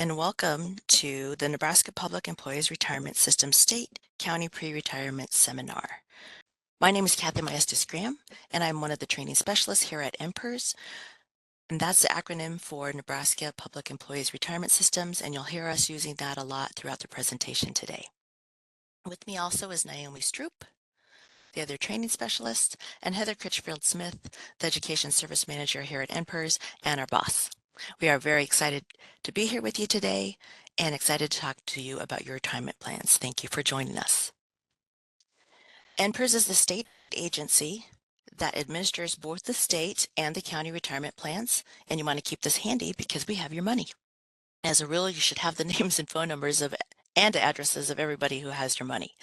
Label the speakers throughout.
Speaker 1: and welcome to the Nebraska Public Employees Retirement System State County Pre-Retirement Seminar. My name is Kathy Maestas-Graham, and I'm one of the training specialists here at NPERS, and that's the acronym for Nebraska Public Employees Retirement Systems, and you'll hear us using that a lot throughout the presentation today. With me also is Naomi Stroop, the other training specialist, and Heather Critchfield-Smith, the Education Service Manager here at NPERS, and our boss. We are very excited to be here with you today and excited to talk to you about your retirement plans. Thank you for joining us. NPERS is the state agency that administers both the state and the county retirement plans, and you want to keep this handy because we have your money. As a rule, you should have the names and phone numbers and addresses of everybody who has your money.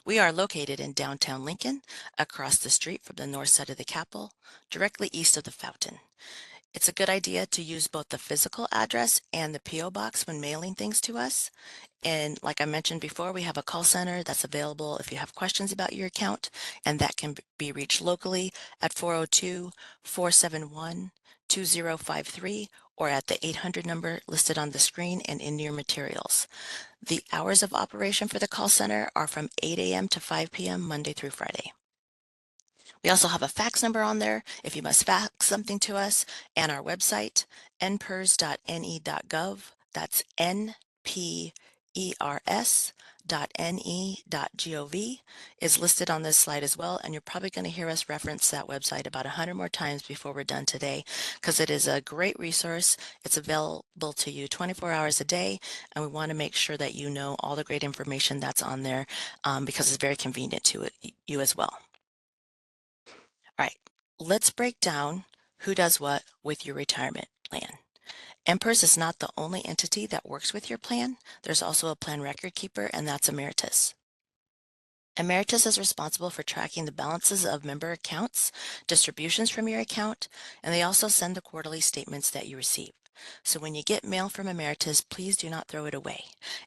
Speaker 1: We are located in downtown Lincoln, across the street from the north side of the Capitol, directly east of the fountain. It's a good idea to use both the physical address and the P.O. box when mailing things to us. And like I mentioned before, we have a call center that's available if you have questions about your account, and that can be reached locally at 402-471-2053 or at the 800 number listed on the screen and in your materials. The hours of operation for the call center are from 8 a.m. to 5 p.m. Monday through Friday. We also have a fax number on there if you must fax something to us, and our website, npers.ne.gov. That's npers.ne.gov is listed on this slide as well, and you're probably going to hear us reference that website about 100 more times before we're done today because it is a great resource. It's available to you 24 hours a day, and we want to make sure that you know all the great information that's on there because it's very convenient to you as well. All right, let's break down who does what with your retirement plan. NPERS is not the only entity that works with your plan. There's also a plan record keeper, and that's Emeritus. Emeritus is responsible for tracking the balances of member accounts, distributions from your account, and they also send the quarterly statements that you receive. So when you get mail from Emeritus, please do not throw it away,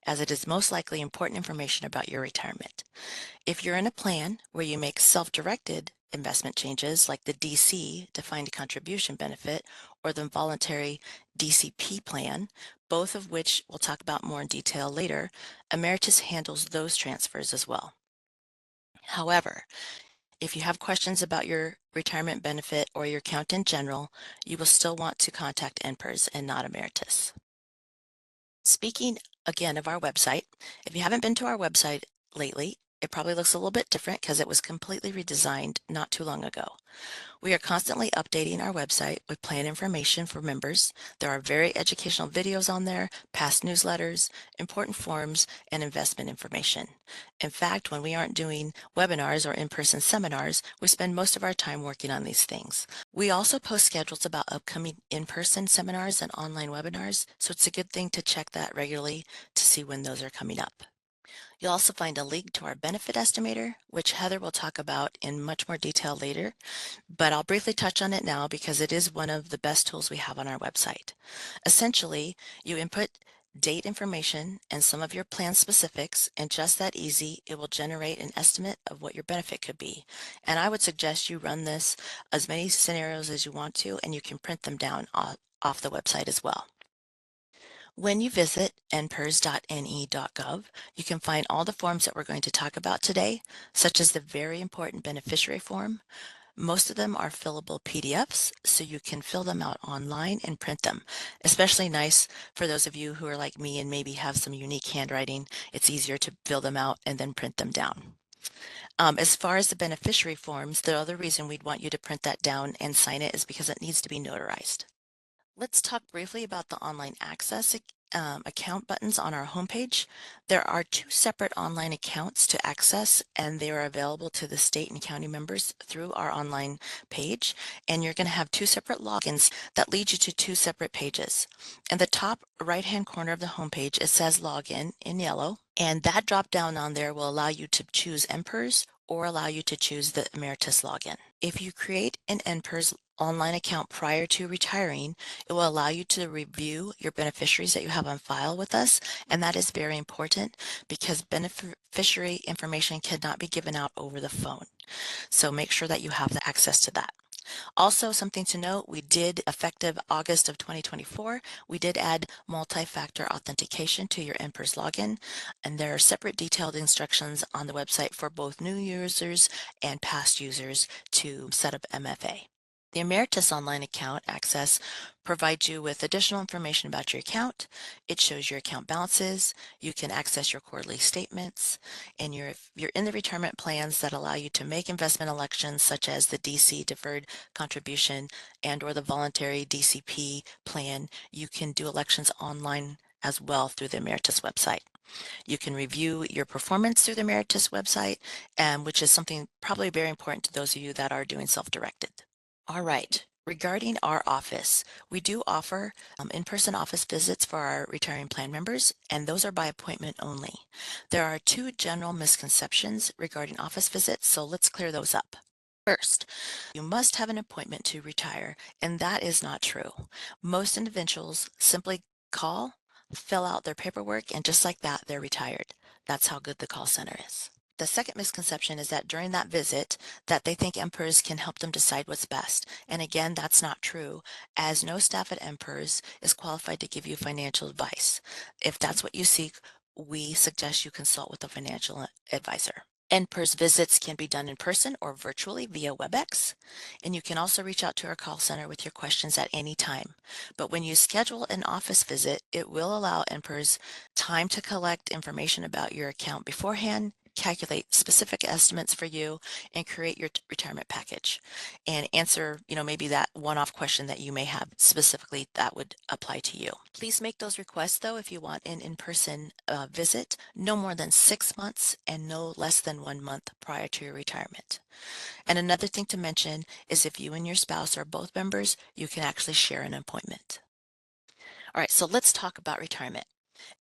Speaker 1: as it is most likely important information about your retirement. If you're in a plan where you make self-directed investment changes like the DC, defined contribution benefit, or the voluntary DCP plan, both of which we'll talk about more in detail later, Emeritus handles those transfers as well. However, if you have questions about your retirement benefit or your account in general, you will still want to contact NPERS and not Emeritus. Speaking again of our website, if you haven't been to our website lately, it probably looks a little bit different because it was completely redesigned not too long ago. We are constantly updating our website with plan information for members. There are very educational videos on there, past newsletters, important forms, and investment information. In fact, when we aren't doing webinars or in-person seminars, we spend most of our time working on these things. We also post schedules about upcoming in-person seminars and online webinars, so it's a good thing to check that regularly to see when those are coming up. You'll also find a link to our benefit estimator, which Heather will talk about in much more detail later, but I'll briefly touch on it now because it is one of the best tools we have on our website. Essentially, you input date information and some of your plan specifics, and just that easy, it will generate an estimate of what your benefit could be. And I would suggest you run this as many scenarios as you want to, and you can print them down off the website as well. When you visit npers.ne.gov, you can find all the forms that we're going to talk about today, such as the very important beneficiary form. Most of them are fillable PDFs, so you can fill them out online and print them. Especially nice for those of you who are like me and maybe have some unique handwriting. It's easier to fill them out and then print them down. As far as the beneficiary forms, the other reason we'd want you to print that down and sign it is because it needs to be notarized. Let's talk briefly about the online access account buttons on our homepage. There are two separate online accounts to access, and they are available to the state and county members through our online page. And you're going to have two separate logins that lead you to two separate pages. In the top right-hand corner of the homepage, it says Login in yellow, and that drop down on there will allow you to choose NPERS or allow you to choose the Emeritus login. If you create an NPERS online account prior to retiring, it will allow you to review your beneficiaries that you have on file with us, and that is very important because beneficiary information cannot be given out over the phone. So make sure that you have the access to that. Also, something to note, we did, effective August of 2024, we did add multi-factor authentication to your NPERS login, and there are separate detailed instructions on the website for both new users and past users to set up MFA. The Emeritus Online Account Access provides you with additional information about your account. It shows your account balances. You can access your quarterly statements, and you're in the retirement plans that allow you to make investment elections such as the DC Deferred contribution and or the voluntary DCP plan. You can do elections online as well through the Emeritus website. You can review your performance through the Emeritus website, which is something probably very important to those of you that are doing self-directed. All right. Regarding our office, we do offer in-person office visits for our retiring plan members, and those are by appointment only. There are two general misconceptions regarding office visits, so let's clear those up. First, you must have an appointment to retire, and that is not true. Most individuals simply call, fill out their paperwork, and just like that, they're retired. That's how good the call center is. The second misconception is that during that visit that they think NPERS can help them decide what's best. And again, that's not true, as no staff at NPERS is qualified to give you financial advice. If that's what you seek, we suggest you consult with a financial advisor. NPERS visits can be done in person or virtually via Webex, and you can also reach out to our call center with your questions at any time. But when you schedule an office visit, it will allow NPERS time to collect information about your account beforehand, calculate specific estimates for you, and create your retirement package and answer, maybe that one-off question that you may have specifically that would apply to you. Please make those requests though if you want an in-person visit, no more than 6 months and no less than 1 month prior to your retirement. And another thing to mention is if you and your spouse are both members, you can actually share an appointment. All right, so let's talk about retirement.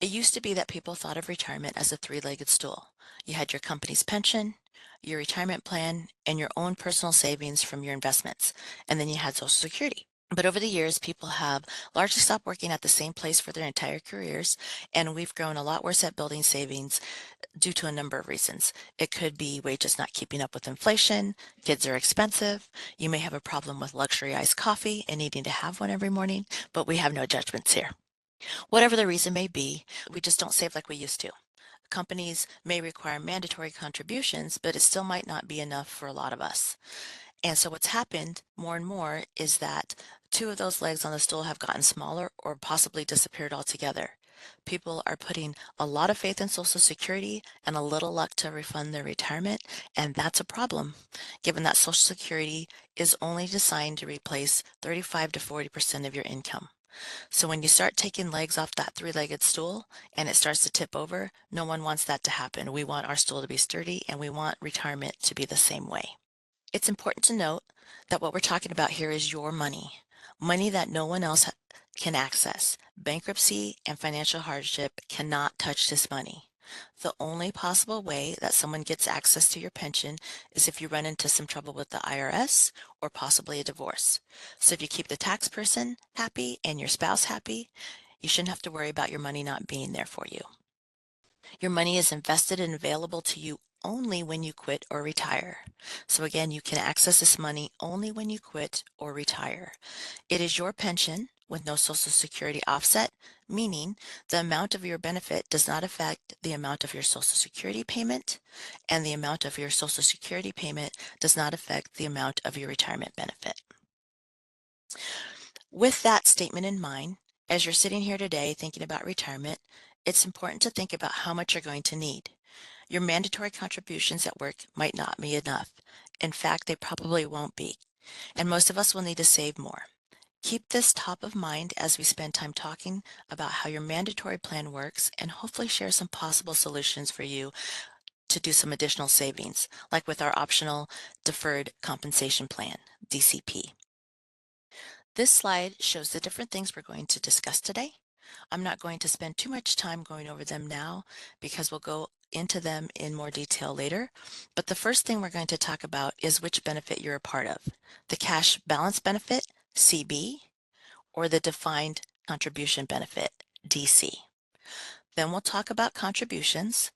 Speaker 1: It used to be that people thought of retirement as a three-legged stool. You had your company's pension, your retirement plan, and your own personal savings from your investments, and then you had Social Security. But over the years, people have largely stopped working at the same place for their entire careers, and we've grown a lot worse at building savings due to a number of reasons. It could be wages not keeping up with inflation, kids are expensive, you may have a problem with luxury iced coffee and needing to have one every morning, but we have no judgments here. Whatever the reason may be, we just don't save like we used to. Companies may require mandatory contributions, but it still might not be enough for a lot of us. And so what's happened more and more is that two of those legs on the stool have gotten smaller or possibly disappeared altogether. People are putting a lot of faith in Social Security and a little luck to refund their retirement, and that's a problem, given that Social Security is only designed to replace 35 to 40% of your income. So when you start taking legs off that three-legged stool and it starts to tip over, no one wants that to happen. We want our stool to be sturdy and we want retirement to be the same way. It's important to note that what we're talking about here is your money, money that no one else can access. Bankruptcy and financial hardship cannot touch this money. The only possible way that someone gets access to your pension is if you run into some trouble with the IRS or possibly a divorce. So if you keep the tax person happy and your spouse happy, you shouldn't have to worry about your money not being there for you. Your money is invested and available to you only when you quit or retire. So again, you can access this money only when you quit or retire. It is your pension with no Social Security offset, meaning the amount of your benefit does not affect the amount of your Social Security payment, and the amount of your Social Security payment does not affect the amount of your retirement benefit. With that statement in mind, as you're sitting here today thinking about retirement, it's important to think about how much you're going to need. Your mandatory contributions at work might not be enough. In fact, they probably won't be. And most of us will need to save more. Keep this top of mind as we spend time talking about how your mandatory plan works and hopefully share some possible solutions for you to do some additional savings, like with our optional deferred compensation plan, DCP. This slide shows the different things we're going to discuss today. I'm not going to spend too much time going over them now because we'll go into them in more detail later. But the first thing we're going to talk about is which benefit you're a part of, the cash balance benefit, CB, or the defined contribution benefit, DC. Then we'll talk about contributions,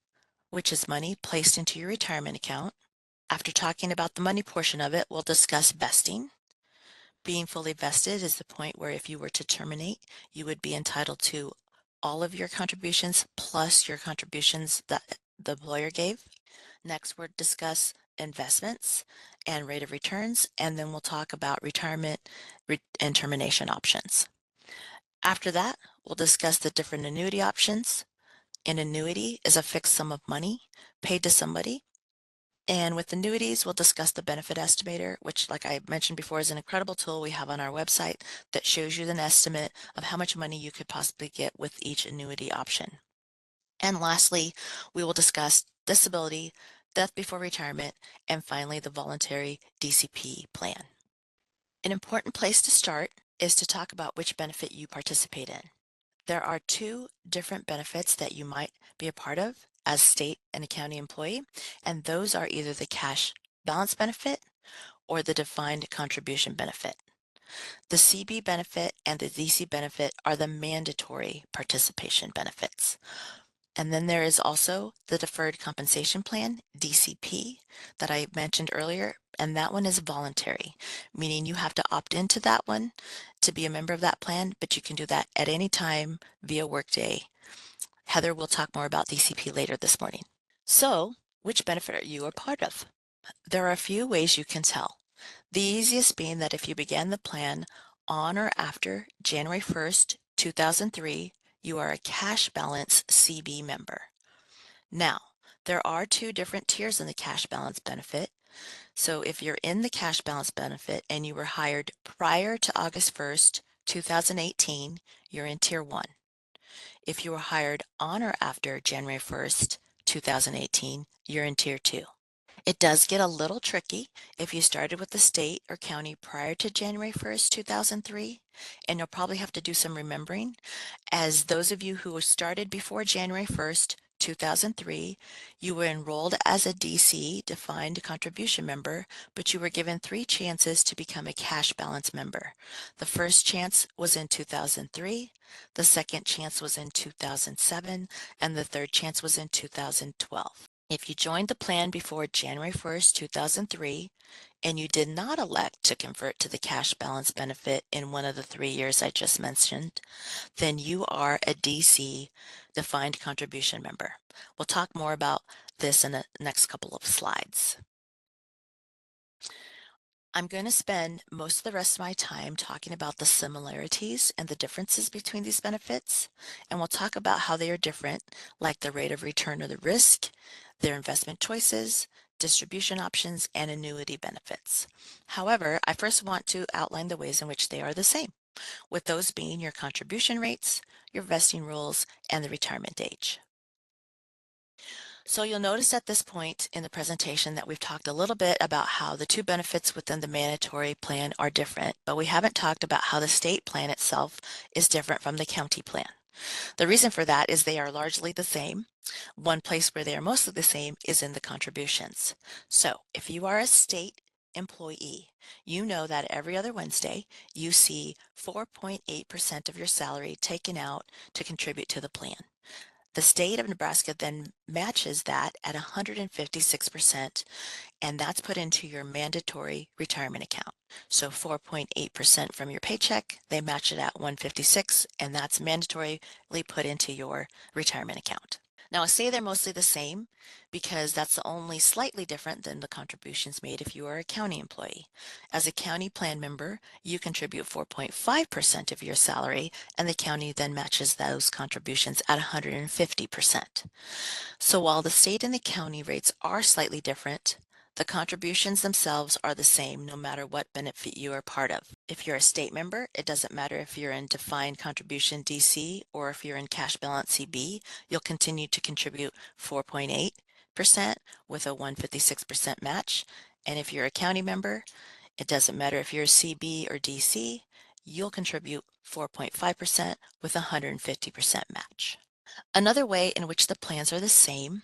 Speaker 1: which is money placed into your retirement account. After talking about the money portion of it, we'll discuss vesting, Being fully vested is the point where if you were to terminate, you would be entitled to all of your contributions plus your contributions that the employer gave. Next, we'll discuss investments and rate of returns, and then we'll talk about retirement and termination options. After that, we'll discuss the different annuity options. An annuity is a fixed sum of money paid to somebody. And with annuities, we'll discuss the benefit estimator, which, like I mentioned before, is an incredible tool we have on our website that shows you an estimate of how much money you could possibly get with each annuity option. And lastly, we will discuss disability, death before retirement, and finally, the voluntary DCP plan. An important place to start is to talk about which benefit you participate in. There are two different benefits that you might be a part of as state and a county employee, and those are either the cash balance benefit or the defined contribution benefit. The CB benefit and the DC benefit are the mandatory participation benefits. And then there is also the Deferred Compensation Plan, DCP, that I mentioned earlier, and that one is voluntary, meaning you have to opt into that one to be a member of that plan, but you can do that at any time via Workday. Heather will talk more about DCP later this morning. So, which benefit are you a part of? There are a few ways you can tell. The easiest being that if you began the plan on or after January 1st, 2003, you are a cash balance CB member. Now, there are two different tiers in the cash balance benefit. So if you're in the cash balance benefit and you were hired prior to August 1st, 2018, you're in tier 1. If you were hired on or after January 1st, 2018, you're in tier 2. It does get a little tricky if you started with the state or county prior to January 1st, 2003, and you'll probably have to do some remembering. As those of you who started before January 1st, 2003, you were enrolled as a DC, defined contribution member, but you were given 3 chances to become a cash balance member. The first chance was in 2003, the second chance was in 2007, and the third chance was in 2012. If you joined the plan before January 1st, 2003, and you did not elect to convert to the cash balance benefit in one of the 3 years I just mentioned, then you are a DC, defined contribution member. We'll talk more about this in the next couple of slides. I'm going to spend most of the rest of my time talking about the similarities and the differences between these benefits, and we'll talk about how they are different, like the rate of return or the risk, their investment choices, distribution options, and annuity benefits. However, I first want to outline the ways in which they are the same, with those being your contribution rates, your vesting rules, and the retirement age. So you'll notice at this point in the presentation that we've talked a little bit about how the two benefits within the mandatory plan are different, but we haven't talked about how the state plan itself is different from the county plan. The reason for that is they are largely the same. One place where they are mostly the same is in the contributions. So if you are a state employee, you know that every other Wednesday you see 4.8% of your salary taken out to contribute to the plan. The state of Nebraska then matches that at 156%, and that's put into your mandatory retirement account. So 4.8% from your paycheck, they match it at 156, and that's mandatorily put into your retirement account. Now I say they're mostly the same because that's only slightly different than the contributions made if you are a county employee. As a county plan member, you contribute 4.5% of your salary, and the county then matches those contributions at 150%. So while the state and the county rates are slightly different, the contributions themselves are the same no matter what benefit you are part of. If you're a state member, it doesn't matter if you're in defined contribution DC or if you're in cash balance CB, you'll continue to contribute 4.8% with a 156% match. And if you're a county member, it doesn't matter if you're CB or DC, you'll contribute 4.5% with a 150% match. Another way in which the plans are the same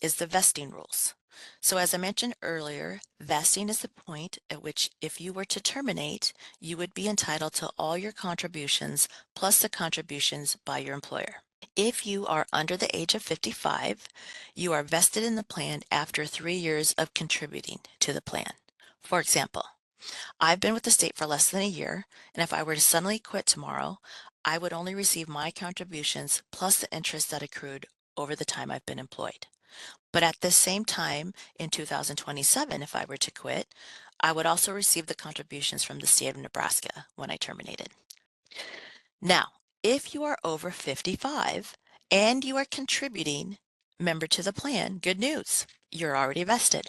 Speaker 1: is the vesting rules. So as I mentioned earlier, vesting is the point at which if you were to terminate, you would be entitled to all your contributions plus the contributions by your employer. If you are under the age of 55, you are vested in the plan after 3 years of contributing to the plan. For example, I've been with the state for less than a year, and if I were to suddenly quit tomorrow, I would only receive my contributions plus the interest that accrued over the time I've been employed. But at the same time, in 2027, if I were to quit, I would also receive the contributions from the state of Nebraska when I terminated. Now, if you are over 55 and you are contributing member to the plan, good news, you're already vested.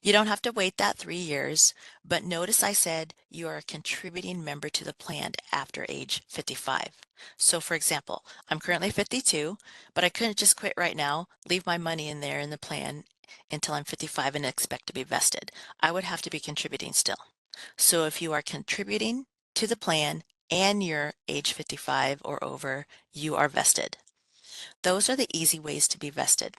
Speaker 1: You don't have to wait that 3 years, but notice I said you are a contributing member to the plan after age 55. So for example, I'm currently 52, but I couldn't just quit right now, leave my money in there in the plan until I'm 55 and expect to be vested. I would have to be contributing still. So if you are contributing to the plan and you're age 55 or over, you are vested. Those are the easy ways to be vested.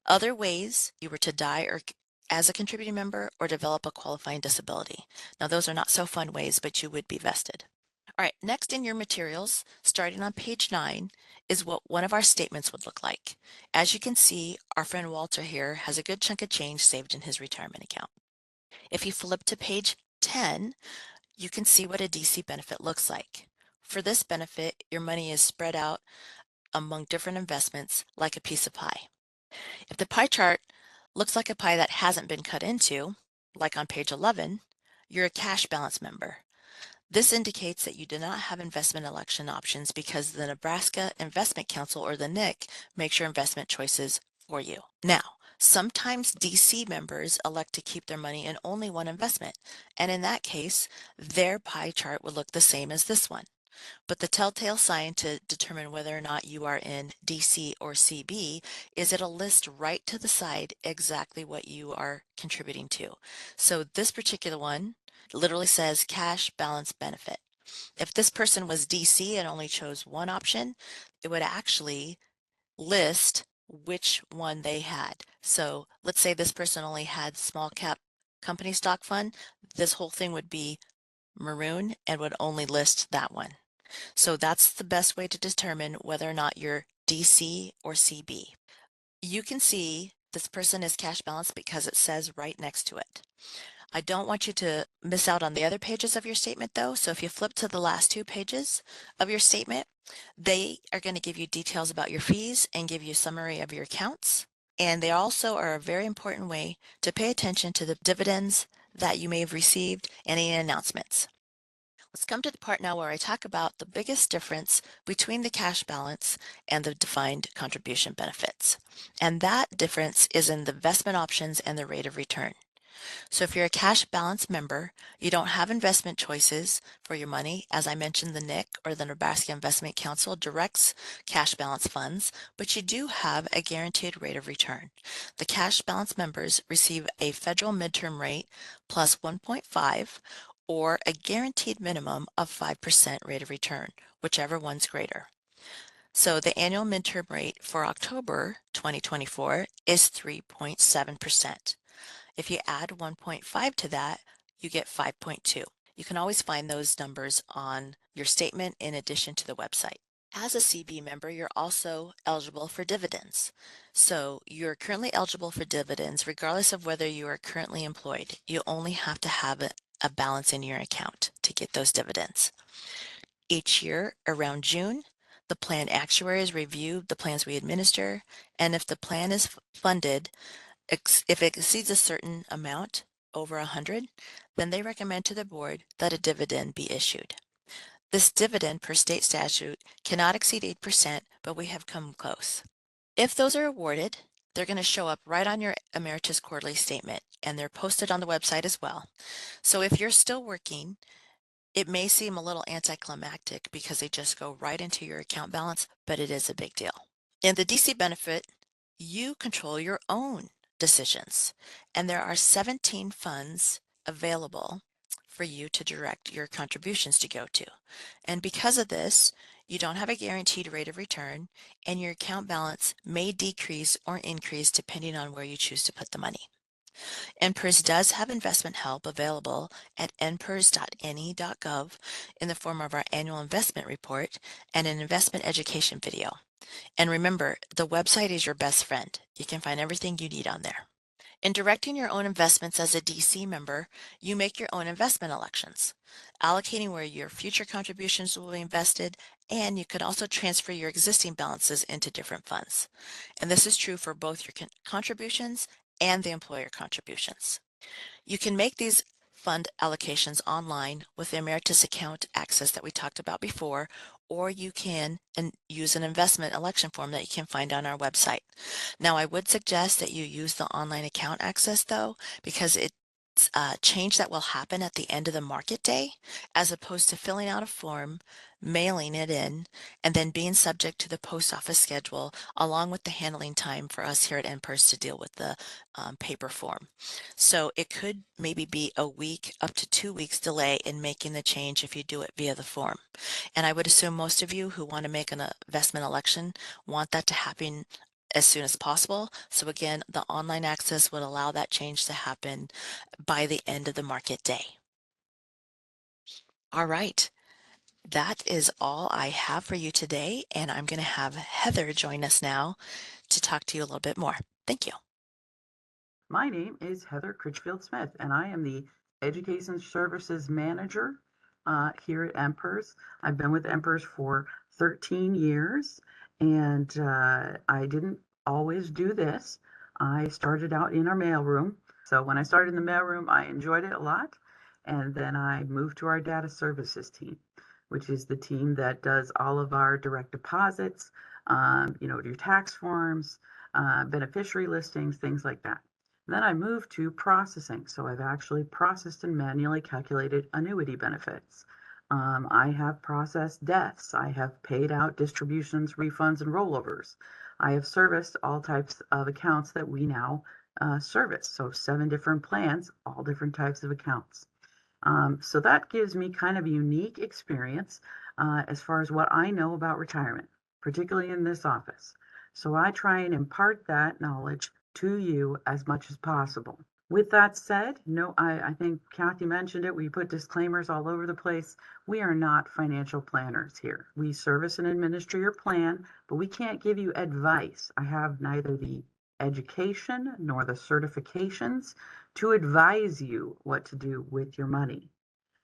Speaker 1: Other ways, you were to die or as a contributing member or develop a qualifying disability. Now those are not so fun ways, but you would be vested. All right, next in your materials, starting on page 9, is what one of our statements would look like. As you can see, our friend Walter here has a good chunk of change saved in his retirement account. If you flip to page 10, you can see what a DC benefit looks like. For this benefit, your money is spread out among different investments like a piece of pie. If the pie chart looks like a pie that hasn't been cut into, like on page 11, you're a cash balance member. This indicates that you do not have investment election options because the Nebraska Investment Council, or the NIC, makes your investment choices for you. Now, sometimes DC members elect to keep their money in only one investment, and in that case, their pie chart would look the same as this one. But the telltale sign to determine whether or not you are in DC or CB is it'll list right to the side exactly what you are contributing to. So this particular one literally says cash balance benefit. If this person was DC and only chose one option, it would actually list which one they had. So let's say this person only had small cap company stock fund, this whole thing would be maroon and would only list that one. So that's the best way to determine whether or not you're DC or CB. You can see this person is cash balance because it says right next to it. I don't want you to miss out on the other pages of your statement though. So if you flip to the last 2 pages of your statement, they are going to give you details about your fees and give you a summary of your accounts. And they also are a very important way to pay attention to the dividends that you may have received and any announcements. Let's come to the part now where I talk about the biggest difference between the cash balance and the defined contribution benefits. And that difference is in the investment options and the rate of return. So if you're a cash balance member, you don't have investment choices for your money. As I mentioned, the NIC, or the Nebraska Investment Council, directs cash balance funds, but you do have a guaranteed rate of return. The cash balance members receive a federal midterm rate plus 1.5 or a guaranteed minimum of 5% rate of return, whichever one's greater. So the annual midterm rate for October 2024 is 3.7%. If you add 1.5 to that, you get 5.2. You can always find those numbers on your statement in addition to the website. As a CB member, you're also eligible for dividends. So you're currently eligible for dividends regardless of whether you are currently employed. You only have to have a balance in your account to get those dividends. Each year around June, the plan actuaries review the plans we administer, and if the plan is funded, if it exceeds a certain amount, over 100, then they recommend to the board that a dividend be issued. This dividend per state statute cannot exceed 8%, but we have come close. If those are awarded, they're going to show up right on your Emeritus Quarterly Statement, and they're posted on the website as well. So if you're still working, it may seem a little anticlimactic because they just go right into your account balance, but it is a big deal. In the DC benefit, you control your own decisions, and there are 17 funds available for you to direct your contributions to go to. And because of this, you don't have a guaranteed rate of return, and your account balance may decrease or increase depending on where you choose to put the money. NPERS does have investment help available at npers.ne.gov in the form of our annual investment report and an investment education video. And remember, the website is your best friend. You can find everything you need on there. In directing your own investments as a DC member, you make your own investment elections, allocating where your future contributions will be invested, and you could also transfer your existing balances into different funds. And this is true for both your contributions and the employer contributions. You can make these fund allocations online with the Emeritus account access that we talked about before, or you can use an investment election form that you can find on our website. Now, I would suggest that you use the online account access though, because it's a change that will happen at the end of the market day, as opposed to filling out a form, mailing it in, and then being subject to the post office schedule, along with the handling time for us here at NPERS to deal with the paper form. So it could maybe be a week up to 2 weeks delay in making the change if you do it via the form. And I would assume most of you who want to make an investment election want that to happen as soon as possible. So again, the online access would allow that change to happen by the end of the market day. All right. That is all I have for you today, and I'm going to have Heather join us now to talk to you a little bit more. Thank you.
Speaker 2: My name is Heather Critchfield Smith, and I am the Education Services Manager here at NPERS. I've been with NPERS for 13 years, and I didn't always do this. I started out in our mailroom. So when I started in the mailroom, I enjoyed it a lot. And then I moved to our data services team, which is the team that does all of our direct deposits, your tax forms, beneficiary listings, things like that. Then I moved to processing. So I've actually processed and manually calculated annuity benefits. I have processed deaths. I have paid out distributions, refunds, and rollovers. I have serviced all types of accounts that we now service. So 7 different plans, all different types of accounts. So that gives me kind of a unique experience as far as what I know about retirement, particularly in this office. So I try and impart that knowledge to you as much as possible. With that said, no, I think Kathy mentioned it. We put disclaimers all over the place. We are not financial planners here. We service and administer your plan, but we can't give you advice. I have neither the education nor the certifications to advise you what to do with your money.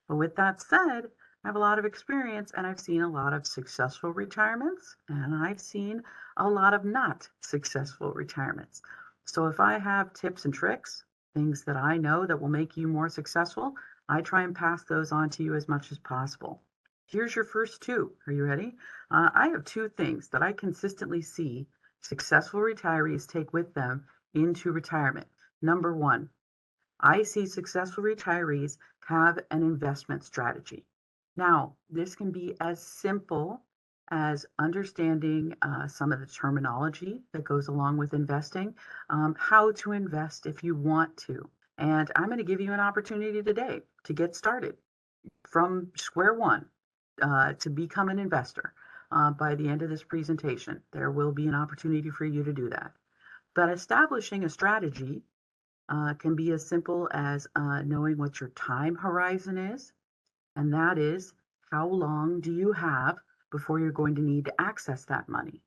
Speaker 2: But with that said, I have a lot of experience and I've seen a lot of successful retirements and I've seen a lot of not successful retirements. So if I have tips and tricks, things that I know that will make you more successful, I try and pass those on to you as much as possible. Here's your first two. Are you ready? I have two things that I consistently see successful retirees take with them into retirement. Number one, I see successful retirees have an investment strategy. Now, this can be as simple as understanding some of the terminology that goes along with investing, how to invest if you want to. And I'm going to give you an opportunity today to get started from square one to become an investor. By the end of this presentation, there will be an opportunity for you to do that. But establishing a strategy can be as simple as knowing what your time horizon is, and that is how long do you have before you're going to need to access that money.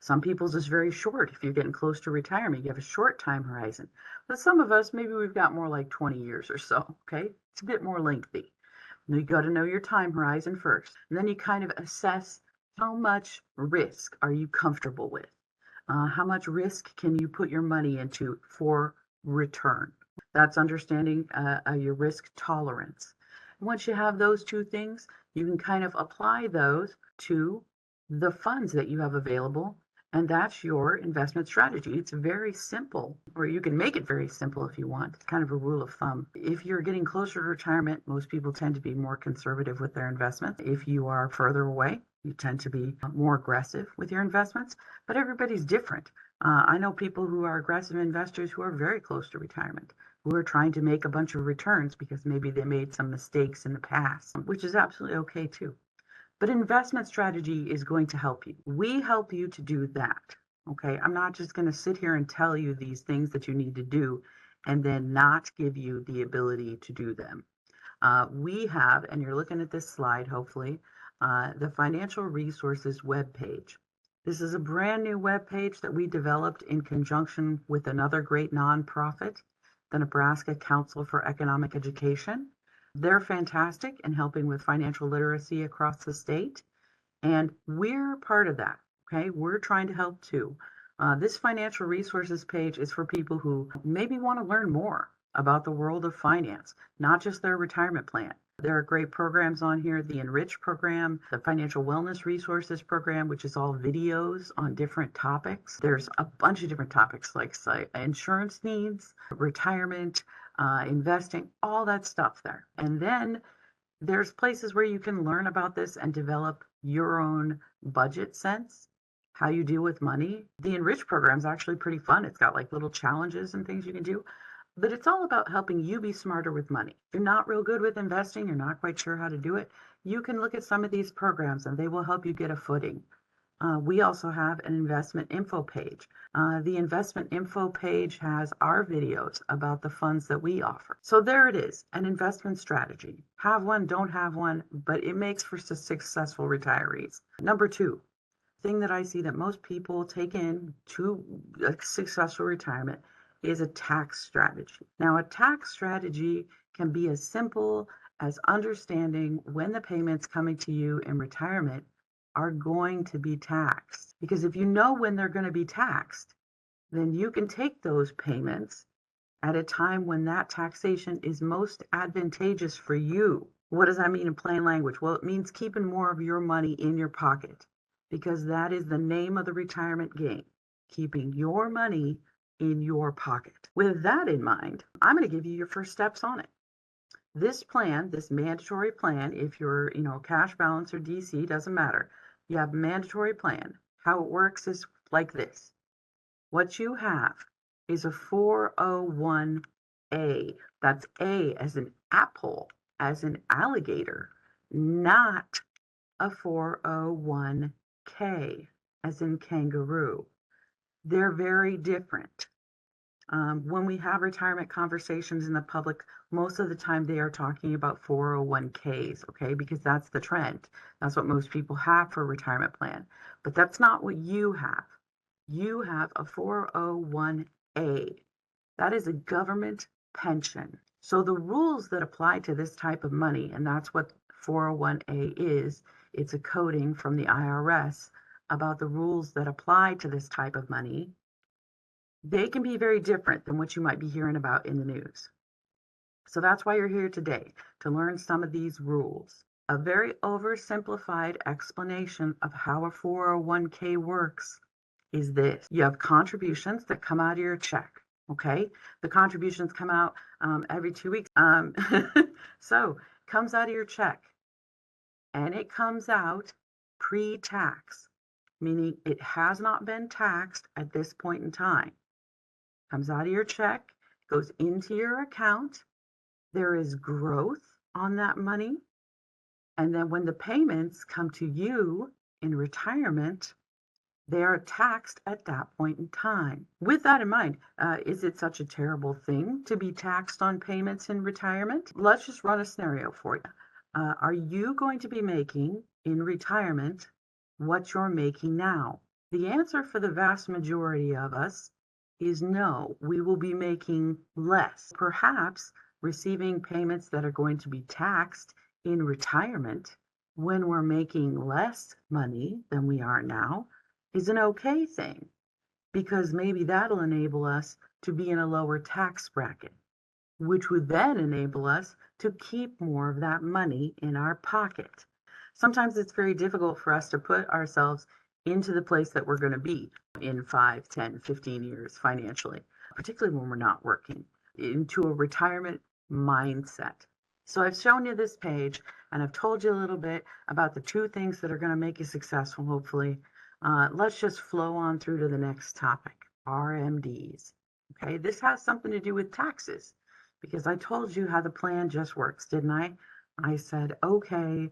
Speaker 2: Some people's is very short. If you're getting close to retirement, you have a short time horizon. But some of us, maybe we've got more like 20 years or so, okay? It's a bit more lengthy. You got to know your time horizon first. And then you kind of assess how much risk are you comfortable with? How much risk can you put your money into for return? That's understanding your risk tolerance. Once you have those two things, you can kind of apply those to the funds that you have available, and that's your investment strategy. It's very simple, or you can make it very simple if you want. It's kind of a rule of thumb. If you're getting closer to retirement, most people tend to be more conservative with their investments. If you are further away, you tend to be more aggressive with your investments, but everybody's different. I know people who are aggressive investors who are very close to retirement, who are trying to make a bunch of returns because maybe they made some mistakes in the past, which is absolutely okay too. But investment strategy is going to help you. We help you to do that. Okay. I'm not just going to sit here and tell you these things that you need to do and then not give you the ability to do them. We have, and you're looking at this slide, hopefully, the financial resources webpage. This is a brand new web page that we developed in conjunction with another great nonprofit, the Nebraska Council for Economic Education. They're fantastic in helping with financial literacy across the state, and we're part of that. Okay, we're trying to help too. This financial resources page is for people who maybe want to learn more about the world of finance, not just their retirement plan. There are great programs on here, the Enrich program, the Financial Wellness Resources program, which is all videos on different topics. There's a bunch of different topics like insurance needs, retirement, investing, all that stuff there. And then there's places where you can learn about this and develop your own budget sense, how you deal with money. The Enrich program is actually pretty fun. It's got like little challenges and things you can do, but it's all about helping you be smarter with money. If you're not real good with investing, you're not quite sure how to do it, you can look at some of these programs and they will help you get a footing. We also have an investment info page. The investment info page has our videos about the funds that we offer. So there it is, an investment strategy. Have one, don't have one, but it makes for successful retirees. Number two, thing that I see that most people take in to a successful retirement is a tax strategy. Now, a tax strategy can be as simple as understanding when the payments coming to you in retirement are going to be taxed. Because if you know when they're going to be taxed, then you can take those payments at a time when that taxation is most advantageous for you. What does that mean in plain language? Well, it means keeping more of your money in your pocket, because that is the name of the retirement game, keeping your money in your pocket. With that in mind, I'm going to give you your first steps on it. This plan, this mandatory plan, if you're, cash balance or DC, doesn't matter. You have a mandatory plan. How it works is like this. What you have is a 401A. That's A as in apple, as in alligator, not a 401K, as in kangaroo. They're very different. When we have retirement conversations in the public, most of the time they are talking about 401Ks, okay, because that's the trend. That's what most people have for a retirement plan. But that's not what you have. You have a 401A. That is a government pension. So the rules that apply to this type of money, and that's what 401A is, it's a coding from the IRS about the rules that apply to this type of money. They can be very different than what you might be hearing about in the news. So that's why you're here today, to learn some of these rules. A very oversimplified explanation of how a 401k works is this. You have contributions that come out of your check, okay? The contributions come out every 2 weeks. So comes out of your check, and it comes out pre-tax, meaning it has not been taxed at this point in time. Comes out of your check, goes into your account. There is growth on that money. And then when the payments come to you in retirement, they are taxed at that point in time. With that in mind, is it such a terrible thing to be taxed on payments in retirement? Let's just run a scenario for you. Are you going to be making in retirement what you're making now? The answer for the vast majority of us is no, we will be making less, perhaps receiving payments that are going to be taxed in retirement when we're making less money than we are now is an okay thing, because maybe that'll enable us to be in a lower tax bracket, which would then enable us to keep more of that money in our pocket. Sometimes it's very difficult for us to put ourselves into the place that we're going to be in 5, 10, 15 years financially, particularly when we're not working, into a retirement mindset. So I've shown you this page and I've told you a little bit about the 2 things that are going to make you successful, hopefully. Let's just flow on through to the next topic, RMDs. Okay, this has something to do with taxes, because I told you how the plan just works, didn't I? I said, okay,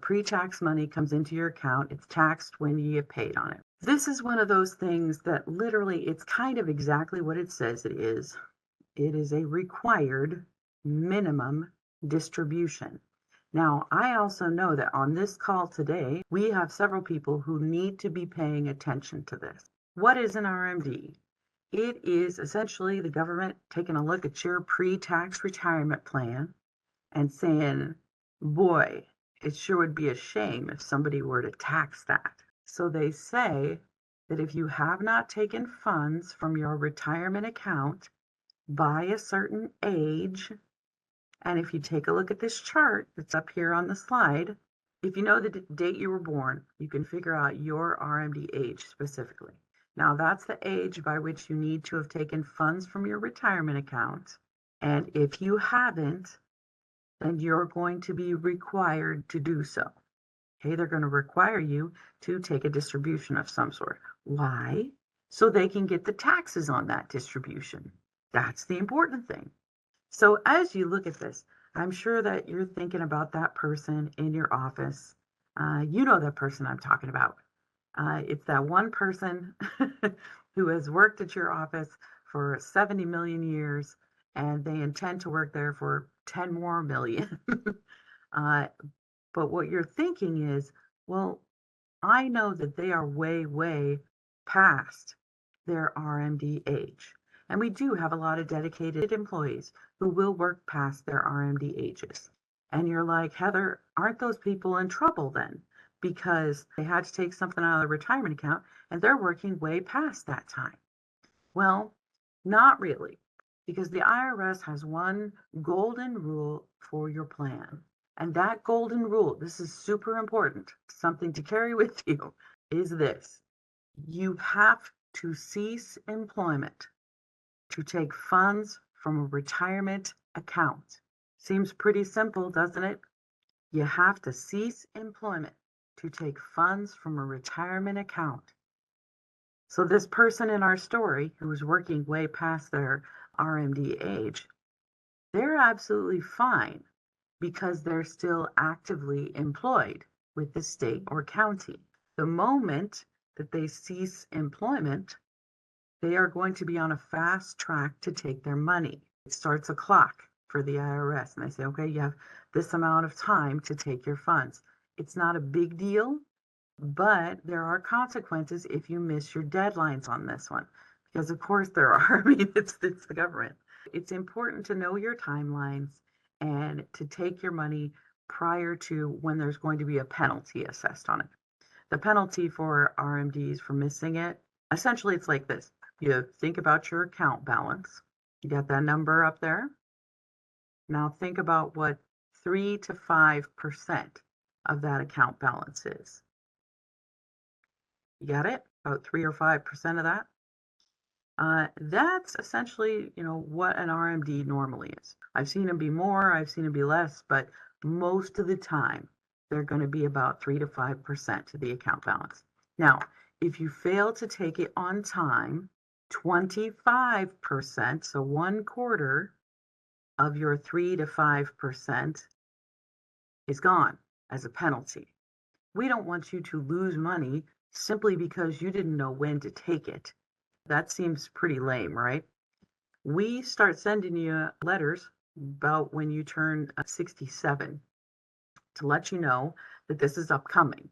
Speaker 2: pre-tax money comes into your account. It's taxed when you get paid on it. This is one of those things that literally, it's kind of exactly what it says it is. It is a required minimum distribution. Now, I also know that on this call today, we have several people who need to be paying attention to this. What is an RMD? It is essentially the government taking a look at your pre-tax retirement plan and saying, boy, it sure would be a shame if somebody were to tax that. So they say that if you have not taken funds from your retirement account by a certain age, and if you take a look at this chart that's up here on the slide, if you know the date you were born, you can figure out your RMD age specifically. Now, that's the age by which you need to have taken funds from your retirement account. And if you haven't, then you're going to be required to do so. Okay, they're going to require you to take a distribution of some sort. Why? So they can get the taxes on that distribution. That's the important thing. So as you look at this, I'm sure that you're thinking about that person in your office. You know that person I'm talking about. It's that one person who has worked at your office for 70 million years, and they intend to work there for 10 more million. uh, but what you're thinking is, well, I know that they are way, way past their RMD age. And we do have a lot of dedicated employees who will work past their RMD ages. And you're like, Heather, aren't those people in trouble then? Because they had to take something out of their retirement account and they're working way past that time. Well, not really, because the IRS has one golden rule for your plan. And that golden rule, this is super important, something to carry with you, is this. You have to cease employment to take funds from a retirement account. Seems pretty simple, doesn't it? You have to cease employment to take funds from a retirement account. So this person in our story who was working way past their RMD age, they're absolutely fine because they're still actively employed with the state or county. The moment that they cease employment, they are going to be on a fast track to take their money. It starts a clock for the IRS, and they say, okay, you have this amount of time to take your funds. It's not a big deal, but there are consequences if you miss your deadlines on this one, because of course there are. I mean, it's the government. It's important to know your timelines and to take your money prior to when there's going to be a penalty assessed on it. The penalty for RMDs for missing it, essentially it's like this. You think about your account balance. You got that number up there. Now think about what 3 to 5% of that account balance is. You got it? About 3 or 5% of that. That's essentially, what an RMD normally is. I've seen them be more, I've seen them be less, but most of the time they're going to be about 3 to 5% of the account balance. Now, if you fail to take it on time, 25%, so 1/4 of your 3 to 5% is gone as a penalty. We don't want you to lose money simply because you didn't know when to take it. That seems pretty lame, right? We start sending you letters about when you turn 67 to let you know that this is upcoming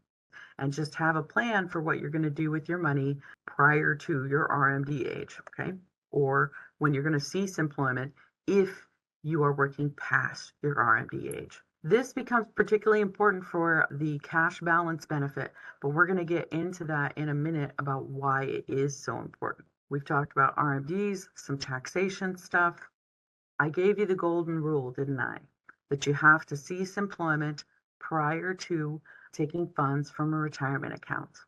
Speaker 2: and just have a plan for what you're going to do with your money prior to your RMD age, okay? Or when you're going to cease employment if you are working past your RMD age. This becomes particularly important for the cash balance benefit, but we're going to get into that in a minute about why it is so important. We've talked about RMDs, some taxation stuff. I gave you the golden rule, didn't I? That you have to cease employment prior to taking funds from a retirement account.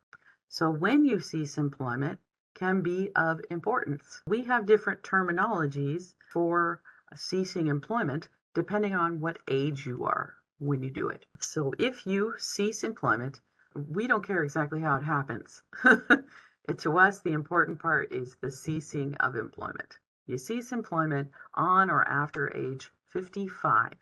Speaker 2: So when you cease employment can be of importance. We have different terminologies for ceasing employment depending on what age you are when you do it. So if you cease employment, we don't care exactly how it happens. To us, the important part is the ceasing of employment. You cease employment on or after age 55.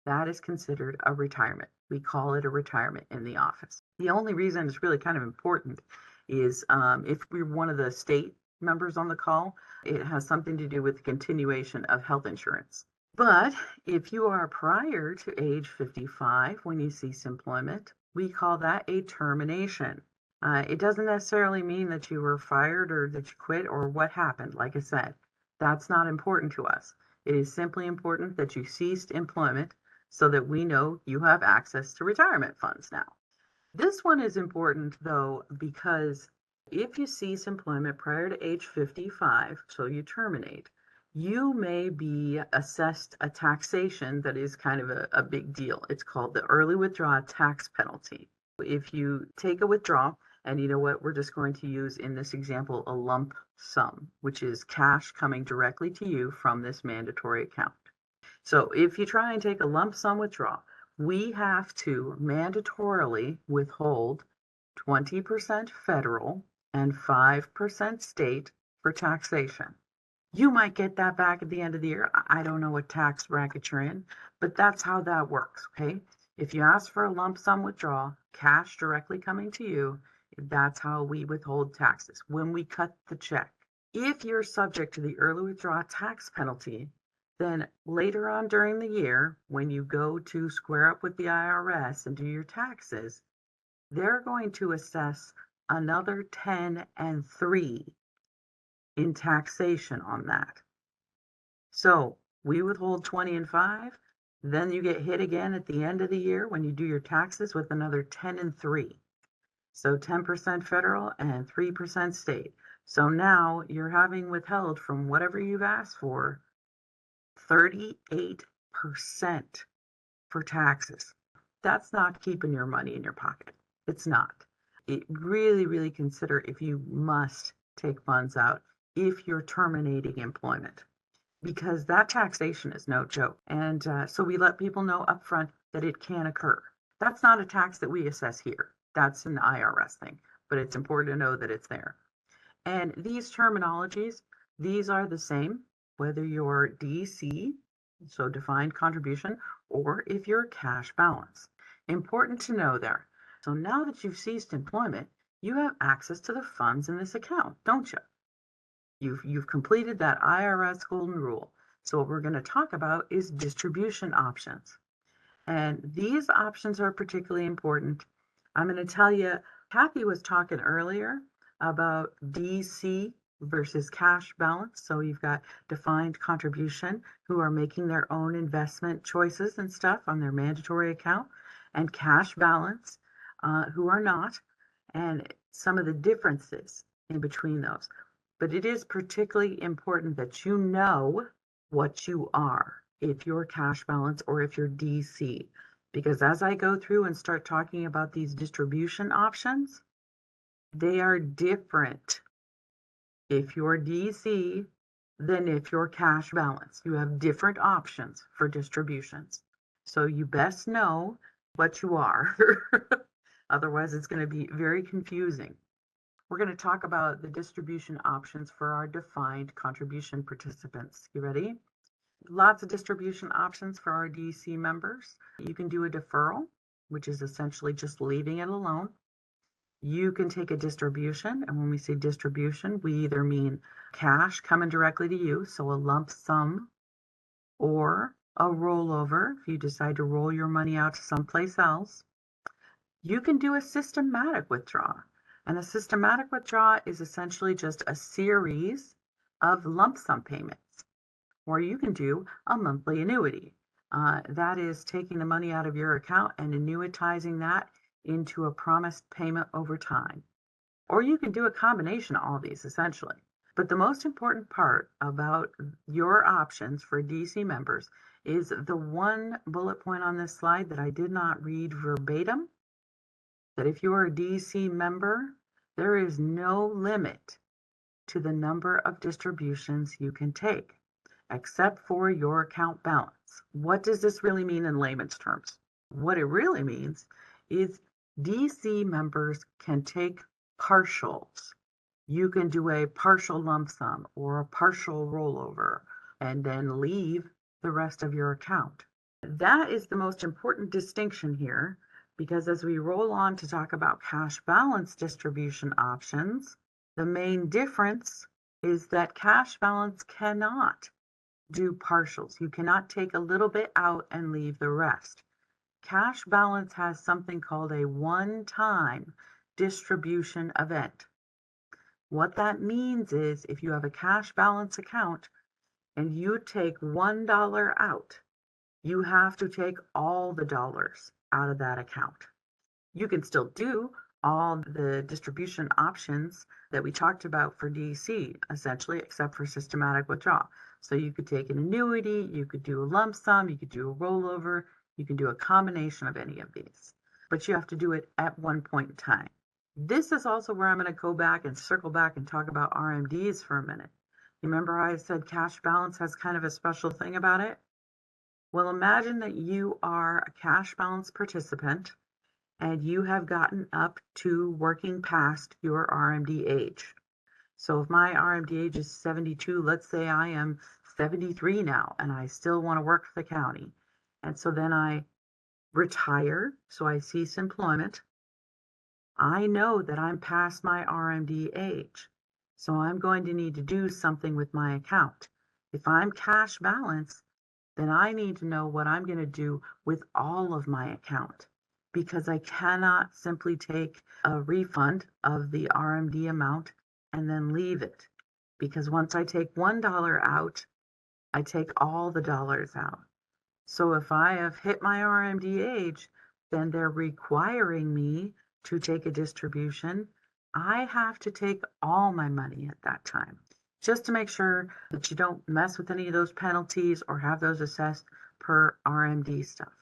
Speaker 2: That is considered a retirement. We call it a retirement in the office. The only reason it's really kind of important is if we're one of the state members on the call, it has something to do with the continuation of health insurance. But if you are prior to age 55 when you cease employment, we call that a termination. It doesn't necessarily mean that you were fired or that you quit or what happened. Like I said, that's not important to us. It is simply important that you ceased employment so that we know you have access to retirement funds now. This one is important though, because if you cease employment prior to age 55, so you terminate, you may be assessed a taxation that is kind of a big deal. It's called the early withdrawal tax penalty. If you take a withdrawal, and you know what, we're just going to use in this example a lump sum, which is cash coming directly to you from this mandatory account. So if you try and take a lump sum withdrawal, we have to mandatorily withhold 20% federal and 5% state for taxation. You might get that back at the end of the year. I don't know what tax bracket you're in, but that's how that works, okay? If you ask for a lump sum withdrawal, cash directly coming to you, that's how we withhold taxes when we cut the check. If you're subject to the early withdrawal tax penalty, then later on during the year, when you go to square up with the IRS and do your taxes, they're going to assess another 10 and 3 in taxation on that. So we withhold 20 and 5, then you get hit again at the end of the year when you do your taxes with another 10 and 3. So 10% federal and 3% state. So now you're having withheld from whatever you've asked for 38% for taxes. That's not keeping your money in your pocket. It's not. It really, really consider if you must take funds out if you're terminating employment, because that taxation is no joke. And so we let people know upfront that it can occur. That's not a tax that we assess here. That's an IRS thing, but it's important to know that it's there. And these terminologies, these are the same whether you're DC, so defined contribution, or if you're cash balance. Important to know there. So now that you've ceased employment, you have access to the funds in this account, don't you? You've completed that IRS golden rule. So what we're going to talk about is distribution options. And these options are particularly important. I'm going to tell you, Kathy was talking earlier about DC versus cash balance. So you've got defined contribution who are making their own investment choices and stuff on their mandatory account, and cash balance who are not, and some of the differences in between those. But it is particularly important that you know what you are, if you're cash balance or if you're DC. Because as I go through and start talking about these distribution options, they are different if you're DC than if you're cash balance. You have different options for distributions. So you best know what you are. Otherwise, it's going to be very confusing. We're going to talk about the distribution options for our defined contribution participants. You ready? Lots of distribution options for our DC members. You can do a deferral, which is essentially just leaving it alone. You can take a distribution, and when we say distribution, we either mean cash coming directly to you, so a lump sum, or a rollover if you decide to roll your money out to someplace else. You can do a systematic withdrawal, and a systematic withdrawal is essentially just a series of lump sum payments. Or you can do a monthly annuity. That is taking the money out of your account and annuitizing that into a promised payment over time. Or you can do a combination of all these essentially. But the most important part about your options for DC members is the one bullet point on this slide that I did not read verbatim, that if you are a DC member, there is no limit to the number of distributions you can take, except for your account balance. What does this really mean in layman's terms? What it really means is DC members can take partials. You can do a partial lump sum or a partial rollover and then leave the rest of your account. That is the most important distinction here, because as we roll on to talk about cash balance distribution options, the main difference is that cash balance cannot do partials. You cannot take a little bit out and leave the rest. Cash balance has something called a one-time distribution event. What that means is if you have a cash balance account and you take $1 out, you have to take all the dollars out of that account. You can still do all the distribution options that we talked about for DC, essentially, except for systematic withdrawal. So you could take an annuity, you could do a lump sum, you could do a rollover, you can do a combination of any of these, but you have to do it at one point in time. This is also where I'm going to go back and circle back and talk about RMDs for a minute. You remember I said cash balance has kind of a special thing about it? Well, imagine that you are a cash balance participant and you have gotten up to working past your RMD age. So if my RMD age is 72, let's say I am 73 now and I still want to work for the county. And so then I retire, so I cease employment. I know that I'm past my RMD age. So I'm going to need to do something with my account. If I'm cash balance, then I need to know what I'm going to do with all of my account, because I cannot simply take a refund of the RMD amount and then leave it. Because once I take $1 out, I take all the dollars out. So if I have hit my RMD age, then they're requiring me to take a distribution. I have to take all my money at that time, just to make sure that you don't mess with any of those penalties or have those assessed per RMD stuff.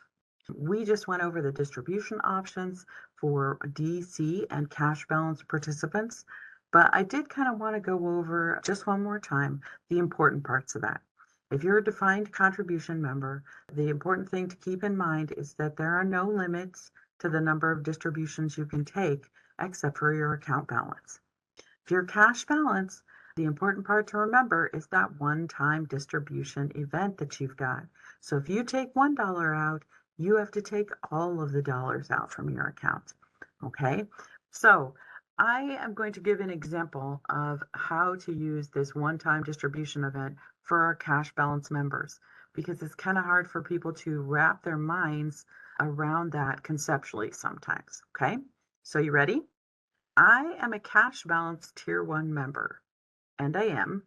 Speaker 2: We just went over the distribution options for DC and cash balance participants, but I did kind of want to go over just one more time the important parts of that. If you're a defined contribution member, the important thing to keep in mind is that there are no limits to the number of distributions you can take except for your account balance. If you're cash balance, the important part to remember is that one-time distribution event that you've got. So if you take $1 out, you have to take all of the dollars out from your account. Okay, so I am going to give an example of how to use this one-time distribution event for our cash balance members, because it's kind of hard for people to wrap their minds around that conceptually sometimes. Okay, so you ready? I am a cash balance tier 1 member, and I am.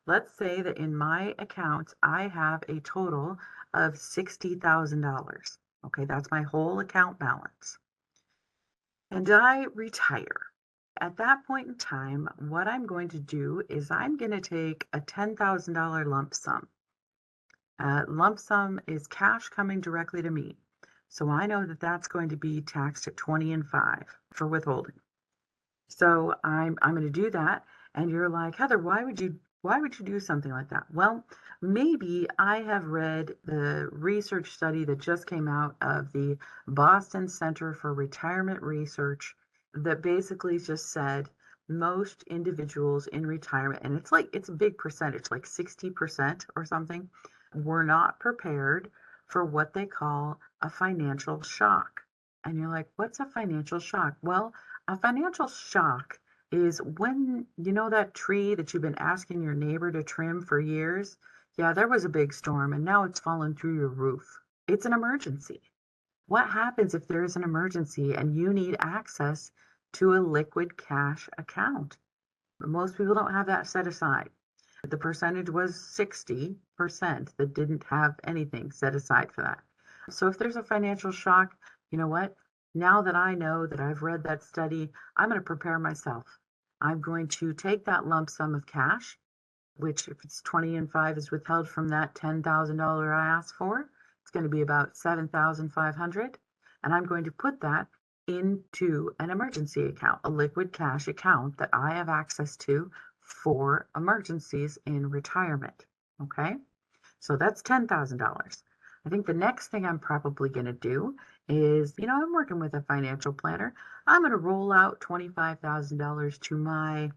Speaker 2: Let's say that in my account, I have a total of $60,000. Okay, that's my whole account balance. And I retire. At that point in time, what I'm going to do is I'm going to take a $10,000 lump sum. Lump sum is cash coming directly to me. So I know that that's going to be taxed at 20 and 5 for withholding. So I'm going to do that. And you're like, Heather, why would you do something like that? Well, maybe I have read the research study that just came out of the Boston Center for Retirement Research that basically just said most individuals in retirement, and it's a big percentage, like 60% or something, were not prepared for what they call a financial shock. And you're like, what's a financial shock? Well, a financial shock is when, you know, that tree that you've been asking your neighbor to trim for years? Yeah, there was a big storm and now it's fallen through your roof. It's an emergency. What happens if there is an emergency and you need access to a liquid cash account? Most people don't have that set aside. The percentage was 60% that didn't have anything set aside for that. So if there's a financial shock, you know what? Now that I know that I've read that study, I'm going to prepare myself. I'm going to take that lump sum of cash, which if it's 20 and 5 is withheld from that $10,000 I asked for, it's going to be about 7,500. And I'm going to put that into an emergency account, a liquid cash account that I have access to for emergencies in retirement. Okay, so that's $10,000. I think the next thing I'm probably going to do is, you know, I'm working with a financial planner. I'm going to roll out $25,000 to my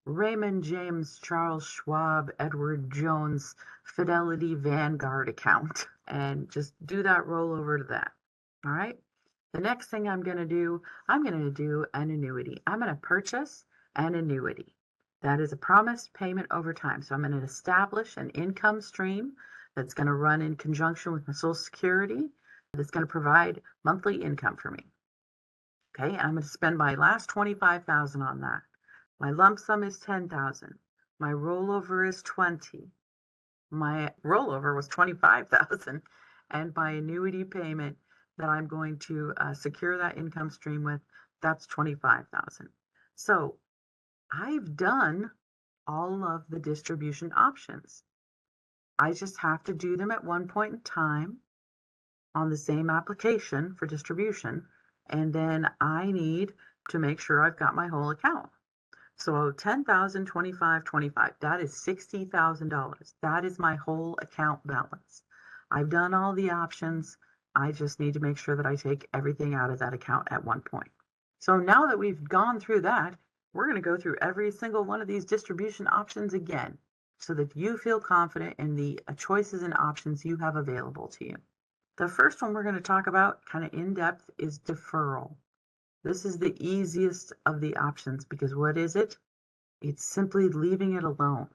Speaker 2: Raymond James, Charles Schwab, Edward Jones, Fidelity Vanguard account and just do that rollover to that. All right. The next thing I'm going to do an annuity. I'm going to purchase an annuity. That is a promised payment over time. So I'm going to establish an income stream that's going to run in conjunction with my Social Security that's going to provide monthly income for me. Okay, and I'm going to spend my last 25,000 on that. My lump sum is 10,000. My rollover is 20. My rollover was 25,000, and my annuity payment that I'm going to secure that income stream with, that's 25,000. So I've done all of the distribution options. I just have to do them at one point in time on the same application for distribution, and then I need to make sure I've got my whole account. So 10,000, 25, 25, that is $60,000. That is my whole account balance. I've done all the options. I just need to make sure that I take everything out of that account at one point. So now that we've gone through that, we're going to go through every single one of these distribution options again so that you feel confident in the choices and options you have available to you. The first one we're going to talk about kind of in depth is deferral. This is the easiest of the options because what is it? It's simply leaving it alone.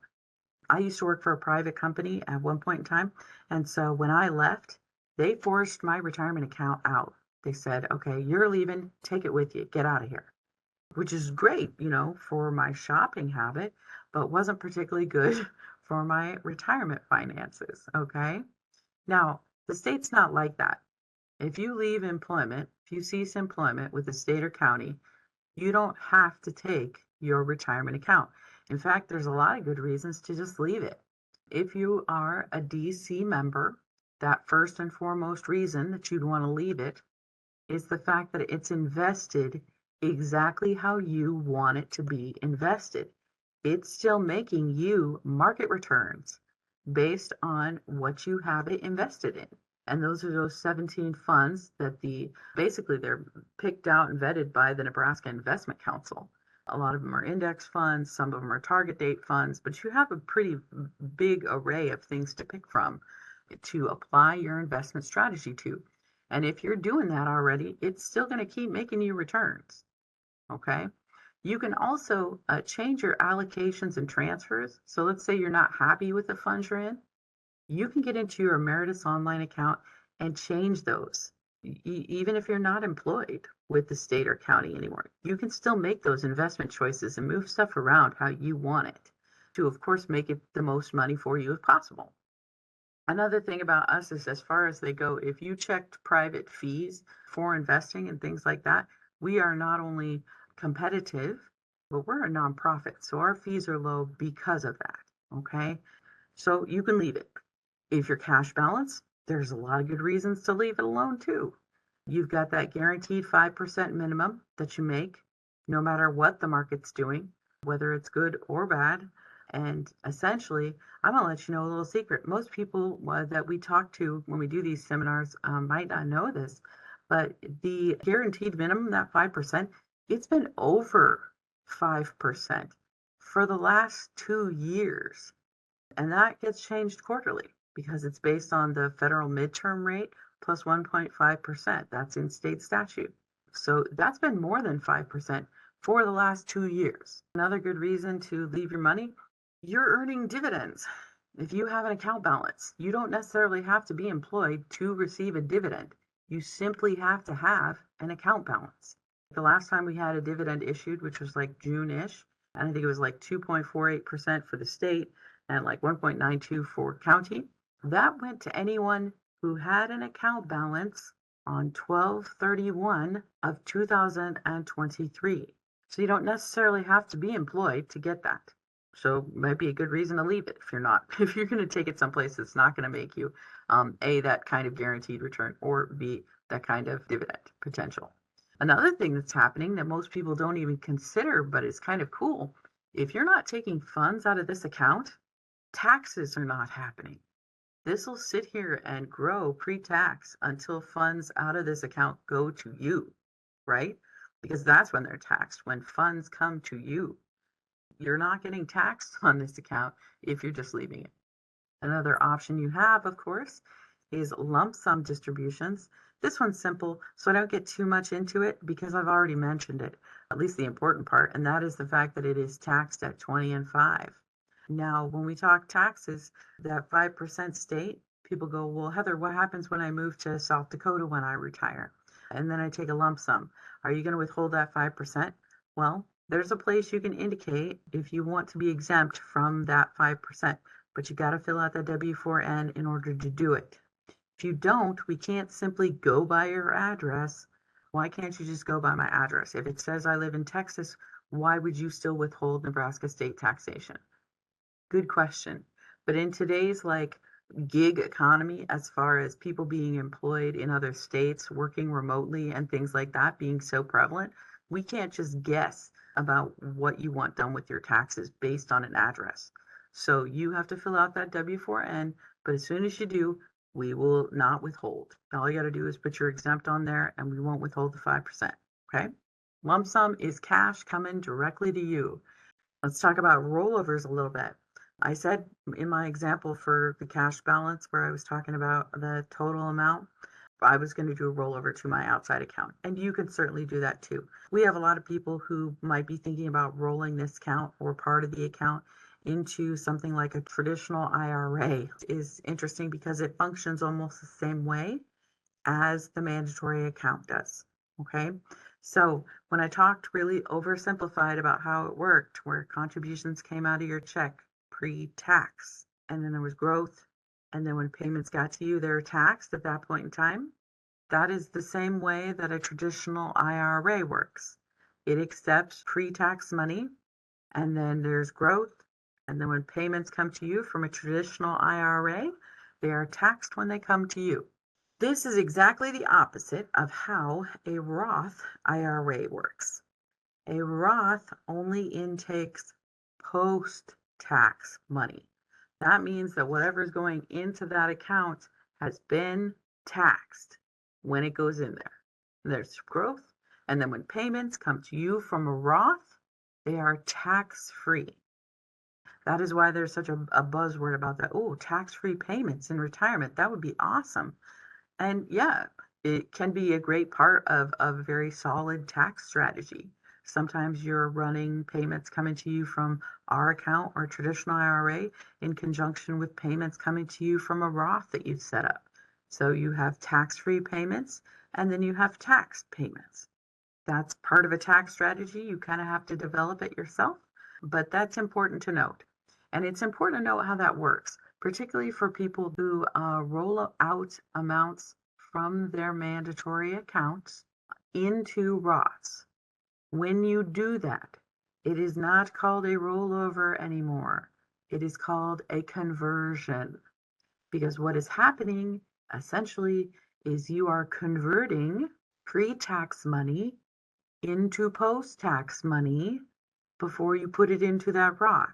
Speaker 2: I used to work for a private company at one point in time, and so when I left, they forced my retirement account out. They said, okay, you're leaving, take it with you, get out of here, which is great, for my shopping habit, but wasn't particularly good for my retirement finances. Okay. Now, the state's not like that. If you leave employment, if you cease employment with the state or county, you don't have to take your retirement account. In fact, there's a lot of good reasons to just leave it. If you are a DC member, that first and foremost reason that you'd want to leave it is the fact that it's invested exactly how you want it to be invested. It's still making you market returns based on what you have it invested in. And those are those 17 funds that basically they're picked out and vetted by the Nebraska Investment Council. A lot of them are index funds, some of them are target date funds, but you have a pretty big array of things to pick from to apply your investment strategy to. And if you're doing that already, it's still going to keep making you returns. Okay. You can also change your allocations and transfers. So let's say you're not happy with the funds you're in. You can get into your Emeritus Online account and change those. Even if you're not employed with the state or county anymore, you can still make those investment choices and move stuff around how you want it to, of course, make it the most money for you as possible. Another thing about us is as far as they go, if you checked private fees for investing and things like that, we are not only competitive, but we're a nonprofit. So our fees are low because of that. Okay. So you can leave it. If your cash balance, there's a lot of good reasons to leave it alone too. You've got that guaranteed 5% minimum that you make no matter what the market's doing, whether it's good or bad. And essentially, I'm going to let you know a little secret. Most people that we talk to when we do these seminars might not know this, but the guaranteed minimum, that 5%, it's been over 5% for the last 2 years. And that gets changed quarterly because it's based on the federal midterm rate plus 1.5%. That's in state statute. So that's been more than 5% for the last 2 years. Another good reason to leave your money, you're earning dividends. If you have an account balance, you don't necessarily have to be employed to receive a dividend. You simply have to have an account balance. The last time we had a dividend issued, which was like June-ish, and I think it was like 2.48% for the state and like 1.92 for county. That went to anyone who had an account balance on 12/31 of 2023. So you don't necessarily have to be employed to get that. So it might be a good reason to leave it if you're not. If you're going to take it someplace that's not going to make you A, that kind of guaranteed return, or B, that kind of dividend potential. Another thing that's happening that most people don't even consider, but is kind of cool, if you're not taking funds out of this account, taxes are not happening. This will sit here and grow pre-tax until funds out of this account go to you, right? Because that's when they're taxed, when funds come to you. You're not getting taxed on this account if you're just leaving it. Another option you have, of course, is lump sum distributions. This one's simple, so I don't get too much into it because I've already mentioned it, at least the important part, and that is the fact that it is taxed at 20 and 5. Now, when we talk taxes, that 5% state, people go, well, Heather, what happens when I move to South Dakota when I retire? And then I take a lump sum. Are you going to withhold that 5%? Well, there's a place you can indicate if you want to be exempt from that 5%, but you got to fill out that W-4N in order to do it. If you don't, we can't simply go by your address. Why can't you just go by my address? If it says I live in Texas, why would you still withhold Nebraska state taxation? Good question. But in today's gig economy, as far as people being employed in other states, working remotely, and things like that being so prevalent, we can't just guess about what you want done with your taxes based on an address. So you have to fill out that W-4N, but as soon as you do, we will not withhold. All you got to do is put your exempt on there and we won't withhold the 5%. Okay? Lump sum is cash coming directly to you. Let's talk about rollovers a little bit. I said in my example for the cash balance where I was talking about the total amount, I was going to do a rollover to my outside account. And you can certainly do that too. We have a lot of people who might be thinking about rolling this account or part of the account into something like a traditional IRA. It is interesting because it functions almost the same way as the mandatory account does. Okay. So when I talked really oversimplified about how it worked, where contributions came out of your check pre-tax, and then there was growth, and then when payments got to you, they're taxed at that point in time. That is the same way that a traditional IRA works. It accepts pre-tax money, and then there's growth, and then when payments come to you from a traditional IRA, they are taxed when they come to you. This is exactly the opposite of how a Roth IRA works. A Roth only intakes post-tax money. That means that whatever is going into that account has been taxed when it goes in there. There's growth, and then when payments come to you from a Roth, they are tax-free. That is why there's such a buzzword about that. Oh, tax-free payments in retirement. That would be awesome. And yeah, it can be a great part of a very solid tax strategy. Sometimes you're running payments coming to you from our account or traditional IRA in conjunction with payments coming to you from a Roth that you've set up. So you have tax-free payments and then you have taxed payments. That's part of a tax strategy. You kind of have to develop it yourself, but that's important to note. And it's important to know how that works, particularly for people who roll out amounts from their mandatory accounts into Roths. When you do that, it is not called a rollover anymore. It is called a conversion because what is happening essentially is you are converting pre-tax money into post-tax money before you put it into that Roth.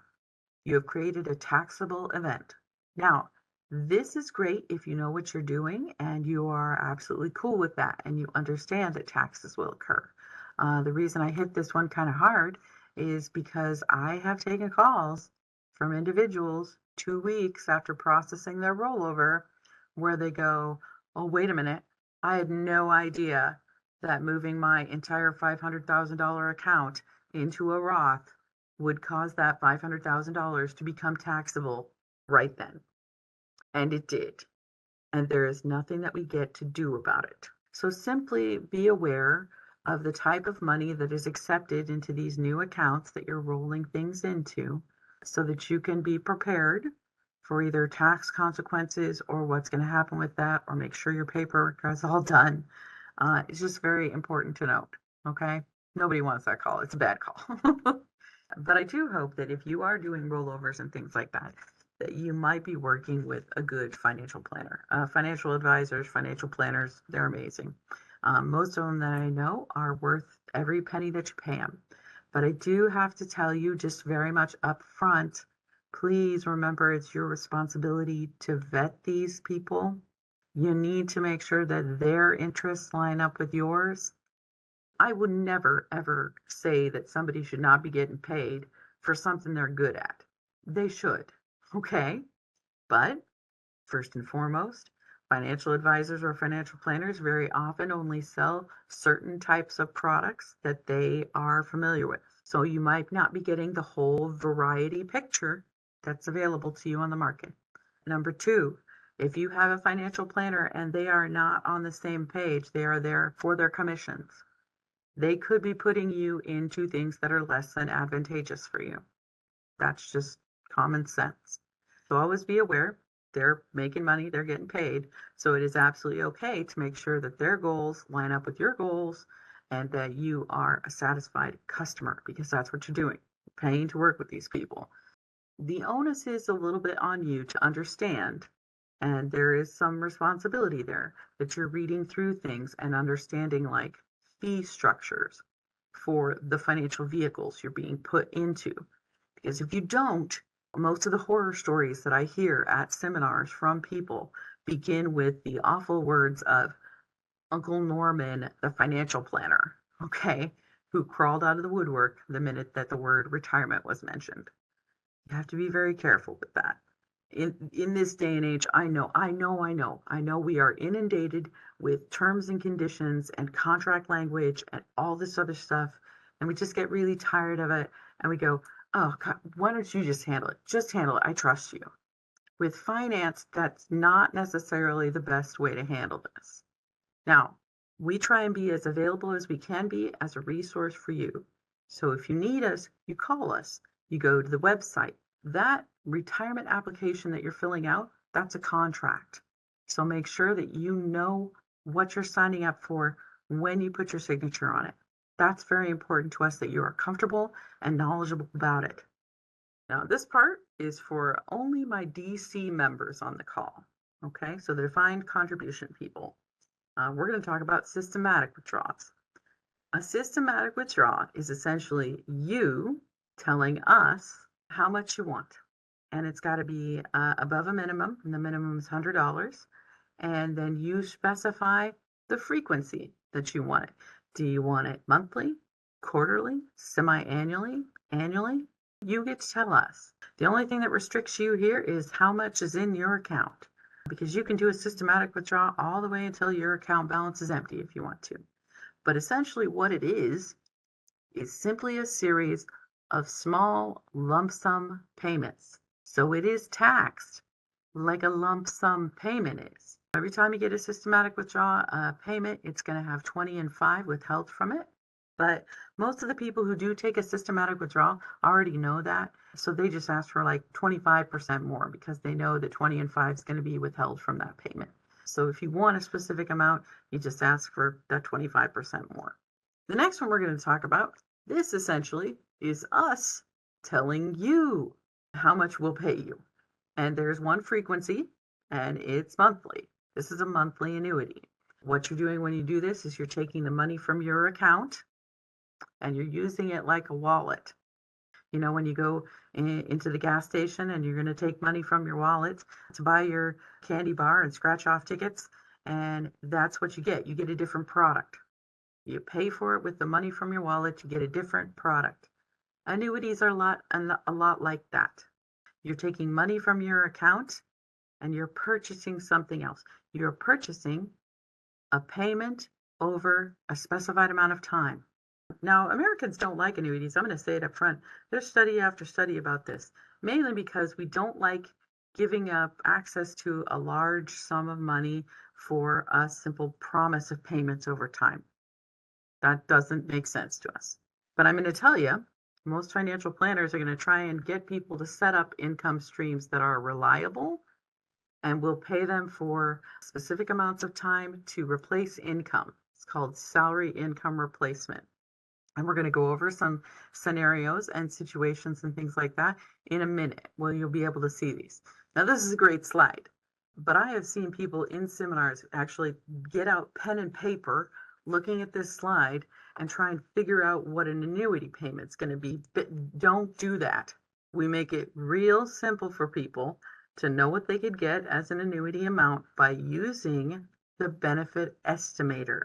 Speaker 2: You have created a taxable event. Now, this is great if you know what you're doing and you are absolutely cool with that and you understand that taxes will occur. The reason I hit this one kind of hard is because I have taken calls from individuals 2 weeks after processing their rollover where they go, oh, wait a minute, I had no idea that moving my entire $500,000 account into a Roth would cause that $500,000 to become taxable right then. And it did. And there is nothing that we get to do about it. So simply be aware of the type of money that is accepted into these new accounts that you're rolling things into so that you can be prepared for either tax consequences or what's going to happen with that, or make sure your paperwork is all done. It's just very important to note. Okay. Nobody wants that call. It's a bad call. But I do hope that if you are doing rollovers and things like that, that you might be working with a good financial planner. Financial advisors, financial planners, they're amazing. Most of them that I know are worth every penny that you pay them. But I do have to tell you just very much up front, please remember it's your responsibility to vet these people. You need to make sure that their interests line up with yours. I would never, ever say that somebody should not be getting paid for something they're good at. They should, okay? But first and foremost, Financial advisors or financial planners very often only sell certain types of products that they are familiar with. So you might not be getting the whole variety picture that's available to you on the market. Number two, if you have a financial planner and they are not on the same page, they are there for their commissions. They could be putting you into things that are less than advantageous for you. That's just common sense. So always be aware they're making money, they're getting paid. So it is absolutely okay to make sure that their goals line up with your goals and that you are a satisfied customer because that's what you're doing, paying to work with these people. The onus is a little bit on you to understand, and there is some responsibility there that you're reading through things and understanding like fee structures for the financial vehicles you're being put into. Because if you don't, most of the horror stories that I hear at seminars from people begin with the awful words of Uncle Norman, the financial planner, okay, who crawled out of the woodwork the minute that the word retirement was mentioned. You have to be very careful with that. In this day and age, I know we are inundated with terms and conditions and contract language and all this other stuff, and we just get really tired of it, and we go, "Oh God, why don't you just handle it? Just handle it. I trust you." With finance, that's not necessarily the best way to handle this. Now, we try and be as available as we can be as a resource for you. So if you need us, you call us, you go to the website. That retirement application that you're filling out, that's a contract. So make sure that you know what you're signing up for when you put your signature on it. That's very important to us that you are comfortable and knowledgeable about it. Now, this part is for only my DC members on the call. Okay, so the defined contribution people. We're going to talk about systematic withdrawals. A systematic withdrawal is essentially you telling us how much you want. And it's got to be above a minimum, and the minimum is $100. And then you specify the frequency that you want it. Do you want it monthly, quarterly, semi annually, annually? You get to tell us. The only thing that restricts you here is how much is in your account because you can do a systematic withdrawal all the way until your account balance is empty if you want to. But essentially, what it is simply a series of small lump sum payments. So it is taxed like a lump sum payment is. Every time you get a systematic withdrawal payment, it's going to have 20 and 5 withheld from it. But most of the people who do take a systematic withdrawal already know that. So they just ask for like 25% more because they know that 20 and 5 is going to be withheld from that payment. So if you want a specific amount, you just ask for that 25% more. The next one we're going to talk about, this essentially is us telling you how much we'll pay you. And there's one frequency, and it's monthly. This is a monthly annuity. What you're doing when you do this is you're taking the money from your account and you're using it like a wallet. You know, when you go into the gas station and you're going to take money from your wallet to buy your candy bar and scratch off tickets, and that's what you get. You get a different product. You pay for it with the money from your wallet, you get a different product. Annuities are a lot like that. You're taking money from your account and you're purchasing something else. You're purchasing a payment over a specified amount of time. Now, Americans don't like annuities. I'm going to say it up front. There's study after study about this, mainly because we don't like giving up access to a large sum of money for a simple promise of payments over time. That doesn't make sense to us. But I'm going to tell you, most financial planners are going to try and get people to set up income streams that are reliable and will pay them for specific amounts of time to replace income. It's called salary income replacement. And we're going to go over some scenarios and situations and things like that in a minute. Well, you'll be able to see these. Now, this is a great slide, but I have seen people in seminars actually get out pen and paper looking at this slide and try and figure out what an annuity payment's going to be. But don't do that. We make it real simple for people to know what they could get as an annuity amount by using the benefit estimator.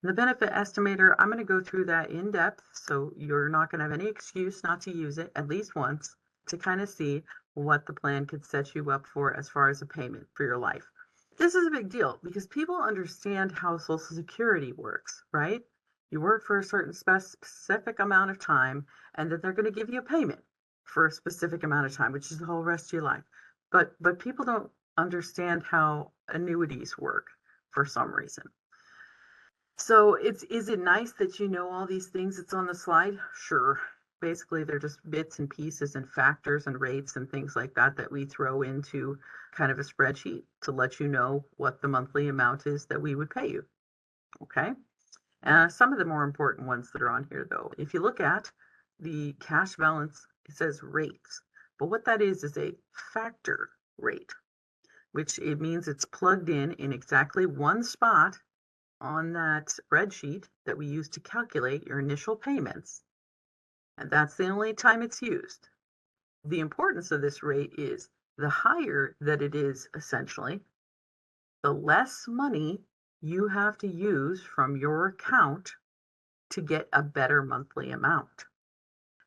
Speaker 2: The benefit estimator, I'm going to go through that in depth, so you're not going to have any excuse not to use it at least once to kind of see what the plan could set you up for as far as a payment for your life. This is a big deal because people understand how Social Security works, right? You work for a certain specific amount of time, and that they're going to give you a payment for a specific amount of time, which is the whole rest of your life. But people don't understand how annuities work for some reason. So is it nice that you know all these things that's on the slide? Sure. Basically, they're just bits and pieces and factors and rates and things like that that we throw into kind of a spreadsheet to let you know what the monthly amount is that we would pay you. Okay. Some of the more important ones that are on here, though, if you look at the cash balance, it says rates. But what that is a factor rate, which it means it's plugged in exactly one spot on that spreadsheet that we use to calculate your initial payments. And that's the only time it's used. The importance of this rate is the higher that it is, essentially, the less money you have to use from your account to get a better monthly amount.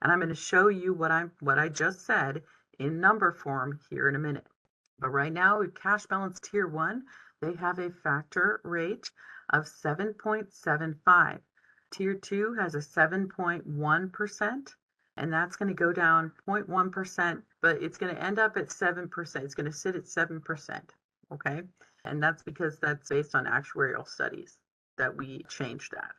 Speaker 2: And I'm going to show you what I just said in number form here in a minute. But right now, with cash balance tier 1, they have a factor rate of 7.75. Tier 2 has a 7.1%, and that's going to go down 0.1%, but it's going to end up at 7%. It's going to sit at 7%, okay? And that's because that's based on actuarial studies that we changed that.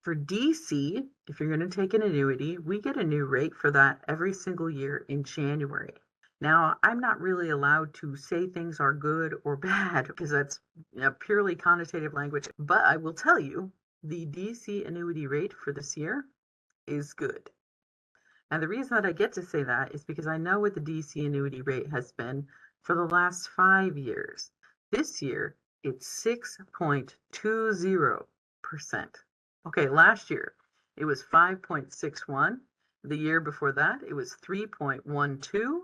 Speaker 2: For DC, if you're going to take an annuity, we get a new rate for that every single year in January. Now, I'm not really allowed to say things are good or bad because that's purely connotative language, but I will tell you the DC annuity rate for this year is good. And the reason that I get to say that is because I know what the DC annuity rate has been for the last 5 years. This year, it's 6.20%. Okay, last year it was 5.61. The year before that, it was 3.12.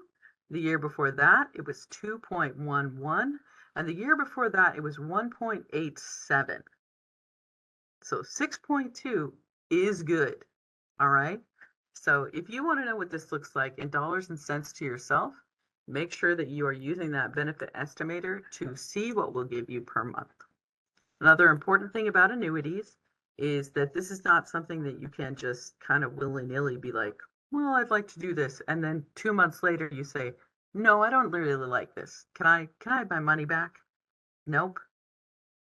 Speaker 2: The year before that, it was 2.11. And the year before that, it was 1.87. So 6.2 is good. All right. So if you want to know what this looks like in dollars and cents to yourself, make sure that you are using that benefit estimator to see what we'll give you per month. Another important thing about annuities is that this is not something that you can just kind of willy-nilly be like, well, I'd like to do this. And then 2 months later you say, no, I don't really like this. Can I have my money back? Nope.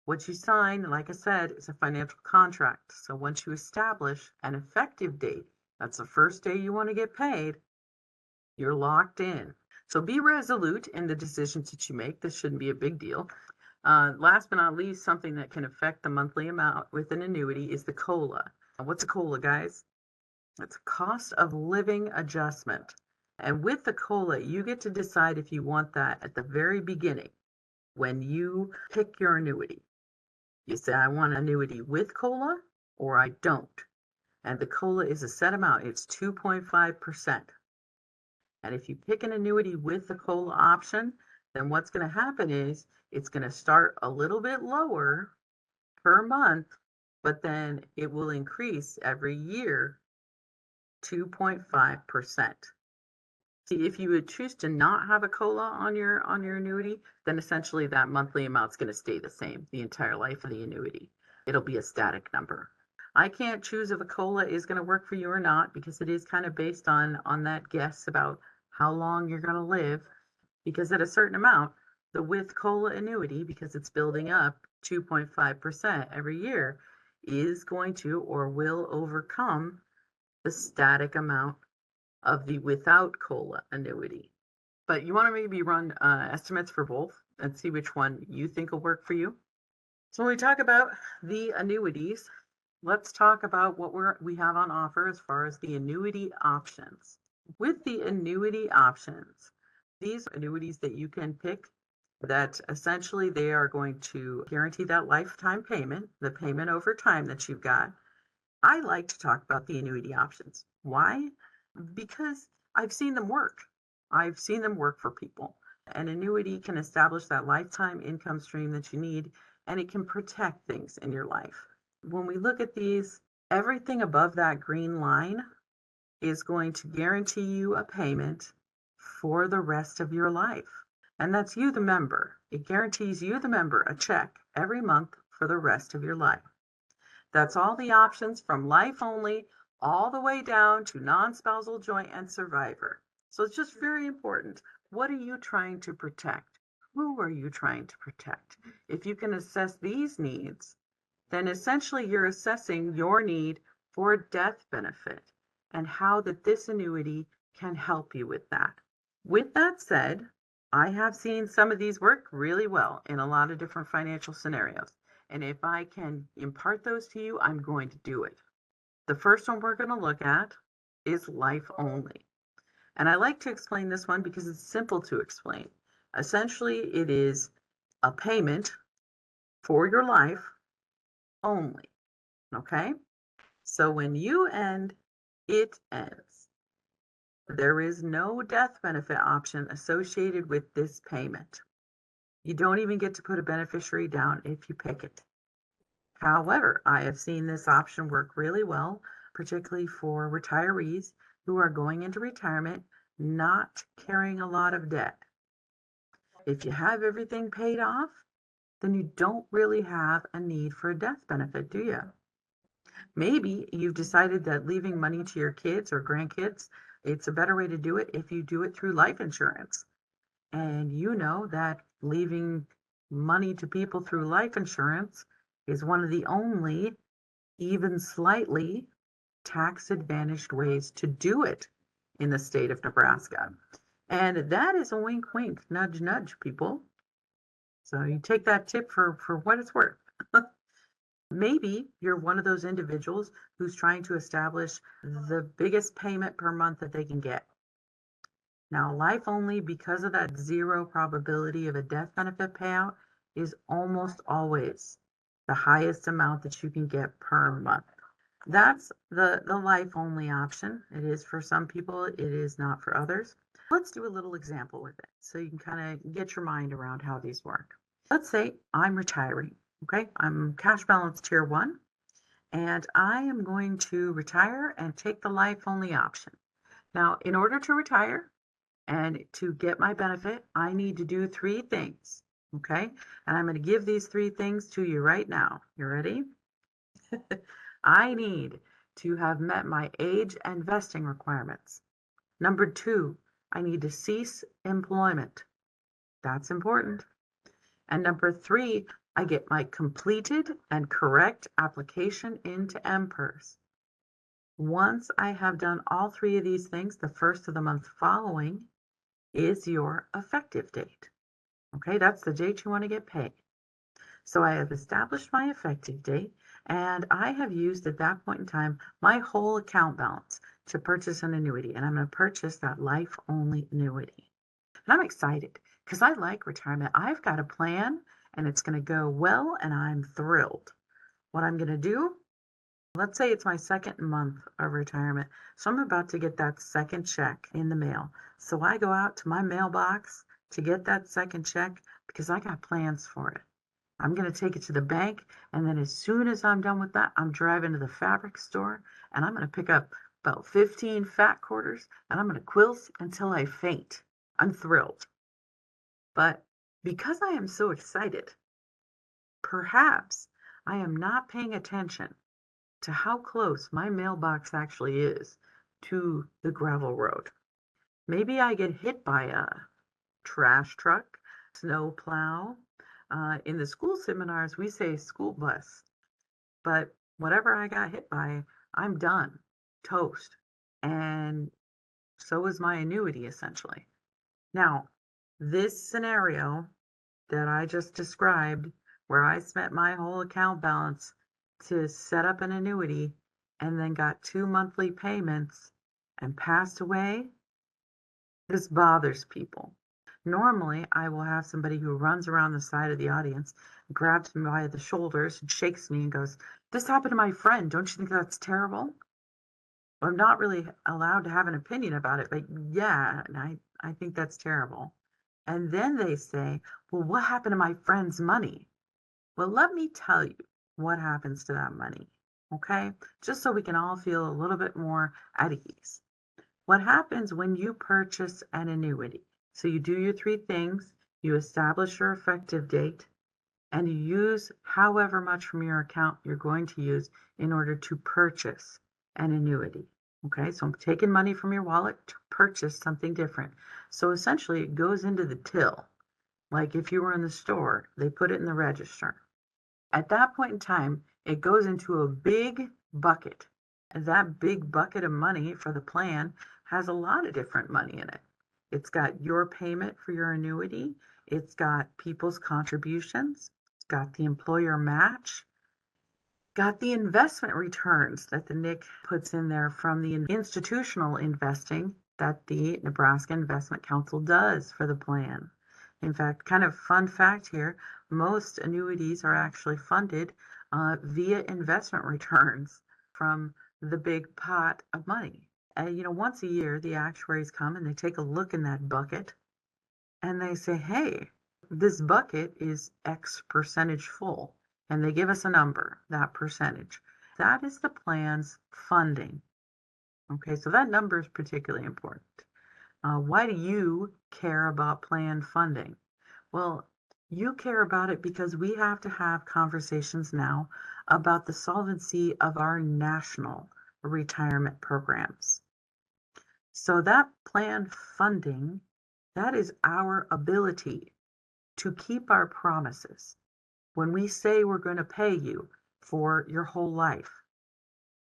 Speaker 2: What you sign, like I said, is a financial contract. So once you establish an effective date, that's the first day you want to get paid, you're locked in. So be resolute in the decisions that you make. This shouldn't be a big deal. Last but not least, something that can affect the monthly amount with an annuity is the COLA. What's a COLA, guys? It's a cost of living adjustment. And with the COLA, you get to decide if you want that at the very beginning when you pick your annuity. You say, I want an annuity with COLA or I don't. And the COLA is a set amount, it's 2.5%. And if you pick an annuity with the COLA option, then what's going to happen is it's going to start a little bit lower per month, but then it will increase every year 2.5%. See, if you would choose to not have a COLA on your annuity, then essentially that monthly amount's going to stay the same the entire life of the annuity. It'll be a static number. I can't choose if a COLA is going to work for you or not because it is kind of based on that guess about how long you're going to live. Because at a certain amount, the with COLA annuity, because it's building up 2.5% every year, is going to or will overcome the static amount of the without COLA annuity. But you want to maybe run estimates for both and see which one you think will work for you. So when we talk about the annuities, let's talk about what we have on offer as far as the annuity options. With the annuity options, these annuities that you can pick that essentially they are going to guarantee that lifetime payment, the payment over time that you've got. I like to talk about the annuity options. Why? Because I've seen them work. I've seen them work for people. An annuity can establish that lifetime income stream that you need, and it can protect things in your life. When we look at these, everything above that green line is going to guarantee you a payment for the rest of your life. And that's you, the member. It guarantees you, the member, a check every month for the rest of your life. That's all the options from life only all the way down to non-spousal, joint, and survivor. So it's just very important. What are you trying to protect? Who are you trying to protect? If you can assess these needs, then essentially you're assessing your need for a death benefit and how that this annuity can help you with that. With that said, I have seen some of these work really well in a lot of different financial scenarios. And if I can impart those to you, I'm going to do it. The first one we're going to look at is life only. And I like to explain this one because it's simple to explain. Essentially, it is a payment for your life only. Okay? So when you end, it ends. There is no death benefit option associated with this payment. You don't even get to put a beneficiary down if you pick it. However, I have seen this option work really well, particularly for retirees who are going into retirement not carrying a lot of debt. If you have everything paid off, then you don't really have a need for a death benefit, do you? Maybe you've decided that leaving money to your kids or grandkids, it's a better way to do it if you do it through life insurance. And you know that leaving money to people through life insurance is one of the only, even slightly, tax advantaged ways to do it in the state of Nebraska. And that is a wink, wink, nudge, nudge, people. So you take that tip for what it's worth. Maybe you're one of those individuals who's trying to establish the biggest payment per month that they can get. Now, life only, because of that zero probability of a death benefit payout, is almost always the highest amount that you can get per month. That's the life only option. It is for some people, it is not for others. Let's do a little example with it so you can kind of get your mind around how these work. Let's say I'm retiring. Okay, I'm cash balance tier one, and I am going to retire and take the life only option. Now, in order to retire and to get my benefit, I need to do three things. Okay, and I'm going to give these three things to you right now. You ready? I need to have met my age and vesting requirements. Number two, I need to cease employment. That's important. And number three, I get my completed and correct application into NPERS. Once I have done all three of these things, the first of the month following is your effective date. Okay, that's the date you want to get paid. So I have established my effective date, and I have used at that point in time my whole account balance to purchase an annuity, and I'm going to purchase that life only annuity. And I'm excited because I like retirement. I've got a plan and it's going to go well, and I'm thrilled. What I'm going to do, let's say it's my second month of retirement. So I'm about to get that second check in the mail. So I go out to my mailbox to get that second check because I got plans for it. I'm going to take it to the bank, and then as soon as I'm done with that, I'm driving to the fabric store, and I'm going to pick up about 15 fat quarters, and I'm going to quilt until I faint. I'm thrilled. But because I am so excited, perhaps I am not paying attention to how close my mailbox actually is to the gravel road. Maybe I get hit by a trash truck, snow plow. In the school seminars, we say school bus, but whatever I got hit by, I'm done, toast. And so is my annuity, essentially. Now, this scenario that I just described, where I spent my whole account balance to set up an annuity and then got 2 monthly payments and passed away, this bothers people. Normally, I will have somebody who runs around the side of the audience, grabs me by the shoulders, and shakes me and goes, "This happened to my friend. Don't you think that's terrible?" I'm not really allowed to have an opinion about it, but yeah, and I think that's terrible. And then they say, "Well, what happened to my friend's money?" Well, let me tell you what happens to that money, okay? Just so we can all feel a little bit more at ease. What happens when you purchase an annuity? So you do your three things. you establish your effective date, and you use however much from your account you're going to use in order to purchase an annuity. Okay, so I'm taking money from your wallet to purchase something different. So essentially, it goes into the till. Like if you were in the store, they put it in the register. At that point in time, it goes into a big bucket. And that big bucket of money for the plan has a lot of different money in it. It's got your payment for your annuity, it's got people's contributions, it's got the employer match, got the investment returns that the NIC puts in there from the institutional investing that the Nebraska Investment Council does for the plan. In fact, kind of fun fact here, most annuities are actually funded via investment returns from the big pot of money. And once a year, the actuaries come and they take a look in that bucket and they say, hey, this bucket is X percentage full. And they give us a number, that percentage. That is the plan's funding. Okay, so that number is particularly important. Why do you care about plan funding? Well, you care about it because we have to have conversations now about the solvency of our national retirement programs. So that plan funding, that is our ability to keep our promises. When we say we're going to pay you for your whole life,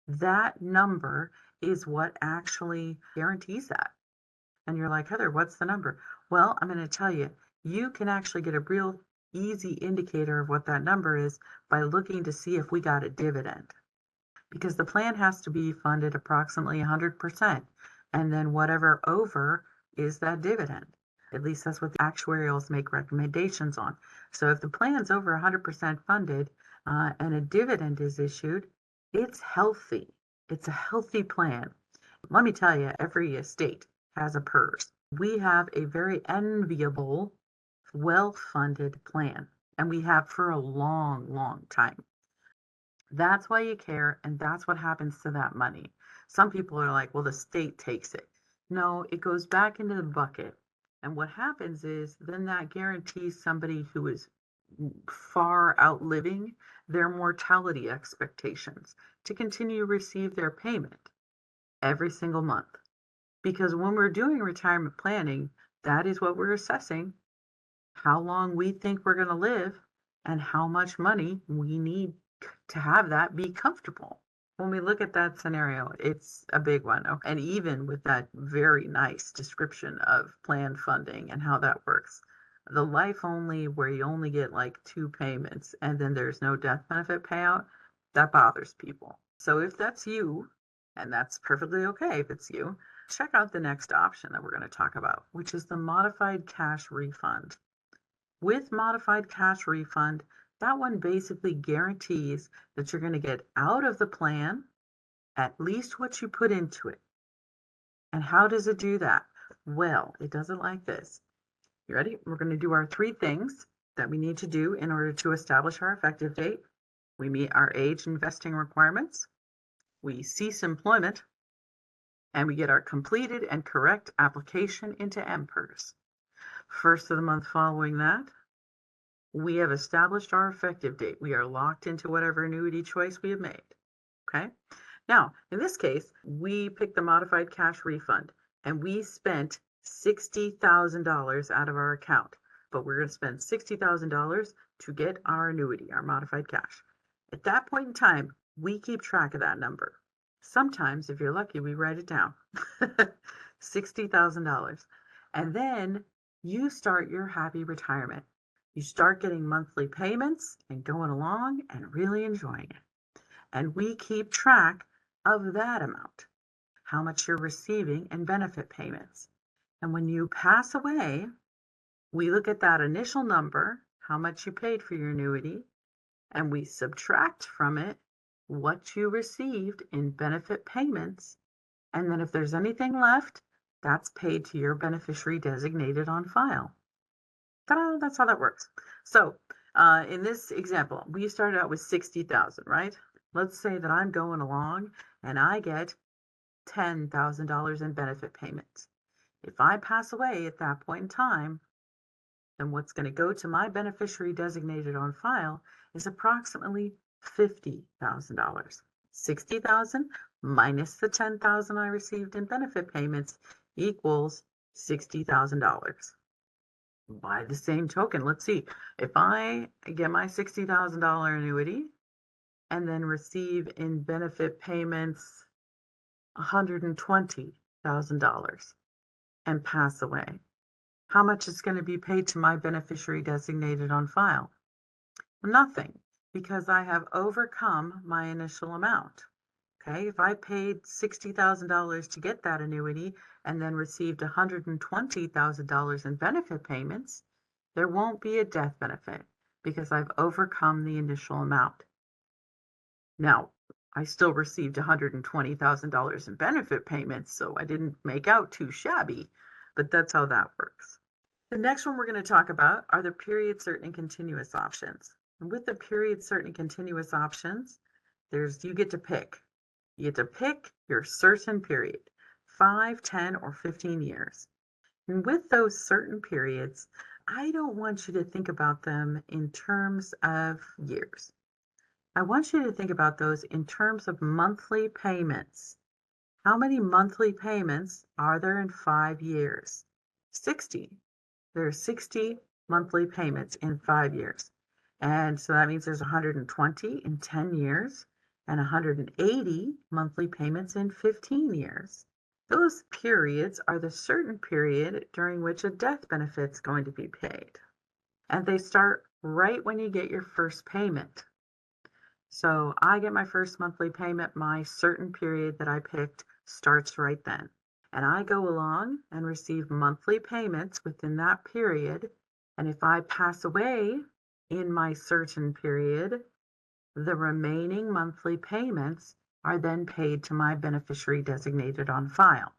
Speaker 2: that number is what actually guarantees that. And you're like, Heather, what's the number? Well, I'm going to tell you, you can actually get a real easy indicator of what that number is by looking to see if we got a dividend. Because the plan has to be funded approximately 100%. And then whatever over is that dividend. At least that's what the actuarials make recommendations on. So if the plan's over 100% funded and a dividend is issued, it's healthy. It's a healthy plan. Let me tell you, every state has a PERS. We have a very enviable, well-funded plan, and we have for a long, long time. That's why you care, and that's what happens to that money. Some people are like, well, the state takes it. No, it goes back into the bucket. And what happens is then that guarantees somebody who is far outliving their mortality expectations to continue to receive their payment every single month. Because when we're doing retirement planning, that is what we're assessing how long we think we're going to live and how much money we need to have that be comfortable. When we look at that scenario, it's a big one. And even with that very nice description of plan funding and how that works, the life only, where you only get like 2 payments and then there's no death benefit payout, that bothers people. So if that's you, and that's perfectly okay if it's you, check out the next option that we're going to talk about, which is the modified cash refund. With modified cash refund, that one basically guarantees that you're going to get out of the plan at least what you put into it. And how does it do that? Well, it does it like this. You ready? We're going to do our 3 things that we need to do in order to establish our effective date. We meet our age investing requirements, we cease employment, and we get our completed and correct application into NPERS. First of the month following that, we have established our effective date. We are locked into whatever annuity choice we have made. Okay. Now, in this case, we picked the modified cash refund and we spent $60,000 out of our account, but we're going to spend $60,000 to get our annuity, our modified cash. At that point in time, we keep track of that number. Sometimes, if you're lucky, we write it down. $60,000. And then you start your happy retirement. You start getting monthly payments and going along and really enjoying it. And we keep track of that amount, how much you're receiving in benefit payments. And when you pass away, we look at that initial number, how much you paid for your annuity, and we subtract from it what you received in benefit payments. And then if there's anything left, that's paid to your beneficiary designated on file. Ta-da, that's how that works. So in this example, we started out with 60,000, right? Let's say that I'm going along and I get $10,000 in benefit payments. If I pass away at that point in time, then what's going to go to my beneficiary designated on file is approximately $50,000. 60,000 minus the 10,000 I received in benefit payments equals $60,000. By the same token, let's see, if I get my $60,000 annuity and then receive in benefit payments $120,000 and pass away, how much is going to be paid to my beneficiary designated on file? Nothing, because I have overcome my initial amount. Okay, if I paid $60,000 to get that annuity and then received $120,000 in benefit payments, there won't be a death benefit because I've overcome the initial amount. Now, I still received $120,000 in benefit payments, so I didn't make out too shabby, but that's how that works. The next one we're going to talk about are the period, certain, and continuous options. And with the period, certain, and continuous options, you get to pick. You get to pick your certain period, 5, 10, or 15 years. And with those certain periods, I don't want you to think about them in terms of years. I want you to think about those in terms of monthly payments. How many monthly payments are there in 5 years? 60. There are 60 monthly payments in 5 years. And so that means there's 120 in 10 years and 180 monthly payments in 15 years. Those periods are the certain period during which a death benefit is going to be paid. And they start right when you get your first payment. So I get my first monthly payment, my certain period that I picked starts right then. And I go along and receive monthly payments within that period. And if I pass away in my certain period, the remaining monthly payments are then paid to my beneficiary designated on file.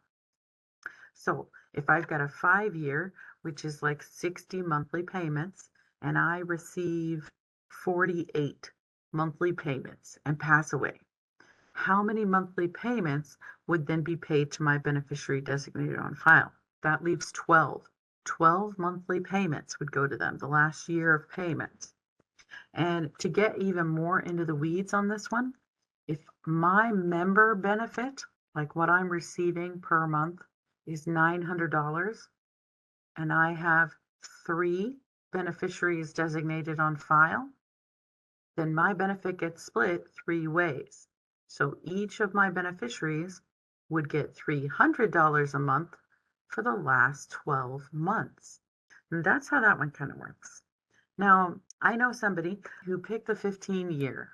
Speaker 2: So if I've got a 5-year, which is like 60 monthly payments, and I receive 48 monthly payments and pass away, how many monthly payments would then be paid to my beneficiary designated on file? That leaves 12. 12 monthly payments would go to them, the last year of payments. And to get even more into the weeds on this one, if my member benefit, like what I'm receiving per month, is $900, and I have 3 beneficiaries designated on file, then my benefit gets split 3 ways. So each of my beneficiaries would get $300 a month for the last 12 months. And that's how that one kind of works. Now, I know somebody who picked the 15-year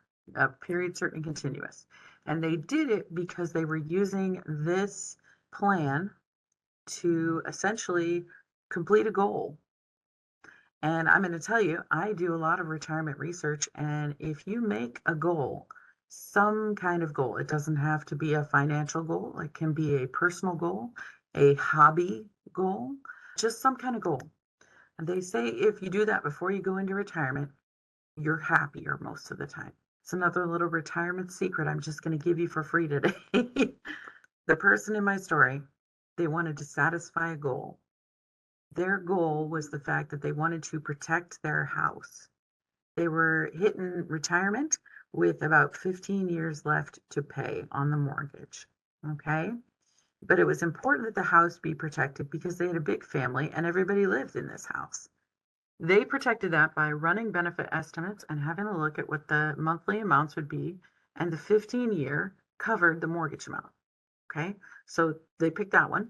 Speaker 2: period, certain, and continuous, and they did it because they were using this plan to essentially complete a goal. And I'm going to tell you, I do a lot of retirement research. And if you make a goal, some kind of goal, it doesn't have to be a financial goal, it can be a personal goal, a hobby goal, just some kind of goal. And they say if you do that before you go into retirement, you're happier most of the time. It's another little retirement secret I'm just going to give you for free today. The person in my story, they wanted to satisfy a goal. Their goal was the fact that they wanted to protect their house. They were hitting retirement with about 15 years left to pay on the mortgage. Okay. But it was important that the house be protected because they had a big family and everybody lived in this house. They protected that by running benefit estimates and having a look at what the monthly amounts would be. And the 15-year covered the mortgage amount. Okay. So they picked that one,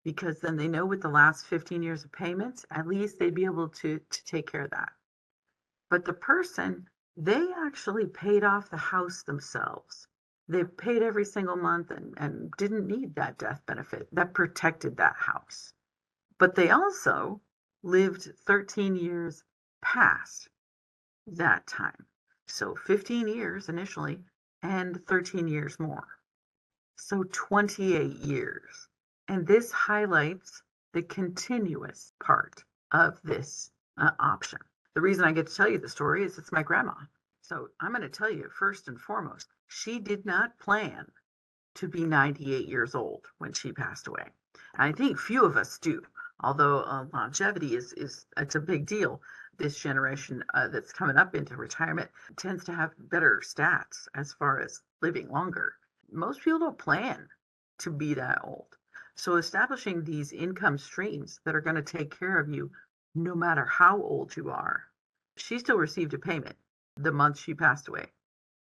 Speaker 2: because then they know with the last 15 years of payments, at least they'd be able to take care of that. But the person, they actually paid off the house themselves. They paid every single month and didn't need that death benefit that protected that house. But they also lived 13 years past that time. So 15 years initially and 13 years more. So 28 years. And this highlights the continuous part of this option. The reason I get to tell you the story is it's my grandma. So I'm going to tell you first and foremost, she did not plan to be 98 years old when she passed away. I think few of us do. Although longevity is it's a big deal. This generation that's coming up into retirement tends to have better stats as far as living longer. Most people don't plan to be that old. So establishing these income streams that are going to take care of you no matter how old you are. She still received a payment the month she passed away.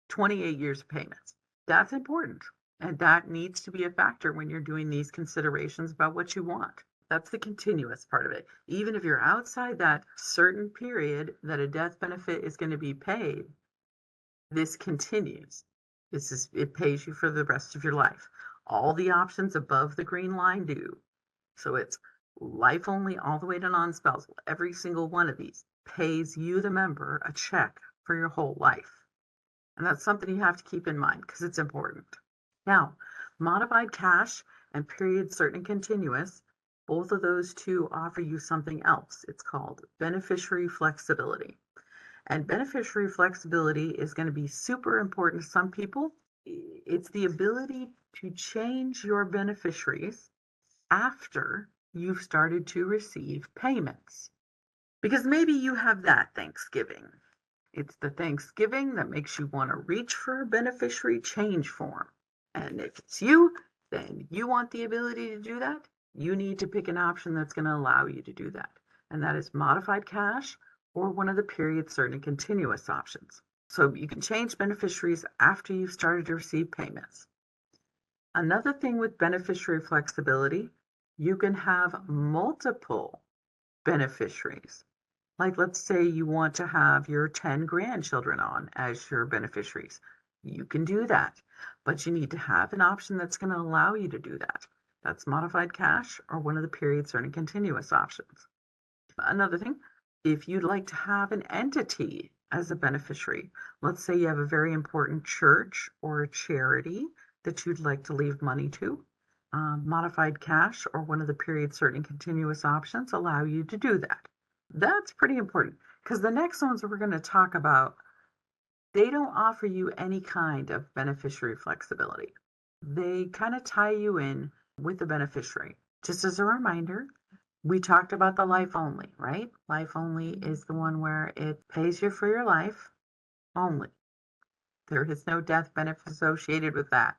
Speaker 2: 28 years of payments. That's important. And that needs to be a factor when you're doing these considerations about what you want. That's the continuous part of it. Even if you're outside that certain period that a death benefit is going to be paid, this continues. It pays you for the rest of your life. All the options above the green line do. So it's life only all the way to non-spousal. Every single one of these pays you, the member, a check for your whole life. And that's something you have to keep in mind because it's important. Now, modified cash and period certain and continuous, both of those two offer you something else. It's called beneficiary flexibility. And beneficiary flexibility is going to be super important to some people. It's the ability to change your beneficiaries after you've started to receive payments. Because maybe you have that Thanksgiving. It's the Thanksgiving that makes you want to reach for a beneficiary change form. And if it's you, then you want the ability to do that. You need to pick an option that's going to allow you to do that. And that is modified cash or one of the period certain and continuous options. So you can change beneficiaries after you've started to receive payments. Another thing with beneficiary flexibility, you can have multiple beneficiaries. Like, let's say you want to have your 10 grandchildren on as your beneficiaries. You can do that, but you need to have an option that's going to allow you to do that. That's modified cash or one of the period certain continuous options. Another thing, if you'd like to have an entity as a beneficiary, let's say you have a very important church or a charity that you'd like to leave money to, modified cash or one of the period certain continuous options allow you to do that. That's pretty important because the next ones we're going to talk about, they don't offer you any kind of beneficiary flexibility. They kind of tie you in with the beneficiary. Just as a reminder, we talked about the life only, right? Life only is the one where it pays you for your life only. There is no death benefit associated with that.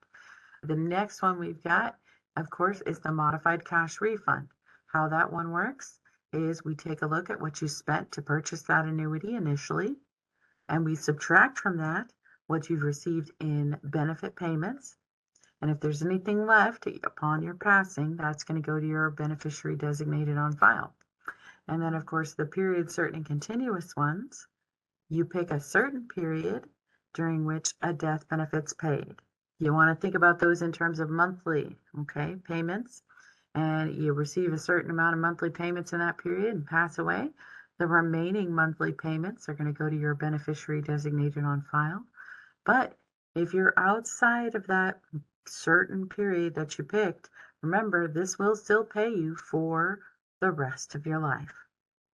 Speaker 2: The next one we've got, of course, is the modified cash refund. How that one works is we take a look at what you spent to purchase that annuity initially, and we subtract from that what you've received in benefit payments. And if there's anything left upon your passing, that's going to go to your beneficiary designated on file. And then, of course, the period certain and continuous ones, you pick a certain period during which a death benefit's paid. You want to think about those in terms of monthly, okay, payments, and you receive a certain amount of monthly payments in that period and pass away. The remaining monthly payments are going to go to your beneficiary designated on file. But if you're outside of that certain period that you picked, remember this will still pay you for the rest of your life.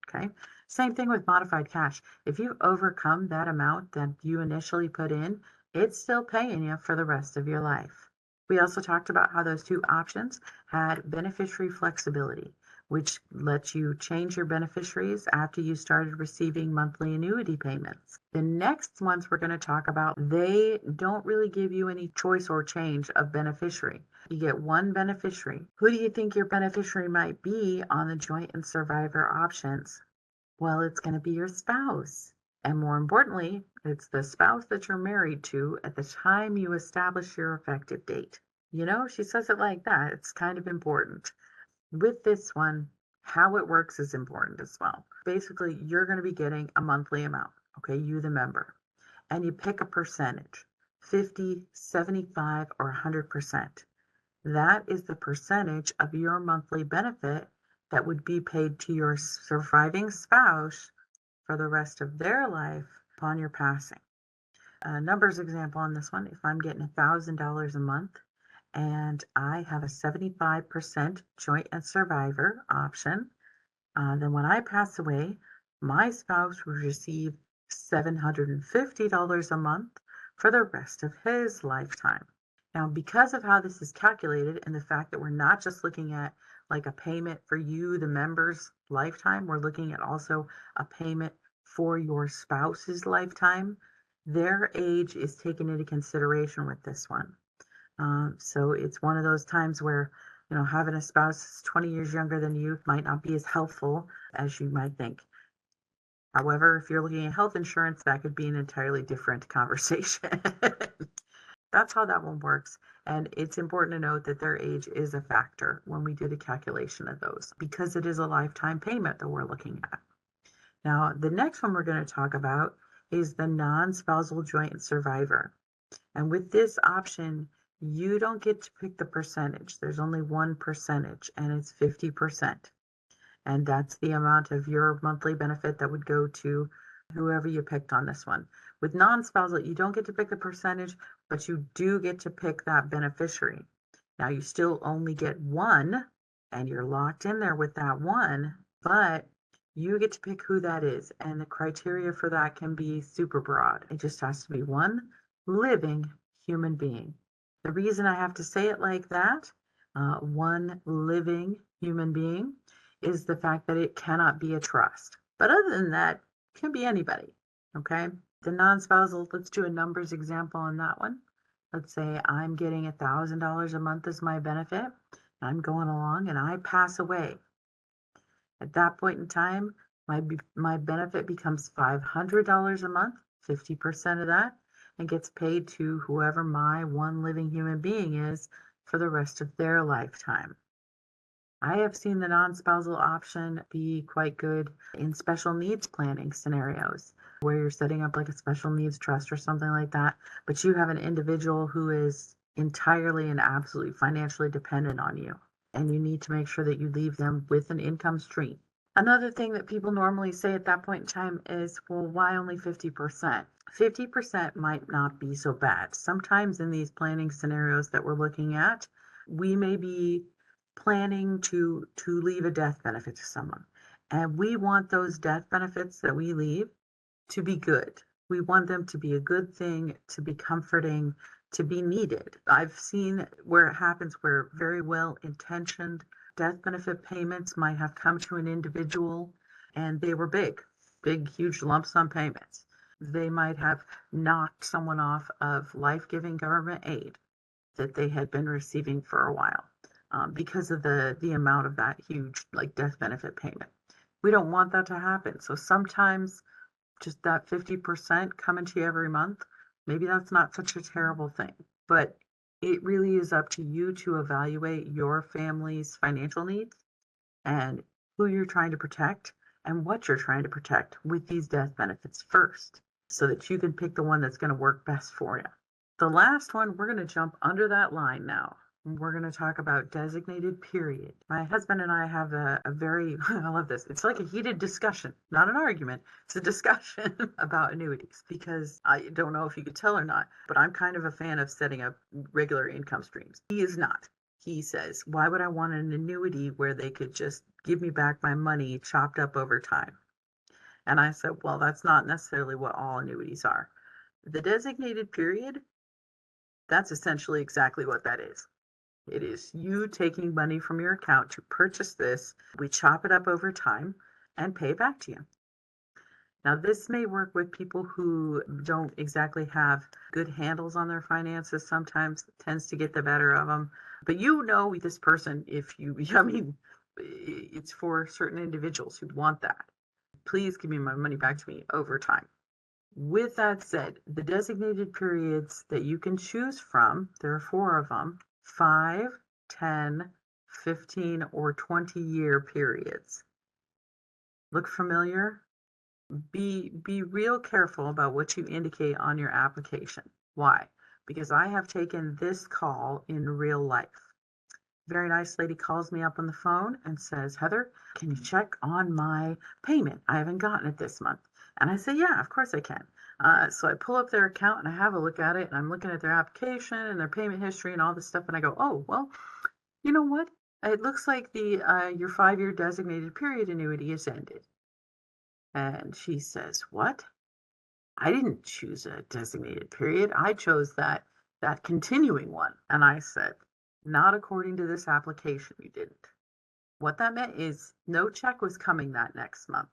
Speaker 2: Okay. Same thing with modified cash. If you've overcome that amount that you initially put in, it's still paying you for the rest of your life. We also talked about how those two options had beneficiary flexibility, which lets you change your beneficiaries after you started receiving monthly annuity payments. The next ones we're going to talk about, they don't really give you any choice or change of beneficiary. You get one beneficiary. Who do you think your beneficiary might be on the joint and survivor options? Well, it's going to be your spouse. And more importantly, it's the spouse that you're married to at the time you establish your effective date. You know, she says it like that. It's kind of important. With this one, how it works is important as well. Basically, you're going to be getting a monthly amount, okay, you the member, and you pick a percentage, 50, 75, or 100%. That is the percentage of your monthly benefit that would be paid to your surviving spouse for the rest of their life upon your passing. A numbers example on this one, if I'm getting $1,000 a month and I have a 75% joint and survivor option, then when I pass away, my spouse will receive $750 a month for the rest of his lifetime. Now, because of how this is calculated and the fact that we're not just looking at like a payment for you, the member's lifetime. We're looking at also a payment for your spouse's lifetime. Their age is taken into consideration with this one. So it's one of those times where, having a spouse that's 20 years younger than you might not be as helpful as you might think. However, if you're looking at health insurance, that could be an entirely different conversation. That's how that one works. And it's important to note that their age is a factor when we do the calculation of those because it is a lifetime payment that we're looking at. Now, the next one we're going to talk about is the non-spousal joint survivor. And with this option, you don't get to pick the percentage. There's only one percentage, and it's 50%. And that's the amount of your monthly benefit that would go to whoever you picked on this one. With non-spousal, you don't get to pick the percentage, but you do get to pick that beneficiary. Now, you still only get one, and you're locked in there with that one, but you get to pick who that is. And the criteria for that can be super broad. It just has to be one living human being. The reason I have to say it like that, one living human being, is the fact that it cannot be a trust. But other than that, it can be anybody. Okay. The non-spousal, let's do a numbers example on that one. Let's say I'm getting $1,000 a month as my benefit. I'm going along and I pass away. At that point in time, my benefit becomes $500 a month, 50% of that, and gets paid to whoever my one living human being is for the rest of their lifetime. I have seen the non-spousal option be quite good in special needs planning scenarios where you're setting up like a special needs trust or something like that, but you have an individual who is entirely and absolutely financially dependent on you, and you need to make sure that you leave them with an income stream. Another thing that people normally say at that point in time is, well, why only 50%? 50% might not be so bad. Sometimes in these planning scenarios that we're looking at, we may be planning to leave a death benefit to someone. And we want those death benefits that we leave to be good. We want them to be a good thing, to be comforting, to be needed. I've seen where it happens where very well intentioned death benefit payments might have come to an individual and they were big, huge lump sum payments. They might have knocked someone off of life-giving government aid that they had been receiving for a while because of the amount of that huge like death benefit payment. We don't want that to happen. So sometimes just that 50% coming to you every month, maybe that's not such a terrible thing. But it really is up to you to evaluate your family's financial needs and who you're trying to protect and what you're trying to protect with these death benefits first so that you can pick the one that's going to work best for you. The last one, we're going to jump under that line now. We're going to talk about designated period. My husband and I have a very, I love this. It's like a heated discussion, not an argument. It's a discussion about annuities because I don't know if you could tell or not, but I'm kind of a fan of setting up regular income streams. He is not. He says, why would I want an annuity where they could just give me back my money chopped up over time? And I said, well, that's not necessarily what all annuities are. The designated period, that's essentially exactly what that is. It is you taking money from your account to purchase this. We chop it up over time and pay it back to you. Now, this may work with people who don't exactly have good handles on their finances. Sometimes it tends to get the better of them. But this person, if you, I mean, it's for certain individuals who want that. Please give me my money back to me over time. With that said, the designated periods that you can choose from, there are 4 of them, 5, 10, 15, or 20-year periods. Look familiar? Be real careful about what you indicate on your application. Why? Because I have taken this call in real life. Very nice lady calls me up on the phone and says, Heather, can you check on my payment? I haven't gotten it this month. And I say, yeah, of course I can. So I pull up their account and I have a look at it and I'm looking at their application and their payment history and all this stuff. And I go, oh, well, you know what? It looks like your 5-year designated period annuity is ended. And she says, what? I didn't choose a designated period. I chose that continuing one. And I said, not according to this application, you didn't. What that meant is no check was coming that next month.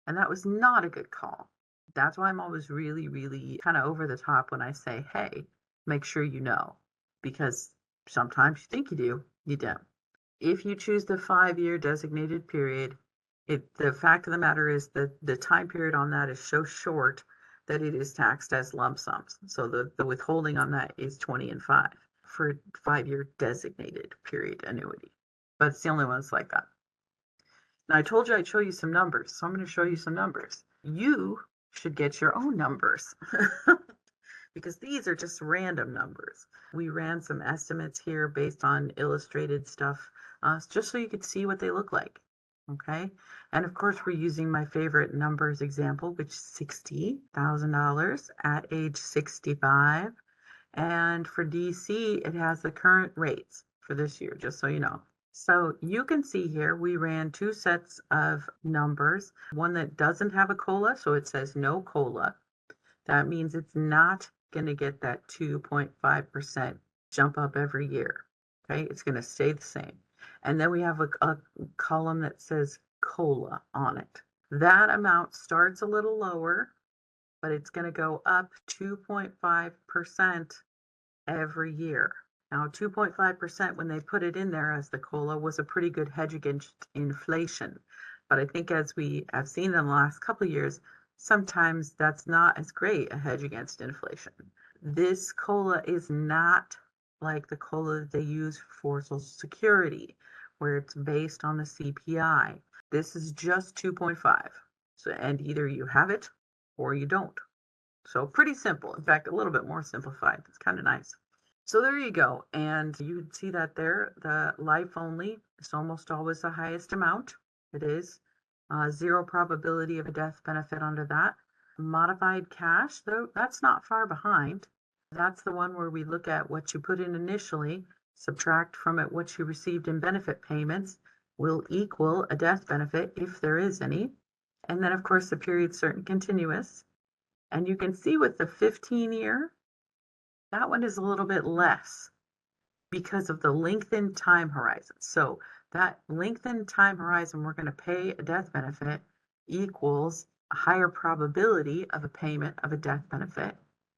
Speaker 2: And that was not a good call. That's why I'm always really, really kind of over the top when I say, hey, make sure you know, because sometimes you think you do, you don't. If you choose the 5-year designated period, the fact of the matter is that the time period on that is so short that it is taxed as lump sums. So the withholding on that is 20 and 5 for 5-year designated period annuity. But it's the only one that's like that. Now, I told you I'd show you some numbers, so I'm going to show you some numbers. You should get your own numbers because these are just random numbers. We ran some estimates here based on illustrated stuff, just so you could see what they look like. Okay. And of course, we're using my favorite numbers example, which is $60,000 at age 65. And for DC, it has the current rates for this year, just so you know. So you can see here, we ran two sets of numbers, one that doesn't have a COLA, so it says no COLA. That means it's not going to get that 2.5% jump up every year. Okay, it's going to stay the same. And then we have a column that says COLA on it. That amount starts a little lower, but it's going to go up 2.5% every year. Now, 2.5% when they put it in there as the COLA was a pretty good hedge against inflation. But I think as we have seen in the last couple of years, sometimes that's not as great a hedge against inflation. This COLA is not like the COLA that they use for Social Security, where it's based on the CPI. This is just 2.5. So, and either you have it or you don't. So pretty simple. In fact, a little bit more simplified. It's kind of nice. So there you go. And you can see that there, the life only is almost always the highest amount. It is zero probability of a death benefit under that. Modified cash, though, that's not far behind. That's the one where we look at what you put in initially, subtract from it what you received in benefit payments, will equal a death benefit if there is any. And then, of course, the period certain continuous. And you can see with the 15-year, that one is a little bit less because of the lengthened time horizon. So that lengthened time horizon, we're going to pay a death benefit equals a higher probability of a payment of a death benefit.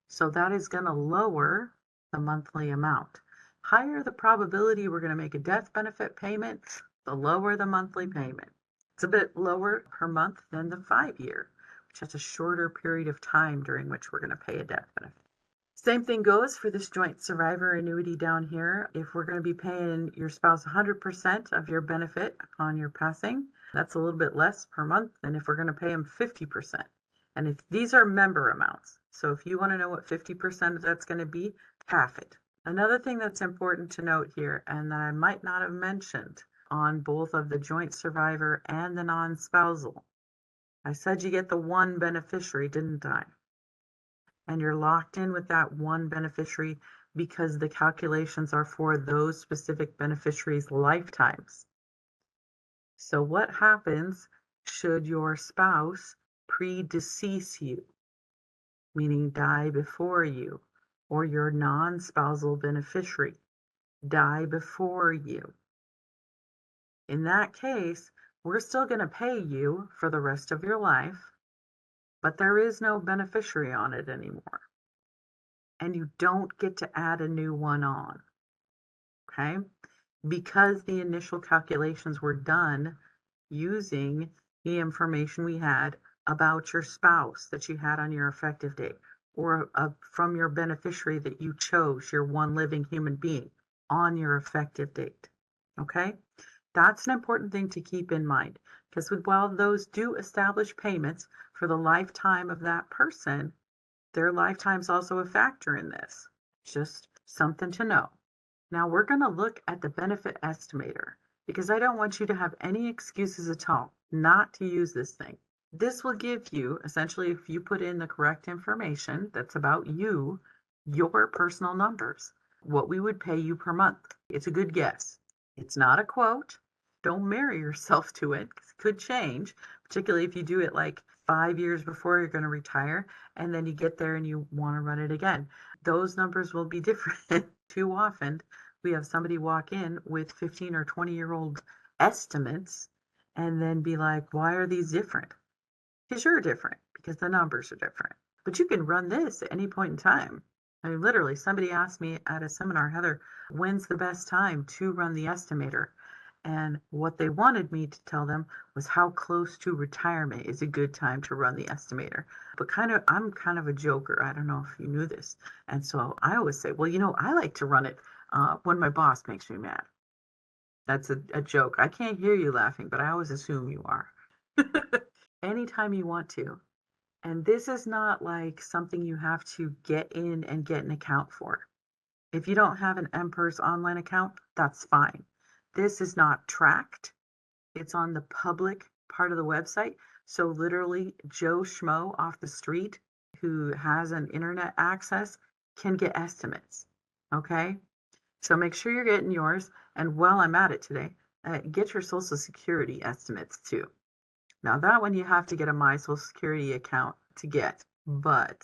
Speaker 2: So that is going to lower the monthly amount. Higher the probability we're going to make a death benefit payment, the lower the monthly payment. It's a bit lower per month than the 5-year, which has a shorter period of time during which we're going to pay a death benefit. Same thing goes for this joint survivor annuity down here. If we're going to be paying your spouse 100% of your benefit upon your passing, that's a little bit less per month than if we're going to pay them 50%. And if these are member amounts, so if you want to know what 50% of that's going to be, half it. Another thing that's important to note here, and that I might not have mentioned on both of the joint survivor and the non-spousal, I said you get the one beneficiary, didn't I? And you're locked in with that one beneficiary because the calculations are for those specific beneficiaries' lifetimes. So what happens should your spouse predecease you, meaning die before you, or your non-spousal beneficiary die before you? In that case, we're still going to pay you for the rest of your life, but there is no beneficiary on it anymore. And you don't get to add a new one on. Okay? Because the initial calculations were done using the information we had about your spouse that you had on your effective date, or from your beneficiary that you chose, your one living human being, on your effective date. Okay? That's an important thing to keep in mind, because while those do establish payments for the lifetime of that person, their lifetime's also a factor in this. Just something to know. Now we're going to look at the benefit estimator, because I don't want you to have any excuses at all not to use this thing. This will give you, essentially, if you put in the correct information that's about you, your personal numbers, what we would pay you per month. It's a good guess. It's not a quote. Don't marry yourself to it, 'cause it could change, particularly if you do it like 5 years before you're going to retire, and then you get there and you want to run it again. Those numbers will be different. Too often, we have somebody walk in with 15 or 20-year-old estimates and then be like, why are these different? Because you're different, because the numbers are different. But you can run this at any point in time. I mean, literally, somebody asked me at a seminar, Heather, when's the best time to run the estimator? And what they wanted me to tell them was how close to retirement is a good time to run the estimator. But I'm kind of a joker. I don't know if you knew this. And so I always say, well, I like to run it when my boss makes me mad. That's a joke. I can't hear you laughing, but I always assume you are. Anytime you want to. And this is not like something you have to get in and get an account for. If you don't have an NPERS online account, that's fine. This is not tracked. It's on the public part of the website. So literally Joe Schmo off the street who has an internet access can get estimates. Okay? So make sure you're getting yours. And while I'm at it today, get your Social Security estimates too. Now that one you have to get a My Social Security account to get, but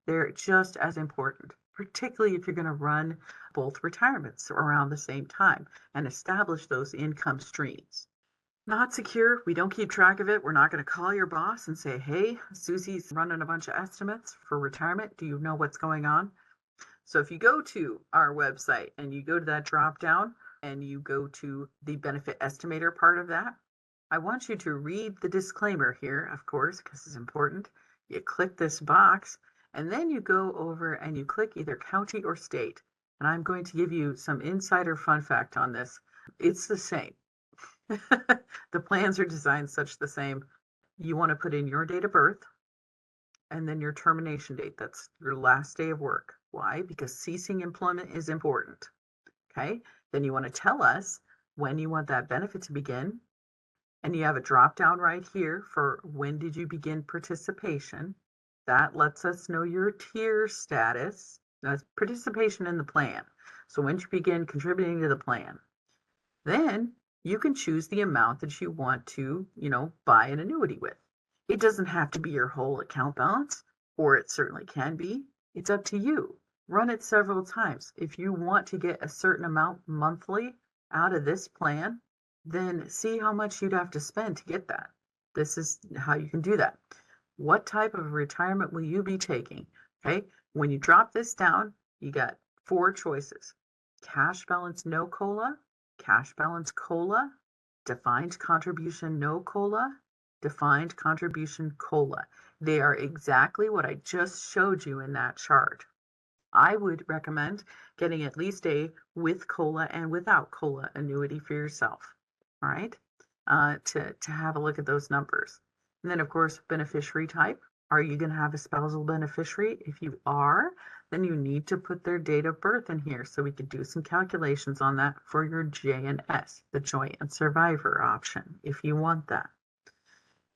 Speaker 2: they're just as important, particularly if you're going to run both retirements around the same time and establish those income streams. Not secure. We don't keep track of it. We're not going to call your boss and say, hey, Susie's running a bunch of estimates for retirement. Do you know what's going on? So if you go to our website and you go to that drop down and you go to the benefit estimator part of that, I want you to read the disclaimer here, of course, because it's important. You click this box and then you go over and you click either county or state. And I'm going to give you some insider fun fact on this. It's the same. The plans are designed such the same. You want to put in your date of birth and then your termination date. That's your last day of work. Why? Because ceasing employment is important. Okay. Then you want to tell us when you want that benefit to begin. And you have a drop down right here for when did you begin participation. That lets us know your tier status. That's participation in the plan. So when you begin contributing to the plan, then you can choose the amount that you want to, buy an annuity with. It doesn't have to be your whole account balance, or it certainly can be. It's up to you. Run it several times. If you want to get a certain amount monthly out of this plan, then see how much you'd have to spend to get that. This is how you can do that. What type of retirement will you be taking? Okay. When you drop this down, you got 4 choices: cash balance, no COLA, cash balance, COLA, defined contribution, no COLA, defined contribution, COLA. They are exactly what I just showed you in that chart. I would recommend getting at least a with COLA and without COLA annuity for yourself. All right. To have a look at those numbers. And then, of course, beneficiary type. Are you going to have a spousal beneficiary? If you are, then you need to put their date of birth in here so we could do some calculations on that for your J&S, the joint and survivor option, if you want that.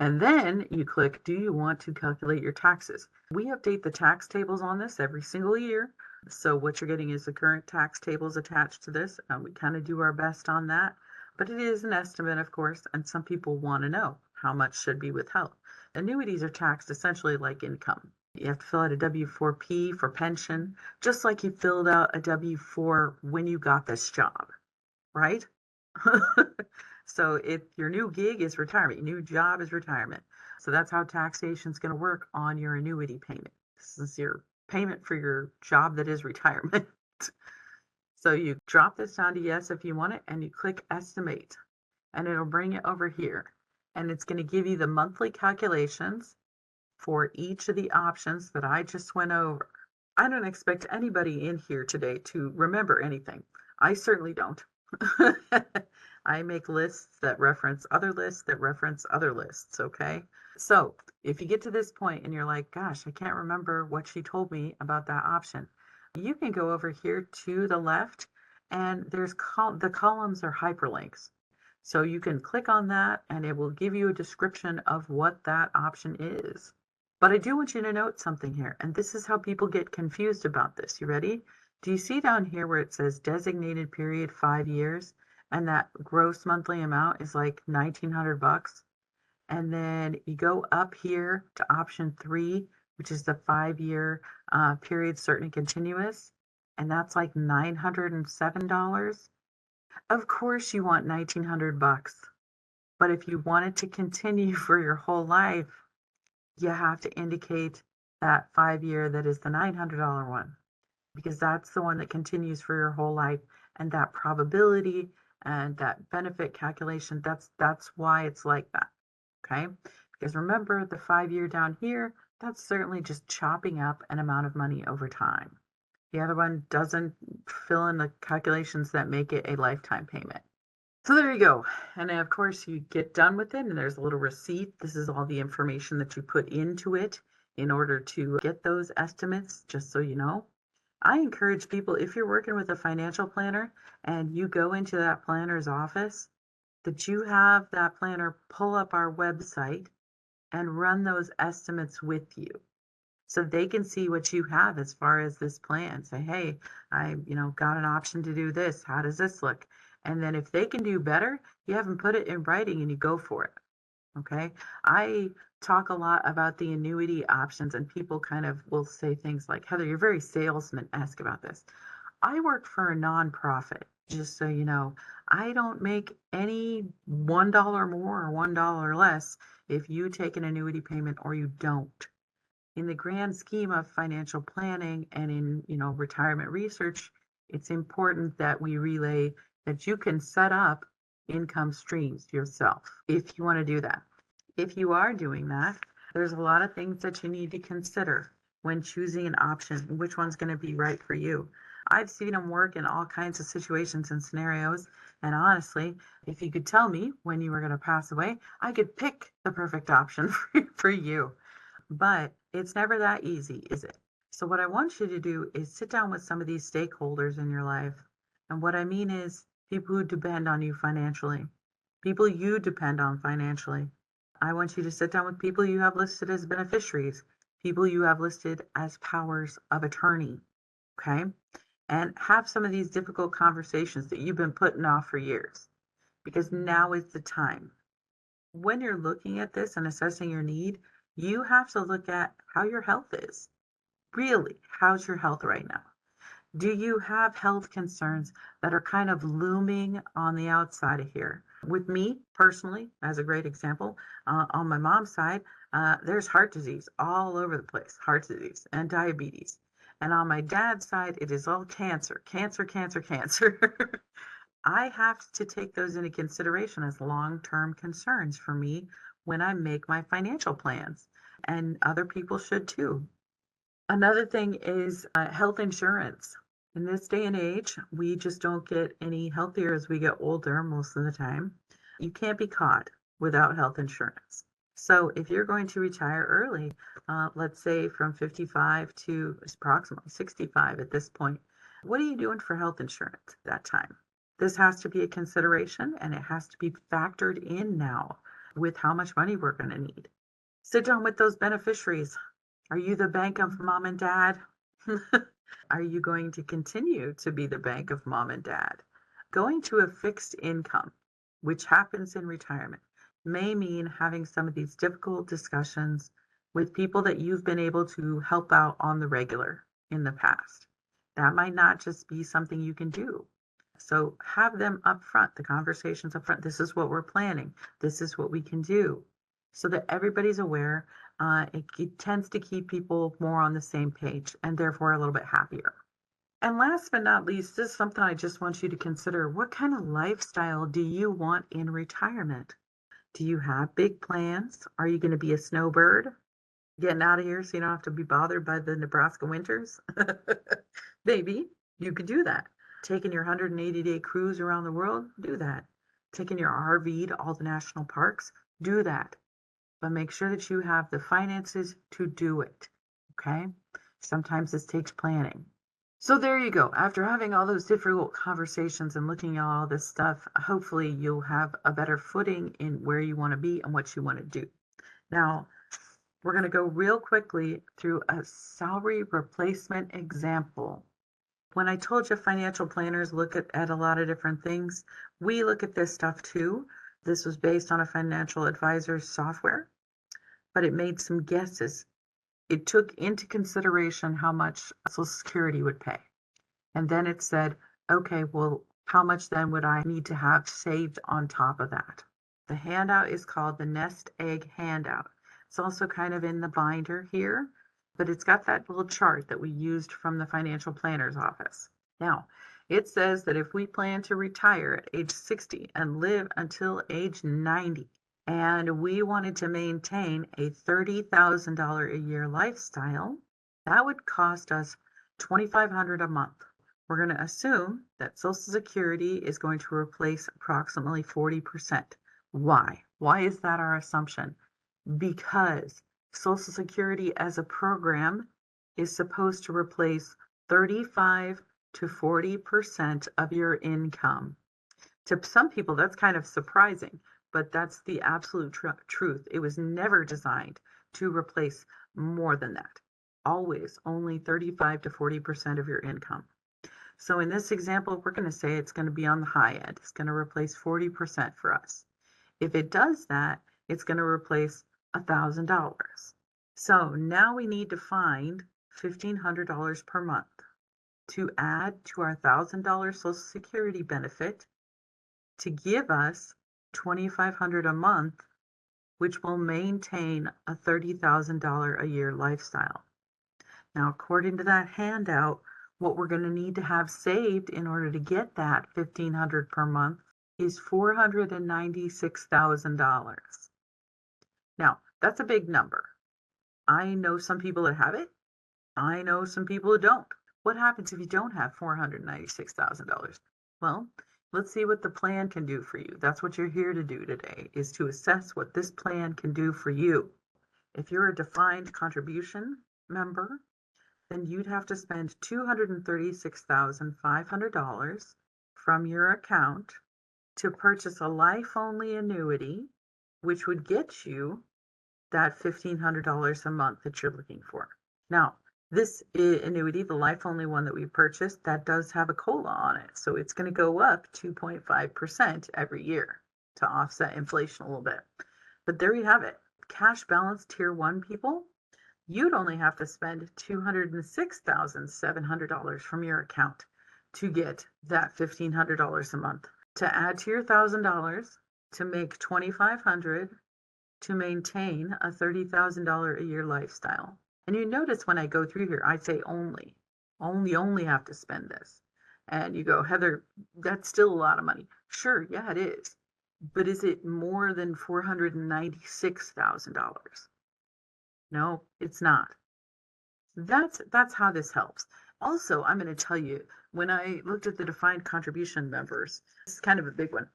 Speaker 2: And then you click, do you want to calculate your taxes? We update the tax tables on this every single year. So what you're getting is the current tax tables attached to this. We kind of do our best on that, but it is an estimate, of course, and some people want to know how much should be withheld. Annuities are taxed essentially like income. You have to fill out a W-4P for pension, just like you filled out a W-4 when you got this job, right? So if your new gig is retirement, your new job is retirement. So that's how taxation is going to work on your annuity payment. This is your payment for your job that is retirement. So you drop this down to yes if you want it, and you click estimate, and it'll bring it over here. And it's going to give you the monthly calculations for each of the options that I just went over. I don't expect anybody in here today to remember anything. I certainly don't. I make lists that reference other lists that reference other lists, okay? So if you get to this point and you're like, gosh, I can't remember what she told me about that option, you can go over here to the left, and there's the columns are hyperlinks. So you can click on that and it will give you a description of what that option is. But I do want you to note something here, and this is how people get confused about this. You ready? Do you see down here where it says designated period 5 years, and that gross monthly amount is like $1,900? And then you go up here to option 3, which is the 5-year period certain and continuous, and that's like $907. Of course you want 1,900 bucks, but if you want it to continue for your whole life, you have to indicate that 5 year that is the $900 one, because that's the one that continues for your whole life, and that probability and that benefit calculation, that's why it's like that. Okay? Because remember, the 5 year down here, that's certainly just chopping up an amount of money over time. The other one doesn't fill in the calculations that make it a lifetime payment. So there you go. And then, of course, you get done with it, and there's a little receipt. This is all the information that you put into it in order to get those estimates, just so you know. I encourage people, if you're working with a financial planner and you go into that planner's office, that you have that planner pull up our website and run those estimates with you so they can see what you have as far as this plan. Say, hey, I got an option to do this. How does this look? And then if they can do better, you have them put it in writing and you go for it. Okay. I talk a lot about the annuity options, and people kind of will say things like, Heather, you're very salesman-esque about this. I work for a nonprofit, just so you know. I don't make any $1 more or $1 less if you take an annuity payment or you don't. In the grand scheme of financial planning and in retirement research, it's important that we relay that you can set up income streams yourself if you want to do that. If you are doing that, there's a lot of things that you need to consider when choosing an option, which one's going to be right for you. I've seen them work in all kinds of situations and scenarios. And honestly, if you could tell me when you were going to pass away, I could pick the perfect option for you. But it's never that easy, is it? So what I want you to do is sit down with some of these stakeholders in your life. And what I mean is people who depend on you financially, people you depend on financially. I want you to sit down with people you have listed as beneficiaries, people you have listed as powers of attorney, okay? And have some of these difficult conversations that you've been putting off for years, because now is the time. When you're looking at this and assessing your need, you have to look at how your health is. Really, how's your health right now? Do you have health concerns that are kind of looming on the outside of here? With me personally, as a great example, on my mom's side, there's heart disease all over the place, heart disease and diabetes. And on my dad's side, it is all cancer, cancer, cancer, cancer. I have to take those into consideration as long-term concerns for me when I make my financial plans, and other people should too. Another thing is health insurance. In this day and age, we just don't get any healthier as we get older most of the time. You can't be caught without health insurance. So if you're going to retire early, let's say from 55 to approximately 65 at this point, what are you doing for health insurance at that time? This has to be a consideration, and it has to be factored in now with how much money we're going to need. Sit down with those beneficiaries. Are you the bank of mom and dad? Are you going to continue to be the bank of mom and dad? Going to a fixed income, which happens in retirement, may mean having some of these difficult discussions with people that you've been able to help out on the regular in the past. That might not just be something you can do. So have them up front, the conversations up front. This is what we're planning. This is what we can do, so that everybody's aware. It tends to keep people more on the same page and therefore a little bit happier. And last but not least, this is something I just want you to consider. What kind of lifestyle do you want in retirement? Do you have big plans? Are you going to be a snowbird? Getting out of here so you don't have to be bothered by the Nebraska winters? Maybe you could do that. Taking your 180-day cruise around the world, do that. Taking your RV to all the national parks, do that. But make sure that you have the finances to do it. Okay? Sometimes this takes planning. So there you go. After having all those difficult conversations and looking at all this stuff, hopefully you'll have a better footing in where you want to be and what you want to do. Now, we're going to go real quickly through a salary replacement example. When I told you financial planners look at a lot of different things, we look at this stuff too. This was based on a financial advisor's software, but it made some guesses. It took into consideration how much Social Security would pay. And then it said, okay, well, how much then would I need to have saved on top of that? The handout is called the Nest Egg Handout. It's also kind of in the binder here, but it's got that little chart that we used from the financial planner's office. Now, it says that if we plan to retire at age 60 and live until age 90, and we wanted to maintain a $30,000 a year lifestyle, that would cost us $2,500 a month. We're going to assume that Social Security is going to replace approximately 40%. Why? Why is that our assumption? Because Social Security as a program is supposed to replace 35 to 40% of your income. To some people, that's kind of surprising, but that's the absolute truth. It was never designed to replace more than that. Always only 35 to 40% of your income. So in this example, we're going to say it's going to be on the high end. It's going to replace 40% for us. If it does that, it's going to replace $1,000. So now we need to find $1,500 per month to add to our $1,000 Social Security benefit to give us $2,500 a month, which will maintain a $30,000 a year lifestyle. Now, according to that handout, what we're going to need to have saved in order to get that $1,500 per month is $496,000. Now, that's a big number. I know some people that have it. I know some people that don't. What happens if you don't have $496,000? Well, let's see what the plan can do for you. That's what you're here to do today, is to assess what this plan can do for you. If you're a defined contribution member, then you'd have to spend $236,500 from your account to purchase a life-only annuity, which would get you that $1,500 a month that you're looking for. Now, this annuity, the life-only one that we purchased, that does have a COLA on it. So it's going to go up 2.5% every year to offset inflation a little bit. But there you have it. Cash balance tier 1 people, you'd only have to spend $206,700 from your account to get that $1,500 a month. To add to your $1,000 to make $2,500 to maintain a $30,000 a year lifestyle. And you notice when I go through here, I say only have to spend this. And you go, Heather, that's still a lot of money. Sure, yeah, it is. But is it more than $496,000? No, it's not. That's how this helps. Also, I'm going to tell you, when I looked at the defined contribution members, this is kind of a big one.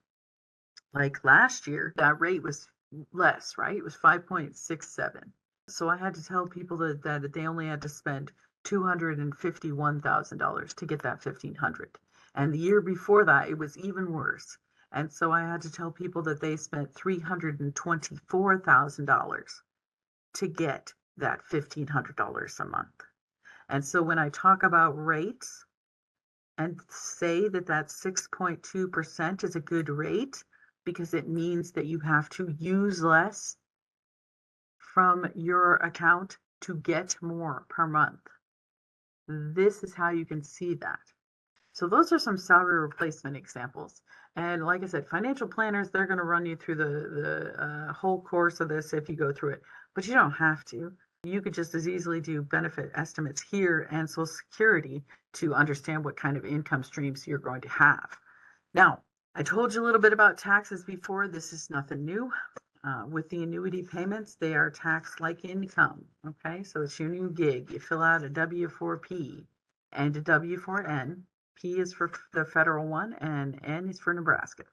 Speaker 2: Like last year, that rate was less, right? It was 5.67. So I had to tell people that they only had to spend $251,000 to get that 1,500. And the year before that, it was even worse. And so I had to tell people that they spent $324,000 to get that $1,500 a month. And so when I talk about rates and say that that 6.2% is a good rate, because it means that you have to use less from your account to get more per month. This is how you can see that. So those are some salary replacement examples. And like I said, financial planners, they're going to run you through the whole course of this if you go through it, but you don't have to. You could just as easily do benefit estimates here and Social Security to understand what kind of income streams you're going to have. Now, I told you a little bit about taxes before. This is nothing new. With the annuity payments, they are taxed like income. Okay, so it's your new gig. You fill out a W-4P and a W-4N. P is for the federal one and N is for Nebraska.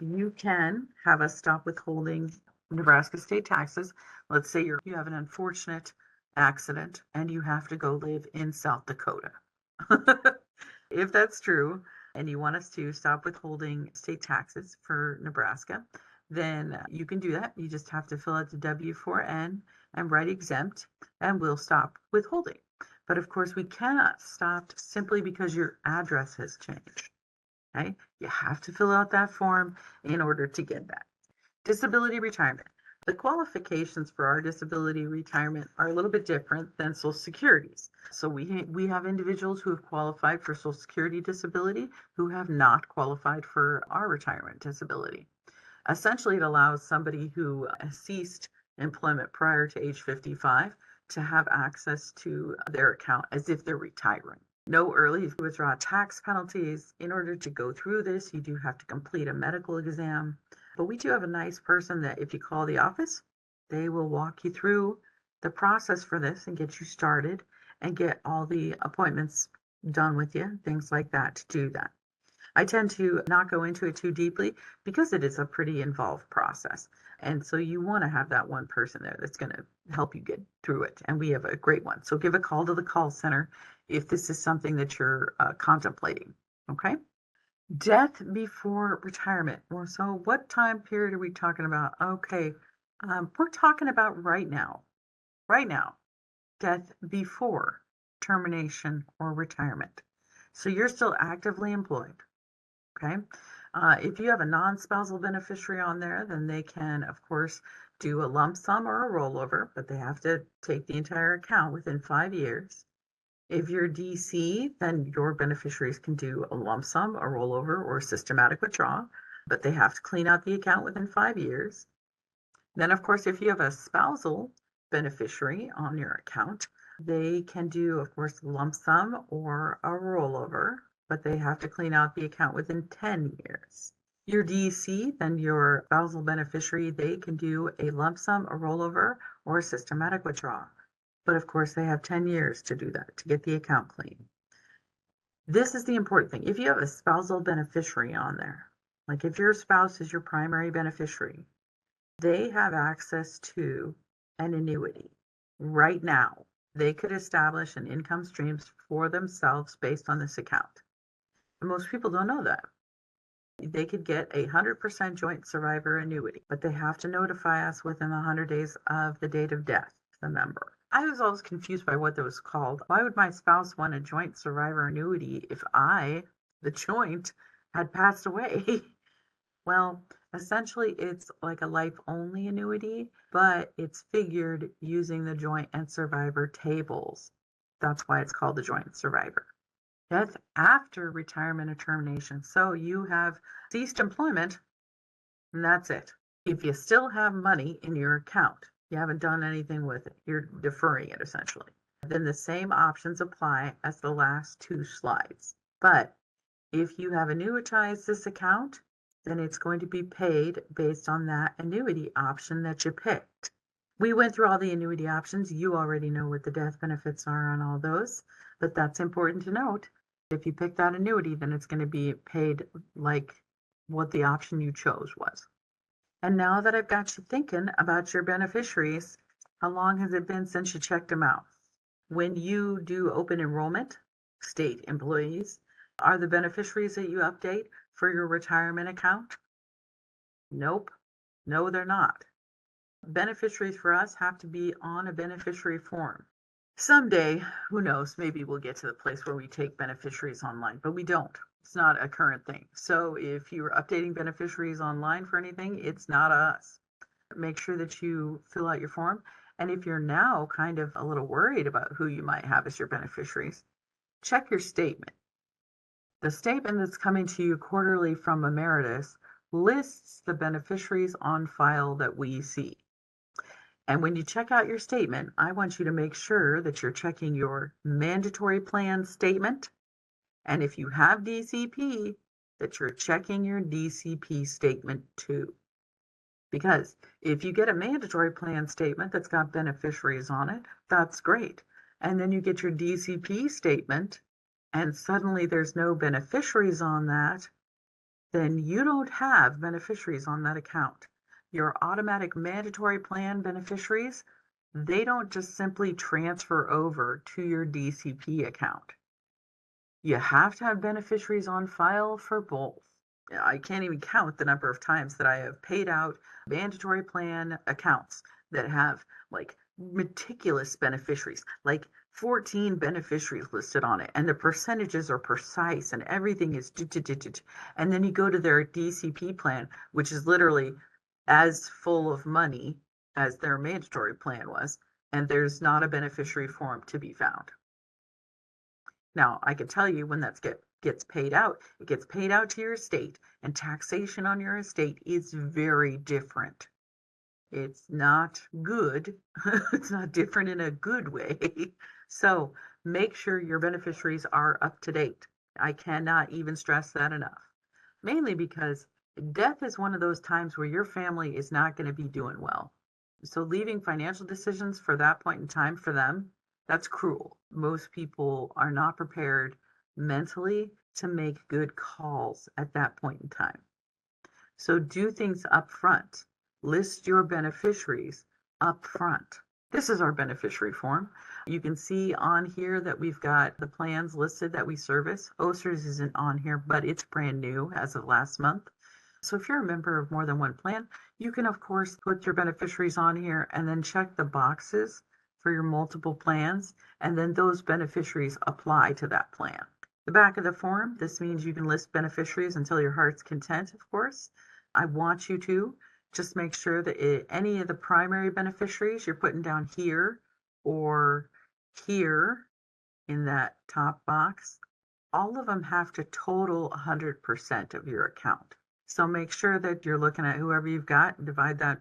Speaker 2: You can have us stop withholding Nebraska state taxes. Let's say you have an unfortunate accident and you have to go live in South Dakota. If that's true, and you want us to stop withholding state taxes for Nebraska, then you can do that. You just have to fill out the W-4N and write exempt, and we'll stop withholding. But of course, we cannot stop simply because your address has changed. Okay? You have to fill out that form in order to get that. Disability retirement. The qualifications for our disability retirement are a little bit different than Social Security's. So we have individuals who have qualified for Social Security disability who have not qualified for our retirement disability. Essentially, it allows somebody who has ceased employment prior to age 55 to have access to their account as if they're retiring. No early withdrawal tax penalties. In order to go through this, you do have to complete a medical exam. But we do have a nice person that if you call the office, they will walk you through the process for this and get you started and get all the appointments done with you, things like that to do that. I tend to not go into it too deeply because it is a pretty involved process. And so you want to have that one person there that's going to help you get through it. And we have a great one. So give a call to the call center if this is something that you're contemplating. Okay. Death before retirement. Well, so what time period are we talking about? Okay. We're talking about right now. Right now. Death before termination or retirement. So you're still actively employed. Okay. If you have a non-spousal beneficiary on there, then they can, of course, do a lump sum or a rollover, but they have to take the entire account within 5 years. If you're DC, then your beneficiaries can do a lump sum, a rollover, or a systematic withdrawal, but they have to clean out the account within 5 years. Then, of course, if you have a spousal beneficiary on your account, they can do, of course, a lump sum or a rollover, but they have to clean out the account within 10 years. Your DC, then your spousal beneficiary, they can do a lump sum, a rollover, or a systematic withdrawal. But of course, they have 10 years to do that, to get the account clean. This is the important thing. If you have a spousal beneficiary on there, like if your spouse is your primary beneficiary, they have access to an annuity right now. They could establish an income streams for themselves based on this account. And most people don't know that. They could get a 100% joint survivor annuity, but they have to notify us within 100 days of the date of death, the member. I was always confused by what that was called. Why would my spouse want a joint survivor annuity if I, the joint, had passed away? Well, essentially, it's like a life-only annuity, but it's figured using the joint and survivor tables. That's why it's called the joint survivor. Death after retirement or termination. So you have ceased employment, and that's it. If you still have money in your account, you haven't done anything with it, you're deferring it essentially, then the same options apply as the last two slides. But if you have annuitized this account, then it's going to be paid based on that annuity option that you picked. We went through all the annuity options. You already know what the death benefits are on all those, but that's important to note. If you pick that annuity, then it's going to be paid like what the option you chose was. And now that I've got you thinking about your beneficiaries, how long has it been since you checked them out? When you do open enrollment, state employees, are the beneficiaries that you update for your retirement account? Nope. No, they're not. Beneficiaries for us have to be on a beneficiary form. Someday, who knows, maybe we'll get to the place where we take beneficiaries online, but we don't. It's not a current thing. So if you're updating beneficiaries online for anything, it's not us. Make sure that you fill out your form. And if you're now kind of a little worried about who you might have as your beneficiaries, check your statement. The statement that's coming to you quarterly from Emeritus lists the beneficiaries on file that we see. And when you check out your statement, I want you to make sure that you're checking your mandatory plan statement. And if you have DCP, that you're checking your DCP statement too. Because if you get a mandatory plan statement that's got beneficiaries on it, that's great. And then you get your DCP statement and suddenly there's no beneficiaries on that, then you don't have beneficiaries on that account. Your automatic mandatory plan beneficiaries, they don't just simply transfer over to your DCP account. You have to have beneficiaries on file for both. I can't even count the number of times that I have paid out mandatory plan accounts that have like meticulous beneficiaries, like 14 beneficiaries listed on it, and the percentages are precise and everything is and then you go to their DCP plan, which is literally as full of money as their mandatory plan was, and there's not a beneficiary form to be found. Now, I can tell you when gets paid out, it gets paid out to your estate, and taxation on your estate is very different. It's not good. It's not different in a good way. So make sure your beneficiaries are up to date. I cannot even stress that enough. Mainly because death is one of those times where your family is not going to be doing well. So leaving financial decisions for that point in time for them, that's cruel. Most people are not prepared mentally to make good calls at that point in time. So do things up front. List your beneficiaries up front. This is our beneficiary form. You can see on here that we've got the plans listed that we service. OSERS isn't on here, but it's brand new as of last month. So if you're a member of more than one plan, you can of course put your beneficiaries on here and then check the boxes for your multiple plans, and then those beneficiaries apply to that plan. The back of the form, this means you can list beneficiaries until your heart's content, of course. I want you to just make sure that any of the primary beneficiaries you're putting down here or here in that top box, all of them have to total 100% of your account. So make sure that you're looking at whoever you've got, divide that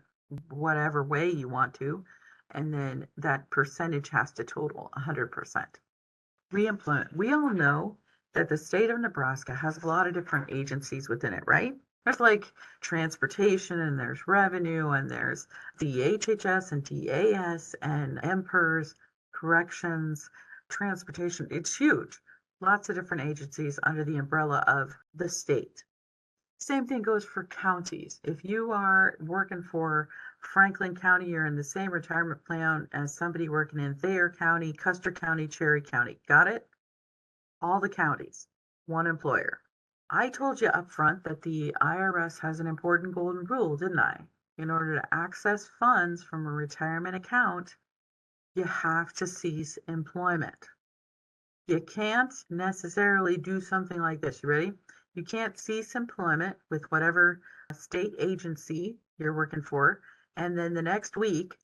Speaker 2: whatever way you want to, and then that percentage has to total 100%. Reemployment. We all know that the state of Nebraska has a lot of different agencies within it, right? There's like transportation, and there's revenue, and there's the HHS and DAS and NPERS, corrections, transportation. It's huge. Lots of different agencies under the umbrella of the state. Same thing goes for counties. If you are working for Franklin County, you're in the same retirement plan as somebody working in Thayer County, Custer County, Cherry County. Got it? All the counties, one employer. I told you up front that the IRS has an important golden rule, didn't I? In order to access funds from a retirement account, you have to cease employment. You can't necessarily do something like this. You ready? You can't cease employment with whatever state agency you're working for, and then the next week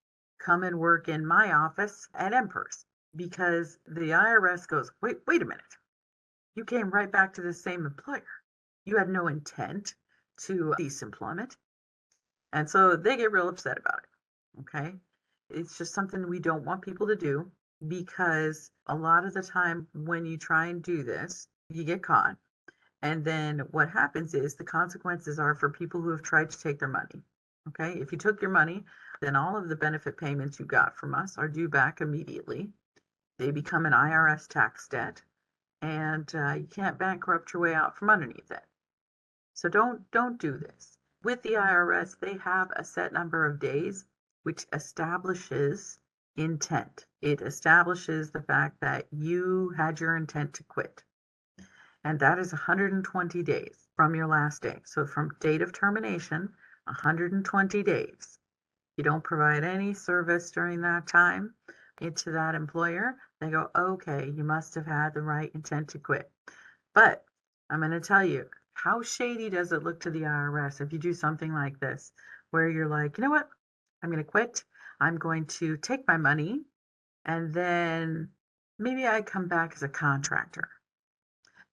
Speaker 2: come and work in my office at NPERS, because the IRS goes, wait a minute. You came right back to the same employer. You had no intent to cease employment. And so they get real upset about it. Okay. It's just something we don't want people to do, because a lot of the time when you try and do this, you get caught. And then what happens is the consequences are for people who have tried to take their money. Okay. If you took your money, then all of the benefit payments you got from us are due back immediately. They become an IRS tax debt, and you can't bankrupt your way out from underneath it. So don't do this. With the IRS, they have a set number of days which establishes intent. It establishes the fact that you had your intent to quit. And that is 120 days from your last day. So from date of termination, 120 days. You don't provide any service during that time into that employer, they go, okay, you must have had the right intent to quit. But I'm going to tell you, how shady does it look to the IRS if you do something like this, where you're like, you know what? I'm going to quit. I'm going to take my money, and then maybe I come back as a contractor.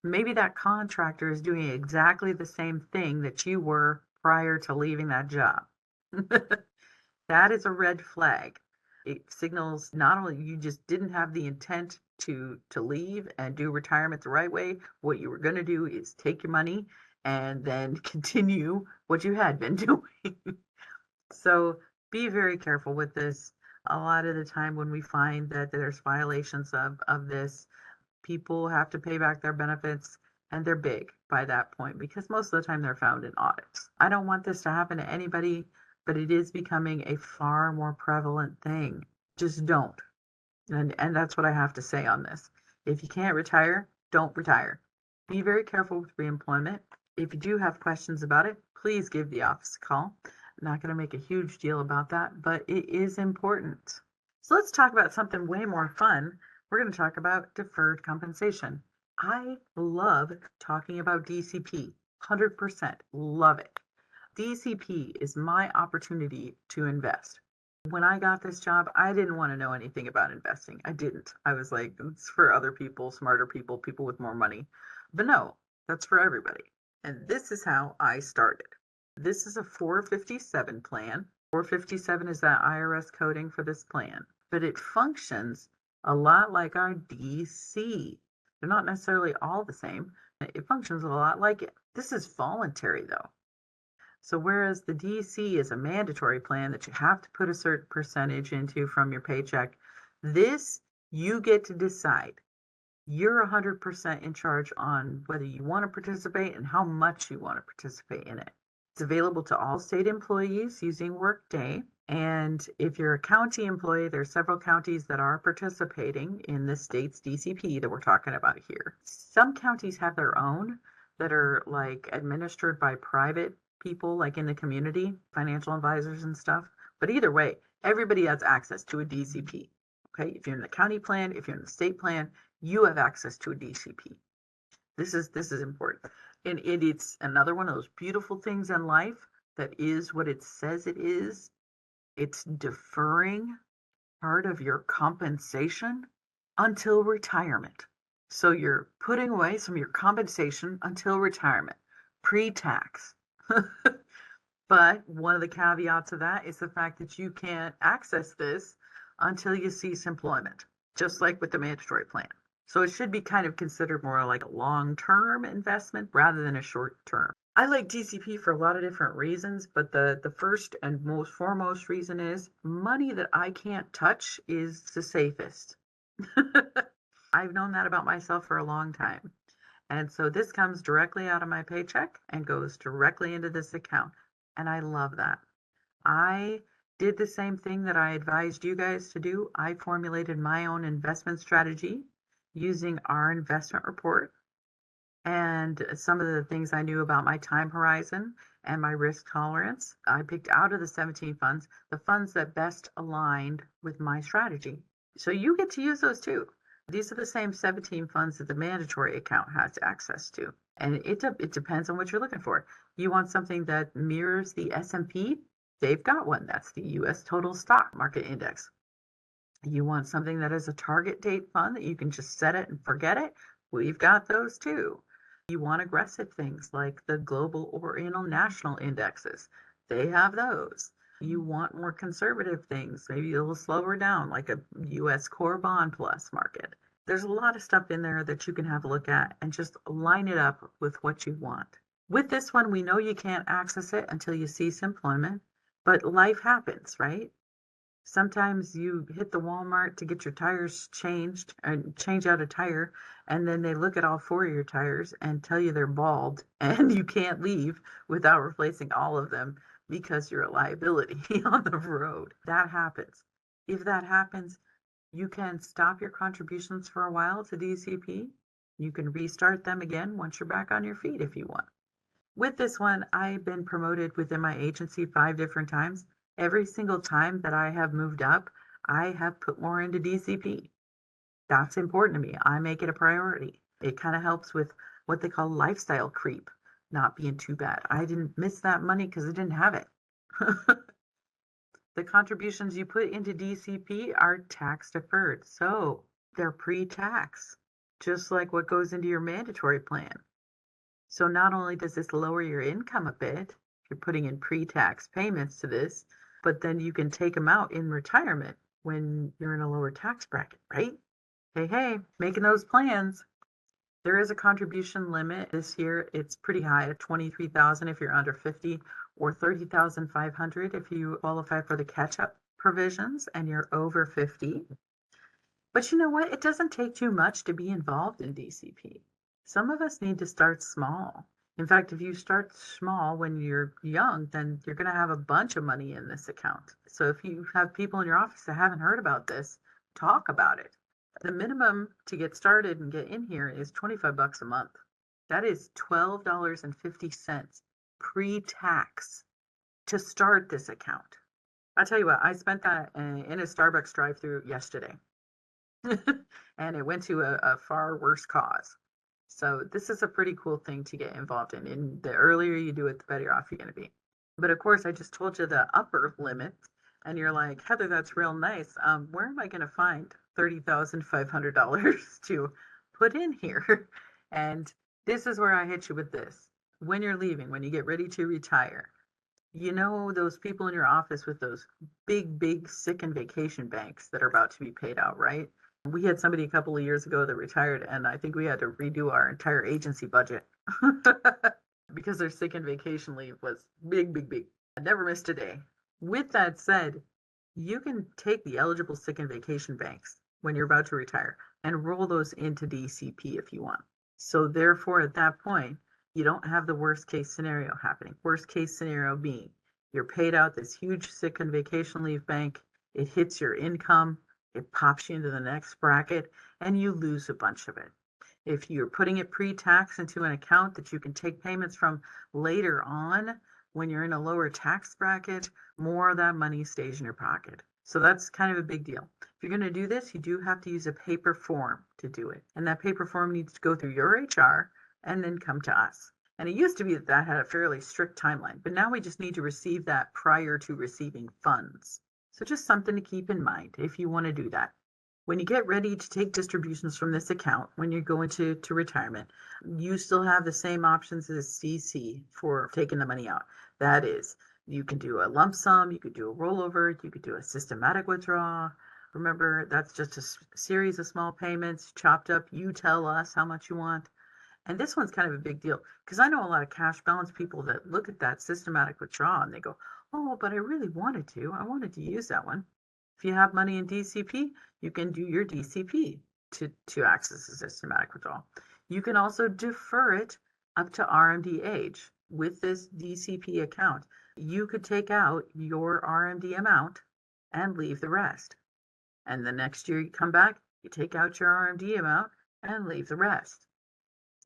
Speaker 2: Maybe that contractor is doing exactly the same thing that you were prior to leaving that job. That is a red flag. It signals not only you just didn't have the intent to leave and do retirement the right way. What you were going to do is take your money and then continue what you had been doing. So be very careful with this. A lot of the time when we find that there's violations of this, people have to pay back their benefits, and they're big by that point, because most of the time they're found in audits. I don't want this to happen to anybody, but it is becoming a far more prevalent thing. Just don't. And that's what I have to say on this. If you can't retire, don't retire. Be very careful with reemployment. If you do have questions about it, please give the office a call. I'm not going to make a huge deal about that, but it is important. So let's talk about something way more fun. We're going to talk about deferred compensation. I love talking about DCP. 100% love it. DCP is my opportunity to invest. When I got this job, I didn't want to know anything about investing. I didn't. I was like, it's for other people, smarter people, people with more money. But no, that's for everybody. And this is how I started. This is a 457 plan. 457 is that IRS coding for this plan, but it functions a lot like our DC. They're not necessarily all the same. It functions a lot like it. This is voluntary though. So whereas the DC is a mandatory plan that you have to put a certain percentage into from your paycheck, this you get to decide. You're 100% in charge on whether you want to participate and how much you want to participate in it. It's available to all state employees using Workday. And if you're a county employee, there are several counties that are participating in the state's DCP that we're talking about here. Some counties have their own that are like administered by private people, like in the community, financial advisors and stuff. But either way, everybody has access to a DCP. Okay, if you're in the county plan, if you're in the state plan, you have access to a DCP. This is important. And it's another one of those beautiful things in life that is what it says it is. It's deferring part of your compensation until retirement. So you're putting away some of your compensation until retirement, pre-tax. But one of the caveats of that is the fact that you can't access this until you cease employment, just like with the mandatory plan. So it should be kind of considered more like a long-term investment rather than a short-term. I like DCP for a lot of different reasons, but the first and most foremost reason is money that I can't touch is the safest. I've known that about myself for a long time. And so this comes directly out of my paycheck and goes directly into this account. And I love that. I did the same thing that I advised you guys to do. I formulated my own investment strategy using our investment report and some of the things I knew about my time horizon and my risk tolerance. I picked out of the 17 funds, the funds that best aligned with my strategy. So you get to use those too. These are the same 17 funds that the mandatory account has access to. And it depends on what you're looking for. You want something that mirrors the S&P? They've got one. That's the US Total Stock Market Index. You want something that is a target date fund that you can just set it and forget it? We've got those too. You want aggressive things like the global or international indexes. They have those. You want more conservative things, maybe a little slower down, like a US core bond plus market. There's a lot of stuff in there that you can have a look at and just line it up with what you want. With this one, we know you can't access it until you cease employment, but life happens, right? Sometimes you hit the Walmart to get your tires changed and change out a tire, and then they look at all four of your tires and tell you they're bald and you can't leave without replacing all of them because you're a liability on the road. That happens. If that happens, you can stop your contributions for a while to DCP. You can restart them again once you're back on your feet if you want. With this one, I've been promoted within my agency 5 different times. Every single time that I have moved up, I have put more into DCP. That's important to me. I make it a priority. It kind of helps with what they call lifestyle creep not being too bad. I didn't miss that money because I didn't have it. The contributions you put into DCP are tax deferred, so they're pre-tax, just like what goes into your mandatory plan. So not only does this lower your income a bit, you're putting in pre-tax payments to this, but then you can take them out in retirement when you're in a lower tax bracket, right? Hey, making those plans. There is a contribution limit this year. It's pretty high at 23,000 if you're under 50 or 30,500 if you qualify for the catch-up provisions and you're over 50. But you know what? It doesn't take too much to be involved in DCP. Some of us need to start small. In fact, if you start small when you're young, then you're going to have a bunch of money in this account. So if you have people in your office that haven't heard about this, talk about it. The minimum to get started and get in here is 25 bucks a month. That is $12.50 pre-tax to start this account. I'll tell you what, I spent that in a Starbucks drive-through yesterday. And it went to a far worse cause. So this is a pretty cool thing to get involved in. And the earlier you do it, the better off you're going to be. But of course, I just told you the upper limit. And you're like, Heather, that's real nice. Where am I going to find $30,500 to put in here? And this is where I hit you with this. When you're leaving, when you get ready to retire, you know those people in your office with those big sick and vacation banks that are about to be paid out, right? We had somebody a couple of years ago that retired, and I think we had to redo our entire agency budget because their sick and vacation leave was big. I never missed a day. With that said, you can take the eligible sick and vacation banks when you're about to retire and roll those into DCP if you want. So therefore, at that point, you don't have the worst case scenario happening. Worst case scenario being you're paid out this huge sick and vacation leave bank, it hits your income, it pops you into the next bracket, and you lose a bunch of it. If you're putting it pre-tax into an account that you can take payments from later on when you're in a lower tax bracket, more of that money stays in your pocket. So that's kind of a big deal. If you're going to do this, you do have to use a paper form to do it. And that paper form needs to go through your HR and then come to us. And it used to be that that had a fairly strict timeline, but now we just need to receive that prior to receiving funds. So just something to keep in mind if you want to do that. When you get ready to take distributions from this account, when you go into retirement, you still have the same options as CC for taking the money out. That is, you can do a lump sum, you could do a rollover, you could do a systematic withdrawal. Remember, that's just a series of small payments chopped up. You tell us how much you want. And this one's kind of a big deal because I know a lot of cash balance people that look at that systematic withdrawal and they go, oh, but I really wanted to. I wanted to use that one. If you have money in DCP, you can do your DCP to access a systematic withdrawal. You can also defer it up to RMD age with this DCP account. You could take out your RMD amount and leave the rest. And the next year you come back, you take out your RMD amount and leave the rest.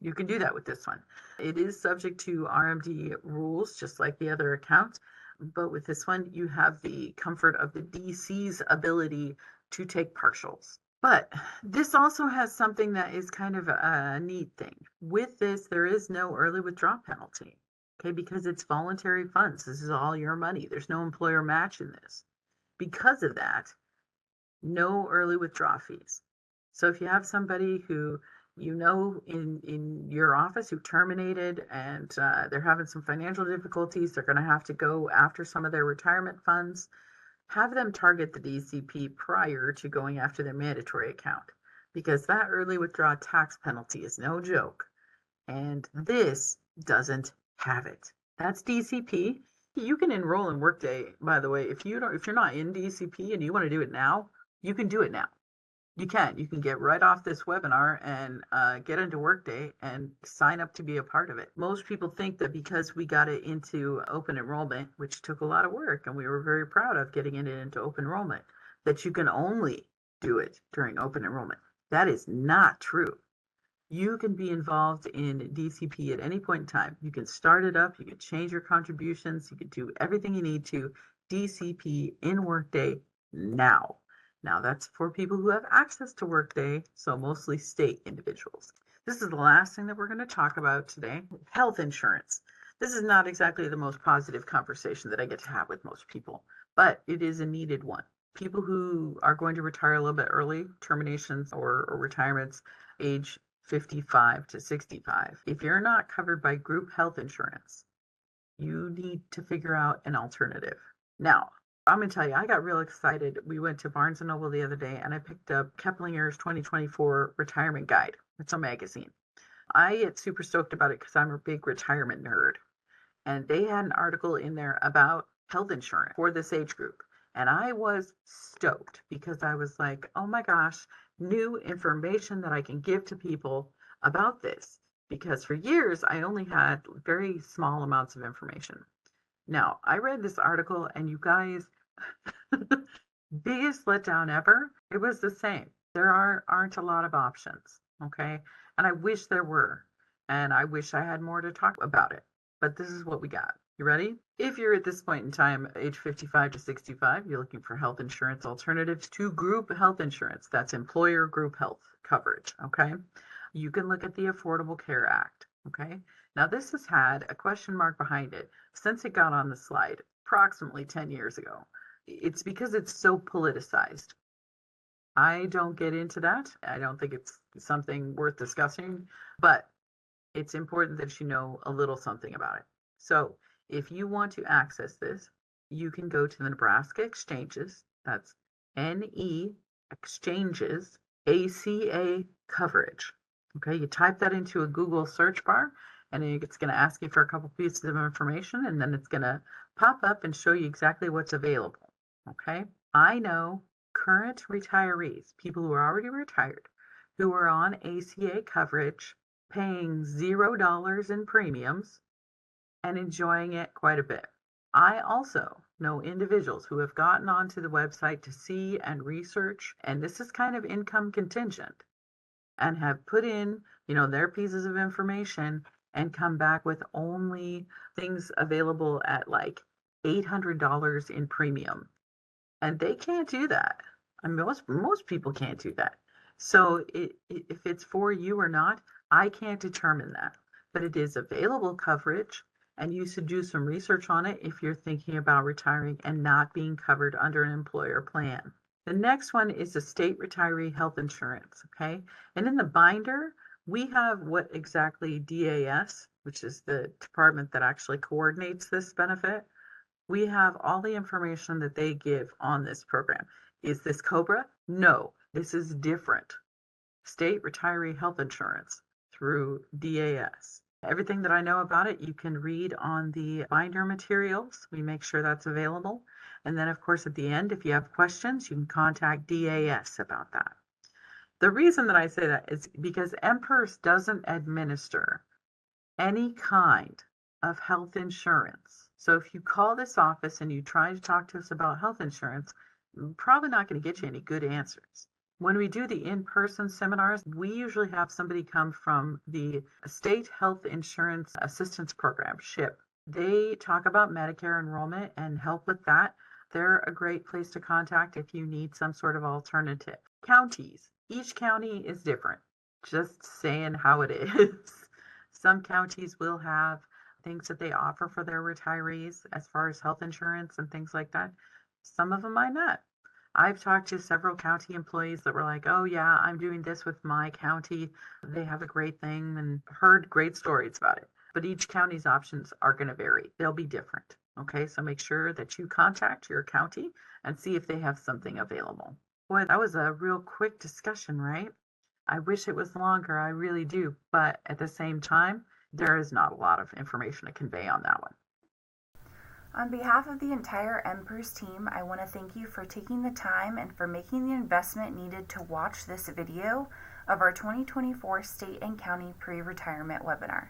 Speaker 2: You can do that with this one. It is subject to RMD rules, just like the other accounts. But with this one, you have the comfort of the DC's ability to take partials. But this also has something that is kind of a neat thing. With this, there is no early withdrawal penalty, okay, because it's voluntary funds. This is all your money. There's no employer match in this. Because of that, no early withdrawal fees. So if you have somebody who you know in your office who terminated and they're having some financial difficulties, they're going to have to go after some of their retirement funds, have them target the DCP prior to going after their mandatory account, because that early withdrawal tax penalty is no joke. And this doesn't have it. That's DCP. You can enroll in Workday, by the way. If you're not in DCP and you want to do it now, you can do it now. You can get right off this webinar and get into Workday and sign up to be a part of it. Most people think that because we got it into open enrollment, which took a lot of work, and we were very proud of getting it into open enrollment, that you can only do it during open enrollment. That is not true. You can be involved in DCP at any point in time. You can start it up, you can change your contributions, you can do everything you need to DCP in Workday now. Now that's for people who have access to Workday, so mostly state individuals. This is the last thing that we're going to talk about today, health insurance. This is not exactly the most positive conversation that I get to have with most people, but it is a needed one. People who are going to retire a little bit early, terminations or retirements, age 55 to 65. If you're not covered by group health insurance, you need to figure out an alternative. Now, I'm going to tell you, I got real excited. We went to Barnes & Noble the other day and I picked up Keplinger's 2024 Retirement Guide. It's a magazine. I get super stoked about it because I'm a big retirement nerd. And they had an article in there about health insurance for this age group. And I was stoked because I was like, oh my gosh, new information that I can give to people about this. Because for years, I only had very small amounts of information. Now, I read this article, and you guys, biggest letdown ever, it was the same. There aren't a lot of options, okay? And I wish there were. And I wish I had more to talk about it. But this is what we got. You ready? If you're at this point in time, age 55 to 65, you're looking for health insurance alternatives to group health insurance. That's employer group health coverage, okay? You can look at the Affordable Care Act, okay? Now, this has had a question mark behind it since it got on the slide approximately 10 years ago. It's because it's so politicized. I don't get into that. I don't think it's something worth discussing, but it's important that you know a little something about it. So if you want to access this, you can go to the Nebraska Exchanges. That's NE Exchanges, ACA coverage. Okay, you type that into a Google search bar, and then it's going to ask you for a couple pieces of information, and then it's going to pop up and show you exactly what's available. Okay, I know current retirees, people who are already retired, who are on ACA coverage, paying $0 in premiums and enjoying it quite a bit. I also know individuals who have gotten onto the website to see and research, and this is kind of income contingent, and have put in, their pieces of information and come back with only things available at like $800 in premium. And they can't do that. I mean, most people can't do that. So if it's for you or not, I can't determine that. But it is available coverage, and you should do some research on it if you're thinking about retiring and not being covered under an employer plan. The next one is the state retiree health insurance, okay? And in the binder, we have what exactly DAS, which is the department that actually coordinates this benefit. We have all the information that they give on this program. Is this COBRA? No, this is different. State retiree health insurance through DAS. Everything that I know about it, you can read on the binder materials. We make sure that's available. And then, of course, at the end, if you have questions, you can contact DAS about that. The reason that I say that is because NPERS doesn't administer any kind of health insurance. So if you call this office and you try to talk to us about health insurance, we're probably not going to get you any good answers. When we do the in-person seminars, we usually have somebody come from the State Health Insurance Assistance Program, SHIP. They talk about Medicare enrollment and help with that. They're a great place to contact if you need some sort of alternative. Counties. Each county is different. Just saying how it is. Some counties will have things that they offer for their retirees as far as health insurance and things like that. Some of them might not. I've talked to several county employees that were like, oh yeah, I'm doing this with my county. They have a great thing, and heard great stories about it. But each county's options are going to vary. They'll be different. Okay, so make sure that you contact your county and see if they have something available. Boy, that was a real quick discussion, right? I wish it was longer, I really do, but at the same time, there is not a lot of information to convey on that one.
Speaker 3: On behalf of the entire NPERS team, I want to thank you for taking the time and for making the investment needed to watch this video of our 2024 State and County Pre-Retirement webinar.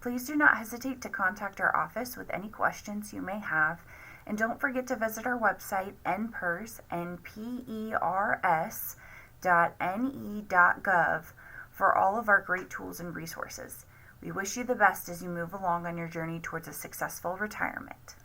Speaker 3: Please do not hesitate to contact our office with any questions you may have, and don't forget to visit our website, NPERS, NPERS.ne.gov, for all of our great tools and resources. We wish you the best as you move along on your journey towards a successful retirement.